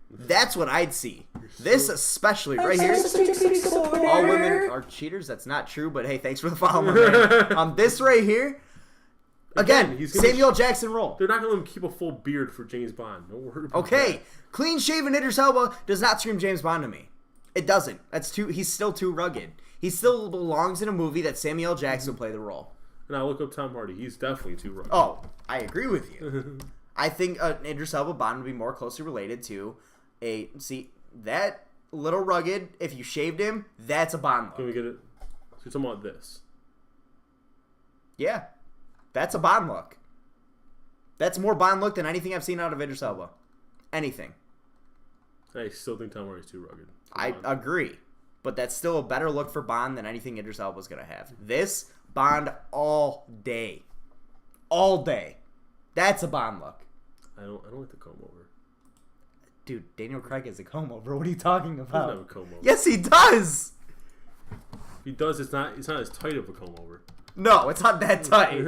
That's what I'd see. This especially right here. All women are cheaters. That's not true, but hey, thanks for the follow, my man. This right here. Again, Samuel Jackson role. They're not going to let him keep a full beard for James Bond. Don't worry about that. Clean-shaven Idris Elba does not scream James Bond to me. It doesn't. He's still too rugged. He still belongs in a movie that Samuel Jackson would play the role. And I look up Tom Hardy. He's definitely too rugged. Oh, I agree with you. I think Idris Elba Bond would be more closely related to that little rugged, if you shaved him, that's a Bond look. Can we get it? So you're talking about this. Yeah. That's a Bond look. That's more Bond look than anything I've seen out of Idris Elba. Anything. I still think Tom Hardy's too rugged. I agree. But that's still a better look for Bond than anything Idris Elba's going to have. This, Bond all day. All day. That's a Bond look. I don't like the comb over. Dude, Daniel Craig has a comb over. What are you talking about? He doesn't have a comb over. Yes, he does. If he does, it's not as tight of a comb over. No, it's not that tight.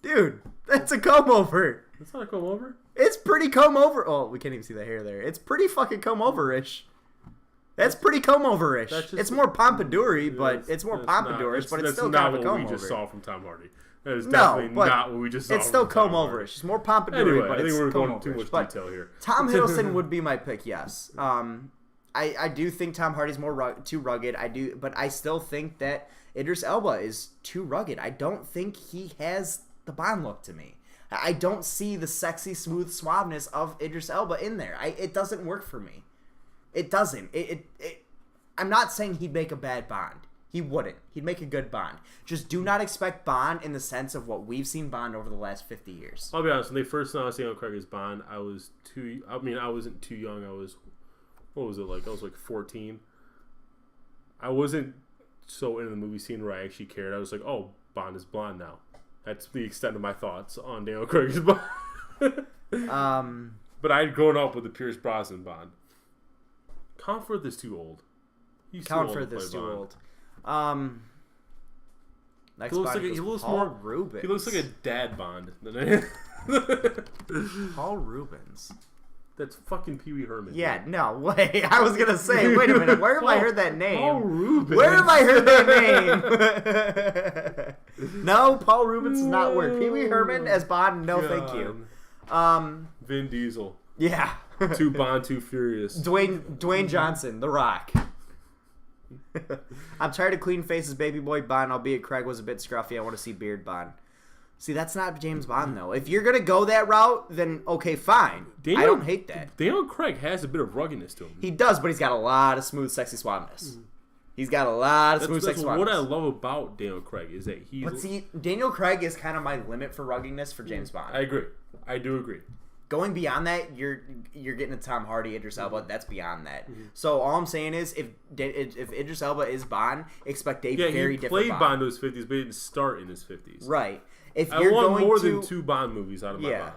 Dude, that's a comb over. That's not a comb over? It's pretty comb over. Oh, we can't even see the hair there. It's pretty fucking comb over-ish. That's pretty comb over-ish. It's more pompadour-y, but it's more pompadour-ish, but it's still kind of a comb over. That's not what we just saw from Tom Hardy. That is definitely not what we just saw. It's still comb over-ish. It's more pompadour-y, but it's I think we're going comb-over-ish. too much detail here. Tom Hiddleston would be my pick, yes. I do think Tom Hardy's too rugged. But I still think that Idris Elba is too rugged. I don't think he has the Bond look to me. I don't see the sexy, smooth suaveness of Idris Elba in there. It doesn't work for me. It doesn't. I'm not saying he'd make a bad Bond. He wouldn't. He'd make a good Bond. Just do not expect Bond in the sense of what we've seen Bond over the last 50 years. I'll be honest. When they first announced Daniel Craig as Bond, I wasn't too young. What was it like? I was like 14. I wasn't so into the movie scene where I actually cared. I was like, oh, Bond is blonde now. That's the extent of my thoughts on Daniel Craig's Bond. But I'd grown up with the Pierce Brosnan Bond. Colin Firth is too old. He's too old. Next Bond is Paul Rubens. He looks like a dad Bond. Paul Rubens. That's fucking Pee Wee Herman. Yeah, no way. I was gonna say, wait a minute. Where have I heard that name? Paul Rubens. Where have I heard that name? No, Paul Rubens does not work. Pee Wee Herman as Bond, no, thank you. Vin Diesel. Yeah. Too Bond, too furious. Dwayne Johnson, The Rock. I'm tired of clean faces, baby boy Bond, albeit Craig was a bit scruffy. I want to see beard Bond. See, that's not James Bond, though. If you're going to go that route, then okay, fine. I don't hate that. Daniel Craig has a bit of ruggedness to him. He does, but he's got a lot of smooth, sexy suaveness. He's got a lot of smooth, sexy suaveness. What I love about Daniel Craig is that he's... But see, Daniel Craig is kind of my limit for ruggedness for James Bond. I agree. I do agree. Going beyond that, you're getting a Tom Hardy, Idris Elba. That's beyond that. So all I'm saying is, if Idris Elba is Bond, expect a very different Bond. He played Bond in his 50s, but he didn't start in his 50s. Right. If I you're want going more to, than 2 Bond movies out of my Bond.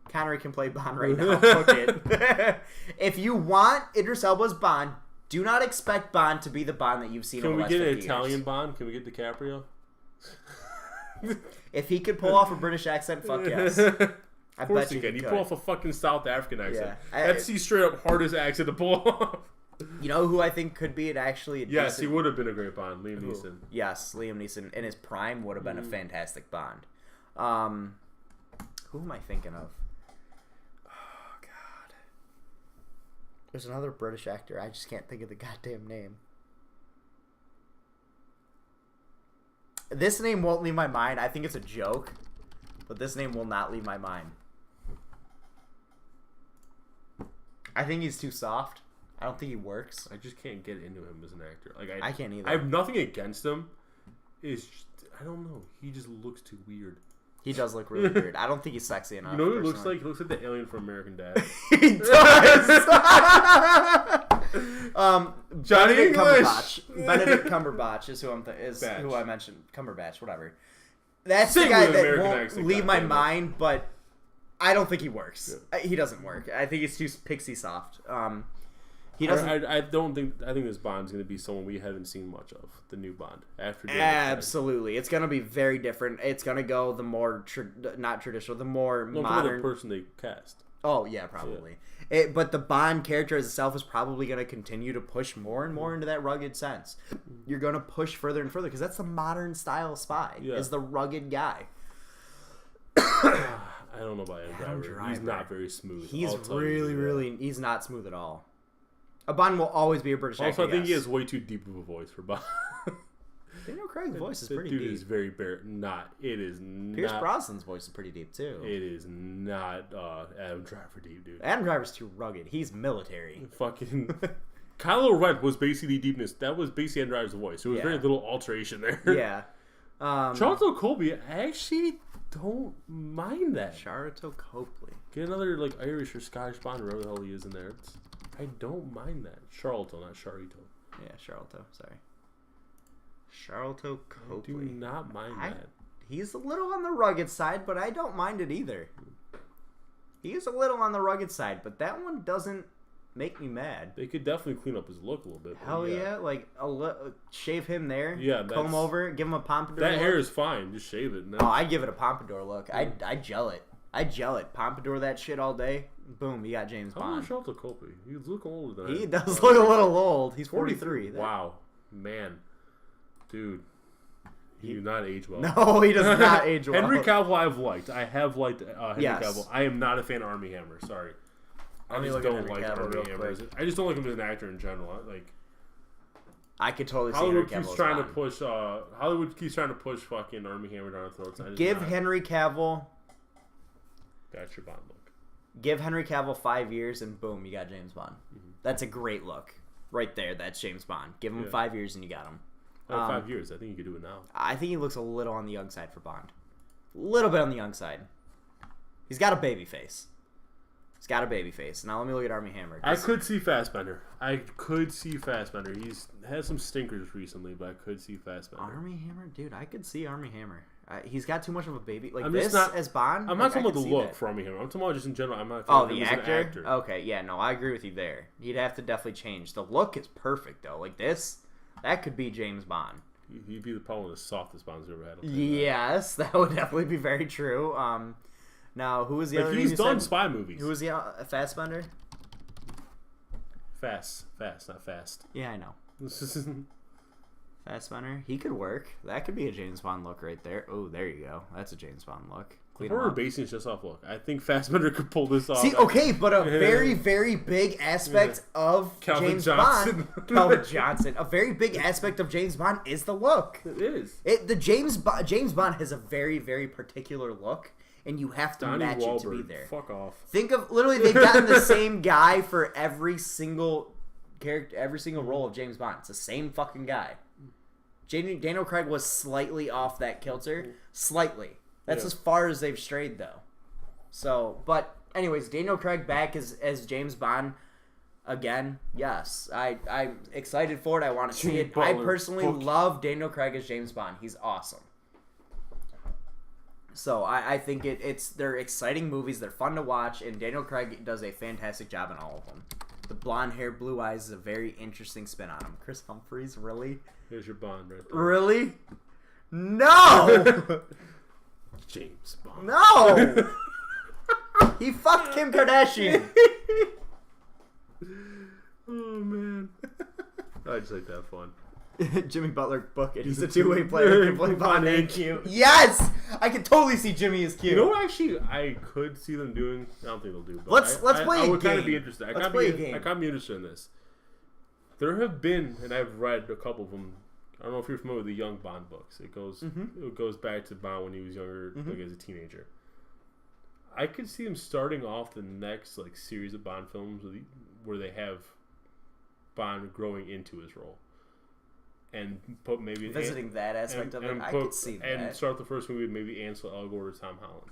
Connery can play Bond right now. Book it. If you want Idris Elba's Bond, do not expect Bond to be the Bond that you've seen over the last 50 years. Can we get an Italian Bond? Can we get DiCaprio? If he could pull off a British accent, fuck yes. Of course he can. He pull off a fucking South African accent. That's the straight up hardest accent to pull off. You know who I think could be actually Yes, he would have been a great Bond. Liam Neeson. Yes, Liam Neeson in his prime would have been a fantastic Bond. Who am I thinking of? Oh, God. There's another British actor. I just can't think of the goddamn name. This name won't leave my mind. I think it's a joke, but this name will not leave my mind. I think he's too soft. I don't think he works. I just can't get into him as an actor. Like I can't either. I have nothing against him. It's just, I don't know. He just looks too weird. He does look really weird. I don't think he's sexy enough. You know what he looks like? He looks like the alien from American Dad. He does. Johnny Benedict English. Cumberbatch. Benedict Cumberbatch is who I mentioned. Cumberbatch, whatever. That's the guy that won't leave my mind, but I don't think he works. Yeah. He doesn't work. I think he's too pixie soft. He doesn't. I don't think. I think this Bond's going to be someone we haven't seen much of. The new Bond after. Absolutely, it's going to be very different. It's going to go the more not traditional, the more modern the person they cast. Oh yeah, probably. Yeah. But the Bond character as itself is probably going to continue to push more and more into that rugged sense. You're going to push further and further because that's the modern style spy. Yeah. Is the rugged guy. I don't know about Adam Driver. He's not very smooth. He's really. He's not smooth at all. A Bond will always be a British actor. Also, I think he has way too deep of a voice for Bond. Daniel Craig's voice is pretty deep. Dude is very bare. It is not. Pierce Brosnan's voice is pretty deep too. It is not Adam Driver deep, dude. Adam Driver's too rugged. He's military. Fucking Kylo Ren was basically deepness. That was basically Adam Driver's voice. There was very little alteration there. Yeah. Charlton Colby, I actually don't mind that. Charlton Copley. Get another like Irish or Scottish Bond, whatever the hell he is in there. I don't mind that. Charlton, not Charito. Yeah, Charlton. Sorry. Charlton Copley. I do not mind that. He's a little on the rugged side, but I don't mind it either. He is a little on the rugged side, but that one doesn't make me mad. They could definitely clean up his look a little bit. Hell yeah. Like, shave him there. Yeah. Comb over. Give him a pompadour That look. hair is fine. Just shave it. Oh, I give it a pompadour look. I gel it. I gel it. Pompadour that shit all day. Boom, you got James Bond. How old is Charlton Copley? He's looking older than He does look a little old. He's 43. Wow. Man. Dude. He do not age well. No, he does not age well. Henry Cavill I have liked Henry Cavill. I am not a fan of Armie Hammer. Sorry. I just don't like Armie Hammer. I just don't like him as an actor in general. I could totally see Hollywood keeps trying to push Hollywood keeps trying to push fucking Armie Hammer down our throats. Give Henry Cavill. Got your Bond look. Give Henry Cavill 5 years and boom, you got James Bond. Mm-hmm. That's a great look. Right there, that's James Bond. Give him 5 years and you got him. 5 years. I think you could do it now. I think he looks a little on the young side for Bond. A little bit on the young side. He's got a baby face. Now let me look at Armie Hammer. I could see Fassbender. He's had some stinkers recently, but I could see Fassbender. Armie Hammer? Dude, I could see Armie Hammer. He's got too much of a baby. As Bond? I'm not talking about the look for Armie Hammer. I'm talking about just in general. I'm not the actor? Okay, yeah, no, I agree with you there. He'd have to definitely change. The look is perfect, though. Like this, that could be James Bond. He'd be probably the softest Bond's ever had. Yes, that would definitely be very true. Now, who was the other? He's done spy movies. Who was the Fassbender? Fast, not fast. Yeah, I know. Fassbender, he could work. That could be a James Bond look right there. Oh, there you go. That's a James Bond look. clean We're them up. basing it just off look. I think Fassbender could pull this off. See, okay, but a very, very big aspect of Calvin James Johnson. Bond, Calvin Johnson, a very big aspect of James Bond is the look. It is. James Bond has a very, very particular look, and you have to Donnie match Wahlberg, it to be there. fuck off. Think of literally they've gotten the same guy for every single character, every single role of James Bond. It's the same fucking guy. Daniel Craig was slightly off that kilter, slightly. That's as far as they've strayed, though. So, but anyways, Daniel Craig back as James Bond again. Yes, I'm excited for it. I want to see it. I personally love Daniel Craig as James Bond. He's awesome. So I think they're exciting movies. They're fun to watch, and Daniel Craig does a fantastic job in all of them. The blonde hair, blue eyes is a very interesting spin on him. Chris Humphries, really? Here's your Bond right there. Really? No! James Bond. No! He fucked Kim Kardashian. Oh, man. I just like that fun. Jimmy Butler, book it. He's a two-way player. He can play Bond and Q. Yes! I can totally see Jimmy as Q. You know what actually I could see them doing? I don't think they'll do. But Let's play a game. I would kind of be interested. Let's play a game. I kind of be interested in this. There have been, and I've read a couple of them. I don't know if you're familiar with the Young Bond books. It goes back to Bond when he was younger, like as a teenager. I could see him starting off the next like series of Bond films where they have Bond growing into his role, and put maybe visiting that aspect of it. I could see that, and start the first movie with maybe Ansel Elgort or Tom Holland.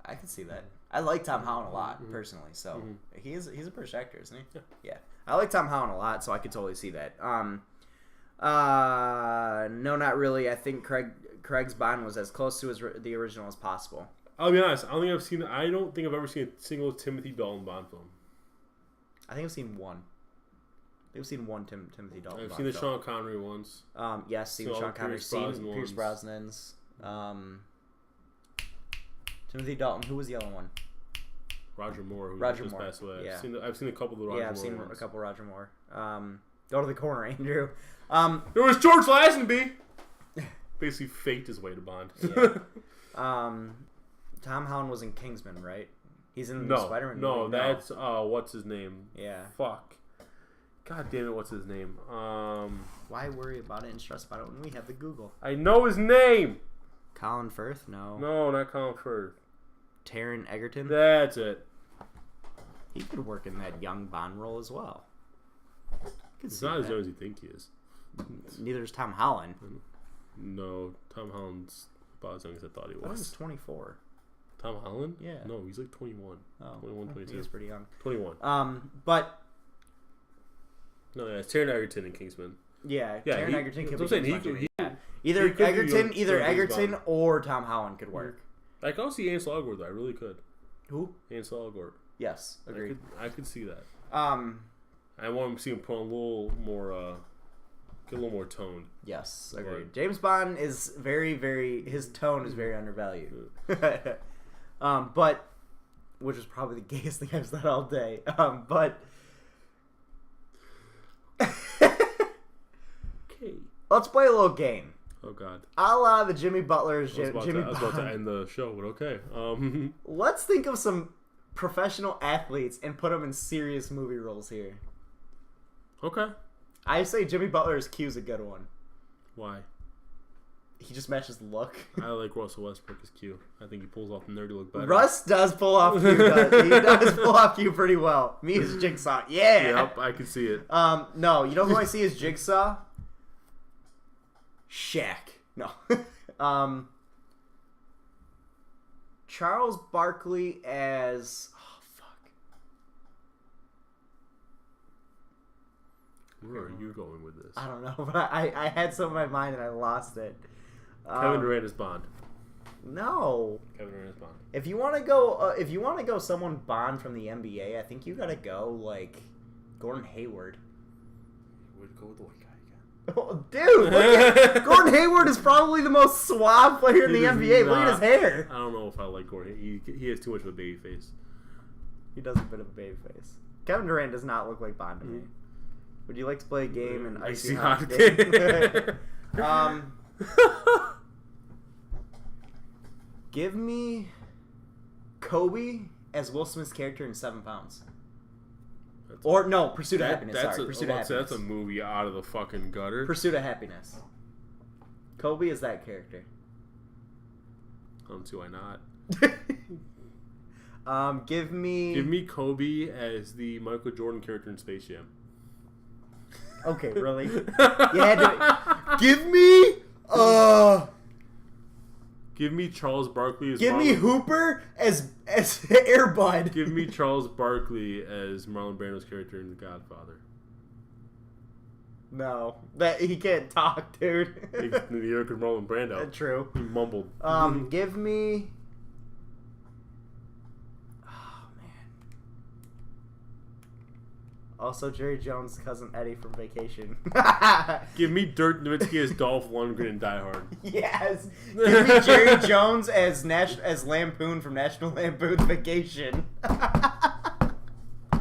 I can see that. I like Tom Holland a lot personally, so he's a British actor, isn't he? Yeah. I like Tom Holland a lot, so I could totally see that. No, not really. I think Craig's Bond was as close to the original as possible. I'll be honest. I don't think I've ever seen a single Timothy Dalton Bond film. I think I've seen one. I've seen one Timothy Dalton. I've seen the Sean Connery ones. Yes, seen Sean Connery. Seen Pierce Brosnan's. Timothy Dalton. Who was the other one? Roger Moore, who just passed away. Yeah. I've seen a couple of the Roger Moore. Yeah, I've seen ones. a couple of Roger Moore. Go to the corner, Andrew. There was George Lazenby. Basically faked his way to Bond. Yeah. Tom Holland was in Kingsman, right? He's in the Spider-Man movie. No, that's what's his name? Yeah. Fuck. God damn it, what's his name? Why worry about it and stress about it when we have the Google? I know his name. Colin Firth? No. No, not Colin Firth. Taron Egerton? That's it. He could work in that young Bond role as well. He's not as young as you think he is. Neither is Tom Holland. No, Tom Holland's about as young as I thought he was. I thought he was 24. Tom Holland? Yeah. No, he's like 21. Oh, 21, 22. He's pretty young. 21. But... No, yeah, it's Taron Egerton in Kingsman. Yeah, Taron Egerton could be Either Egerton or Tom Holland could work. I can also see Ansel Elgort though. I really could. Who? Ansel Elgort. Yes, agreed. I could see that. I want to see him put on a little more, get a little more toned. Yes, agreed. James Bond is very, very. His tone is very undervalued. But, which is probably the gayest thing I've said all day. But. Okay. Let's play a little game. Oh God. A la the Jimmy Butler's Jimmy Bond. I was about to end the show, but okay. Let's think of some professional athletes and put them in serious movie roles here. Okay. I say Jimmy Butler's Q is a good one. Why? He just matches the look. I like Russell Westbrook as Q. I think he pulls off the nerdy look better. Russ does pull off Q. He does pull off Q pretty well. Me as Jigsaw. Yeah. Yep, I can see it. No, you know who I see as Jigsaw? Shaq. No. Charles Barkley as... Oh, fuck. Where are you going with this? I don't know, but I had some in my mind and I lost it. Kevin Durant is Bond. No. Kevin Durant is Bond. If you want to go someone Bond from the NBA, I think you gotta go like Gordon Hayward. Would go with the white guy again. Oh, dude, Gordon Hayward is probably the most suave player in the NBA. Look at his hair. I don't know if I like Gordon. He has too much of a baby face. He does a bit of a baby face. Kevin Durant does not look like Bond to me. Would you like to play a game in Icy Hot Game? Give me Kobe as Will Smith's character in 7 Pounds. Pursuit of Happiness. Sorry, Pursuit of Happiness. That's a movie out of the fucking gutter. Pursuit of Happiness. Kobe is that character. I don't see why not. Give me Kobe as the Michael Jordan character in Space Jam. Okay, really? You had to give me Give me Charles Barkley as Give me Hooper as Air Bud. Give me Charles Barkley as Marlon Brando's character in The Godfather. No, that he can't talk, dude. New York and Marlon Brando. True. He mumbled. Give me. Oh man. Also, Jerry Jones' cousin Eddie from Vacation. Give me Dirk Nowitzki as Dolph Lundgren in Die Hard. Yes. Give me Jerry Jones as Lampoon from National Lampoon's Vacation.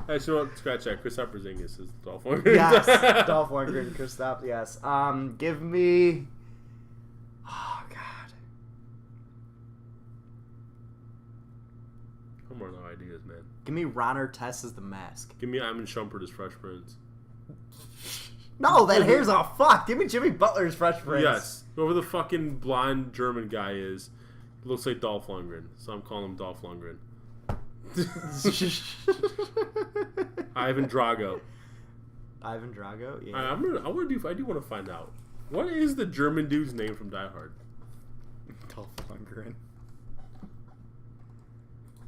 Actually, no, scratch that. Christopher Porzingis is Dolph Lundgren. Yes, Dolph Lundgren, Christoph. Yes. Give me. Oh God. I'm running out of ideas, man. Give me Ron Artest as the Mask. Give me Iman Shumpert as Fresh Prince. No, that hair's all fucked. Give me Jimmy Butler's Fresh Prince. Yes. Whoever the fucking blonde German guy is, looks like Dolph Lundgren, so I'm calling him Dolph Lundgren. Ivan Drago. Ivan Drago? Yeah. I do want to find out. What is the German dude's name from Die Hard? Dolph Lundgren.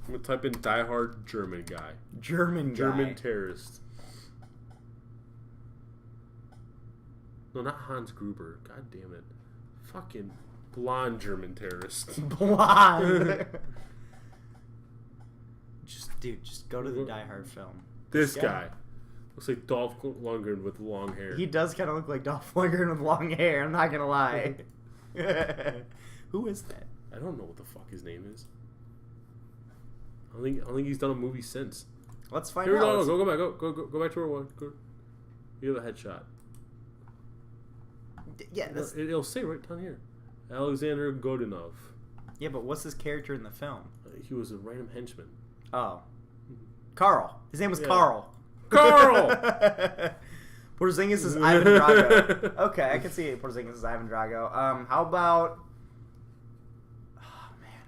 I'm going to type in Die Hard German guy. German terrorist. No, not Hans Gruber. God damn it. Fucking blonde German terrorist. Blonde. Just go to the Die Hard film. This guy. Looks like Dolph Lundgren with long hair. He does kind of look like Dolph Lundgren with long hair, I'm not going to lie. Who is that? I don't know what the fuck his name is. I don't think he's done a movie since. Let's find out. Go back. Go back to where one. You have a headshot. Yeah, it'll say right down here. Alexander Godunov. Yeah, but what's his character in the film? He was a random henchman. Oh. Carl. His name was Carl. Carl! Porzingis is Ivan Drago. Okay, I can see Porzingis is Ivan Drago. How about... Oh, man.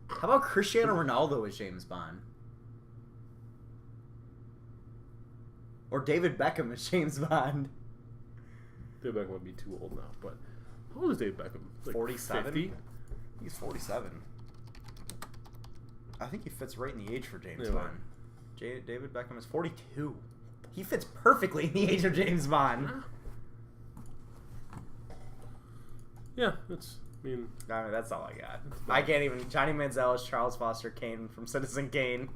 How about Cristiano Ronaldo as James Bond? Or David Beckham as James Bond? David Beckham might be too old now, but... How old is David Beckham? Like 47? 50? He's 47. I think he fits right in the age for James Bond. David Beckham is 42. He fits perfectly in the age of James Bond. Yeah, that's... I mean, that's all I got. I can't even... Johnny Manziel is Charles Foster Kane from Citizen Kane.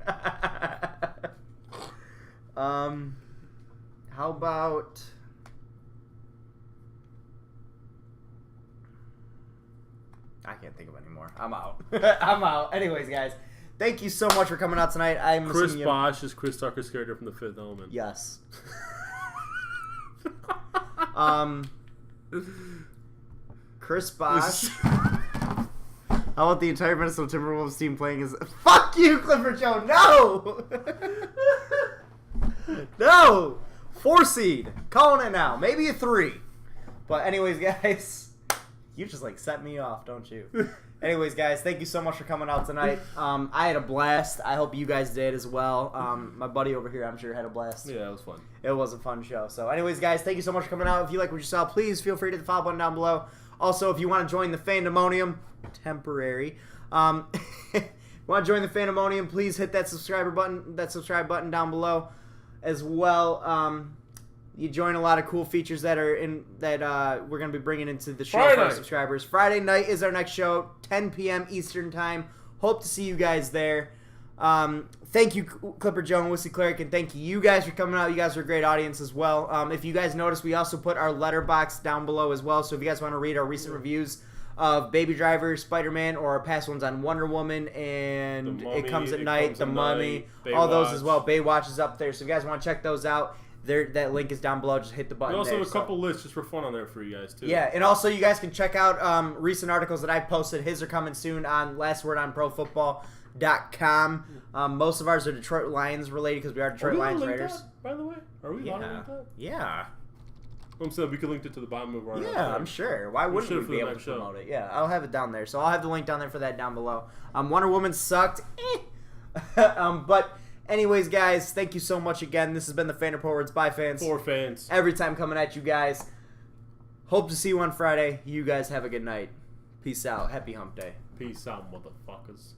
How about... I can't think of any more. I'm out. I'm out. Anyways, guys, thank you so much for coming out tonight. Chris Bosh is Chris Tucker's character from The Fifth Element. Yes. Chris Bosh. How about the entire Minnesota Timberwolves team playing as... Fuck you, Clifford Joe! No! No! 4 seed. Calling it now. Maybe a 3. But anyways, guys... You just set me off, don't you? Anyways, guys, thank you so much for coming out tonight. I had a blast. I hope you guys did as well. My buddy over here, I'm sure, had a blast. Yeah, it was fun. It was a fun show. So anyways, guys, thank you so much for coming out. If you like what you saw, please feel free to hit the follow button down below. Also, if you want to join the Fandemonium, temporary, want to join the Fandemonium, please hit that subscribe button down below as well. You join a lot of cool features that we're going to be bringing into the show for our subscribers. Friday night is our next show, 10 p.m. Eastern Time. Hope to see you guys there. Thank you, Clipper Joe and Whiskey Cleric, and thank you guys for coming out. You guys are a great audience as well. If you guys noticed, we also put our letterbox down below as well, so if you guys want to read our recent reviews of Baby Driver, Spider-Man, or our past ones on Wonder Woman and It Comes at Night, The Mummy, all those as well. Baywatch is up there, so if you guys want to check those out. that link is down below. Just hit the button. We also there, have a couple lists just for fun on there for you guys too. Yeah, and also you guys can check out recent articles that I've posted. His are coming soon on lastwordonprofootball.com. Most of ours are Detroit Lions related because we are Detroit Lions Raiders. By the way, are we allowed to link that? Yeah. I'm saying we could link it to the bottom of our. Yeah, I'm sure. Why wouldn't we be able to promote it? Yeah, I'll have it down there. So I'll have the link down there for that down below. Wonder Woman sucked. But anyways, guys, thank you so much again. This has been the Fan Report Words by fans. For fans. Every time coming at you guys. Hope to see you on Friday. You guys have a good night. Peace out. Happy hump day. Peace out, motherfuckers.